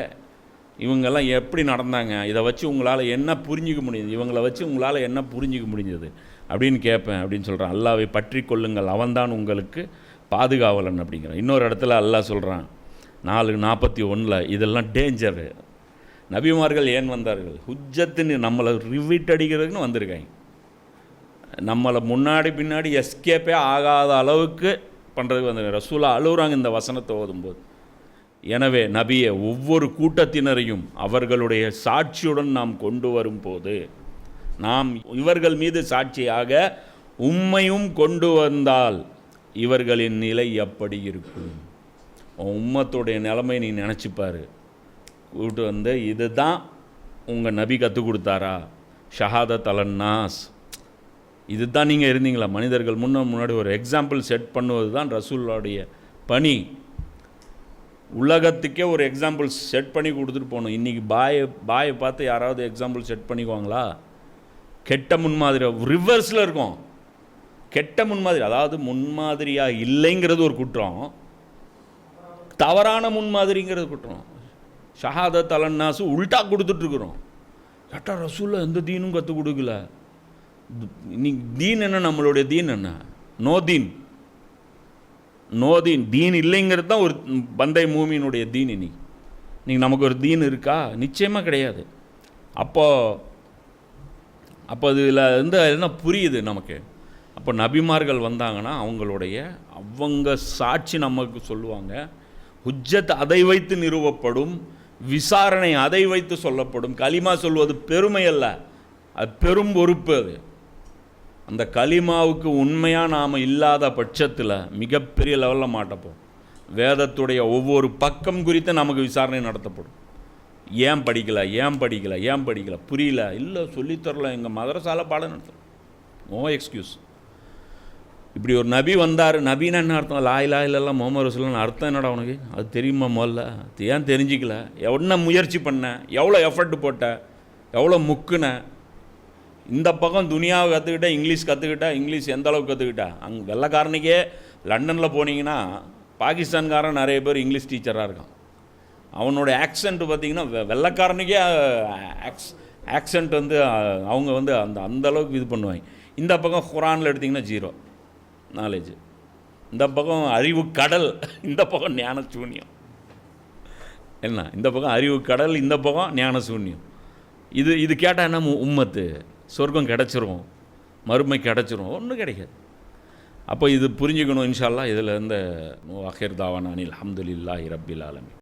இவங்கெல்லாம் எப்படி நடந்தாங்க, இதை வச்சு உங்களால் என்ன புரிஞ்சிக்க முடியுது, இவங்களை வச்சு உங்களால் என்ன புரிஞ்சிக்க முடிஞ்சது அப்படின்னு கேட்பேன் அப்படின்னு சொல்கிறான். அல்லாஹ்வை பற்றி கொள்ளுங்கள், அவன்தான் உங்களுக்கு பாதுகாவலன் அப்படிங்கிறான். இன்னொரு இடத்துல அல்லாஹ் சொல்கிறான் 4:41 இதெல்லாம் டேஞ்சரு. நபிமார்கள் ஏன் வந்தார்கள்? ஹுஜ்ஜத்துன்னு நம்மளை ரிவிட் அடிக்கிறதுக்குன்னு வந்திருக்காங்க. நம்மளை முன்னாடி பின்னாடி எஸ்கேப்பே ஆகாத அளவுக்கு பண்ணுறதுக்கு வந்து ரசூலா அழுகுறாங்க இந்த வசனத்தை ஓதும்போது. எனவே நபியை ஒவ்வொரு கூட்டத்தினரையும் அவர்களுடைய சாட்சியுடன் நாம் கொண்டு வரும்போது, நாம் இவர்கள் மீது சாட்சியாக உம்மையும் கொண்டு வந்தால் இவர்களின் நிலை எப்படி இருக்கும்? உன் உம்மத்துடைய நிலைமை நீ நினச்சிப்பார். கூப்பிட்டு வந்து இதுதான் உங்கள் நபி கற்றுக் கொடுத்தாரா, ஷஹாதத் அலன்னாஸ், இதுதான் நீங்கள் இருந்தீங்களா மனிதர்கள் முன்னாடி ஒரு எக்ஸாம்பிள் செட் பண்ணுவது தான் ரசூலுடைய பணி. உலகத்துக்கே ஒரு எக்ஸாம்பிள் செட் பண்ணி கொடுத்துட்டு போகணும். இன்றைக்கி பாயை பார்த்து யாராவது எக்ஸாம்பிள் செட் பண்ணிக்குவாங்களா? கெட்ட முன்மாதிரி ரிவர்ஸில் இருக்கும். கெட்ட முன்மாதிரி, அதாவது முன்மாதிரியாக இல்லைங்கிறது ஒரு குற்றம், தவறான முன்மாதிரிங்கிறது குற்றம். ஷஹாதத் அலன்னாசு உல்ட்டா கொடுத்துட்ருக்குறோம். ஏட்டா ரசூலில் எந்த தீனும் கற்றுக் கொடுக்கல. இன்னைக்கு தீன் என்ன, நம்மளுடைய தீன் என்ன? நோ தீன், நோ தீன். தீன் இல்லைங்கிறது தான் ஒரு பந்தை மூமியினுடைய தீன். இன்னைக்கு நமக்கு ஒரு தீன் இருக்கா? நிச்சயமாக கிடையாது. அப்போ இதில் என்ன புரியுது நமக்கு? அப்போ நபிமார்கள் வந்தாங்கன்னா அவங்க சாட்சி நமக்கு சொல்லுவாங்க, ஹுஜ்ஜத் அதை வைத்து நிறுவப்படும், விசாரணை அதை வைத்து சொல்லப்படும். கலிமா சொல்வது பெருமை அல்ல, அது பெரும் பொறுப்பு. அது அந்த கலிமாவுக்கு உண்மையாக நாம் இல்லாத பட்சத்தில் மிகப்பெரிய லெவலில் மாட்டப்போம். வேதத்துடைய ஒவ்வொரு பக்கம் குறித்து நமக்கு விசாரணை நடத்தப்படும். ஏன் படிக்கலை, புரியல, இல்லை சொல்லித்தரல, எங்கள் மதரசால பாடம் நடத்தல, நோ எக்ஸ்கியூஸ். இப்படி ஒரு நபி வந்தார். நபின்னு என்ன அர்த்தம்? லா இலாஹ இல்லல்லாஹ் முஹம்மது ரசூலுல்லாஹ்னு அர்த்தம் என்னடா உனக்கு? அது தெரியுமா? முதல்ல ஏன் தெரிஞ்சிக்கல? என்ன முயற்சி பண்ண? எவ்வளோ எஃபர்ட் போட்ட? எவ்வளோ முக்குன? இந்த பக்கம் துனியாவை கற்றுக்கிட்ட, இங்கிலீஷ் கற்றுக்கிட்ட. இங்கிலீஷ் எந்த அளவுக்கு கற்றுக்கிட்டா? அங்கே வெள்ளைக்காரனுக்கே லண்டனில் போனீங்கன்னா பாகிஸ்தான்காரன் நிறைய பேர் இங்கிலீஷ் டீச்சராக இருக்கான். அவனோட ஆக்சென்ட் பார்த்திங்கன்னா வெள்ளைக்காரனுக்கே ஆக்சென்ட் வந்து அவங்க வந்து அந்த அளவுக்கு இது பண்ணுவாங்க. இந்த பக்கம் குரானில் எடுத்திங்கன்னா 0 நாலேஜ், இந்த பக்கம் அறிவு கடல், இந்த பக்கம் ஞான சூன்யம். என்ன, இந்த பக்கம் அறிவு கடல், இந்த பக்கம் ஞான சூன்யம். இது கேட்டால் என்ன உம்மத்து? சொர்க்கம் கிடச்சிரும், மறுமை கிடச்சிரும்? ஒன்றும் கிடைக்காது. அப்போ இது புரிஞ்சுக்கணும். இன்ஷா அல்லாஹ் இதில் இந்த ஆகிர் தாவானா அனில் அல்ஹம்துலில்லாஹி ரப்பில் ஆலமீன்.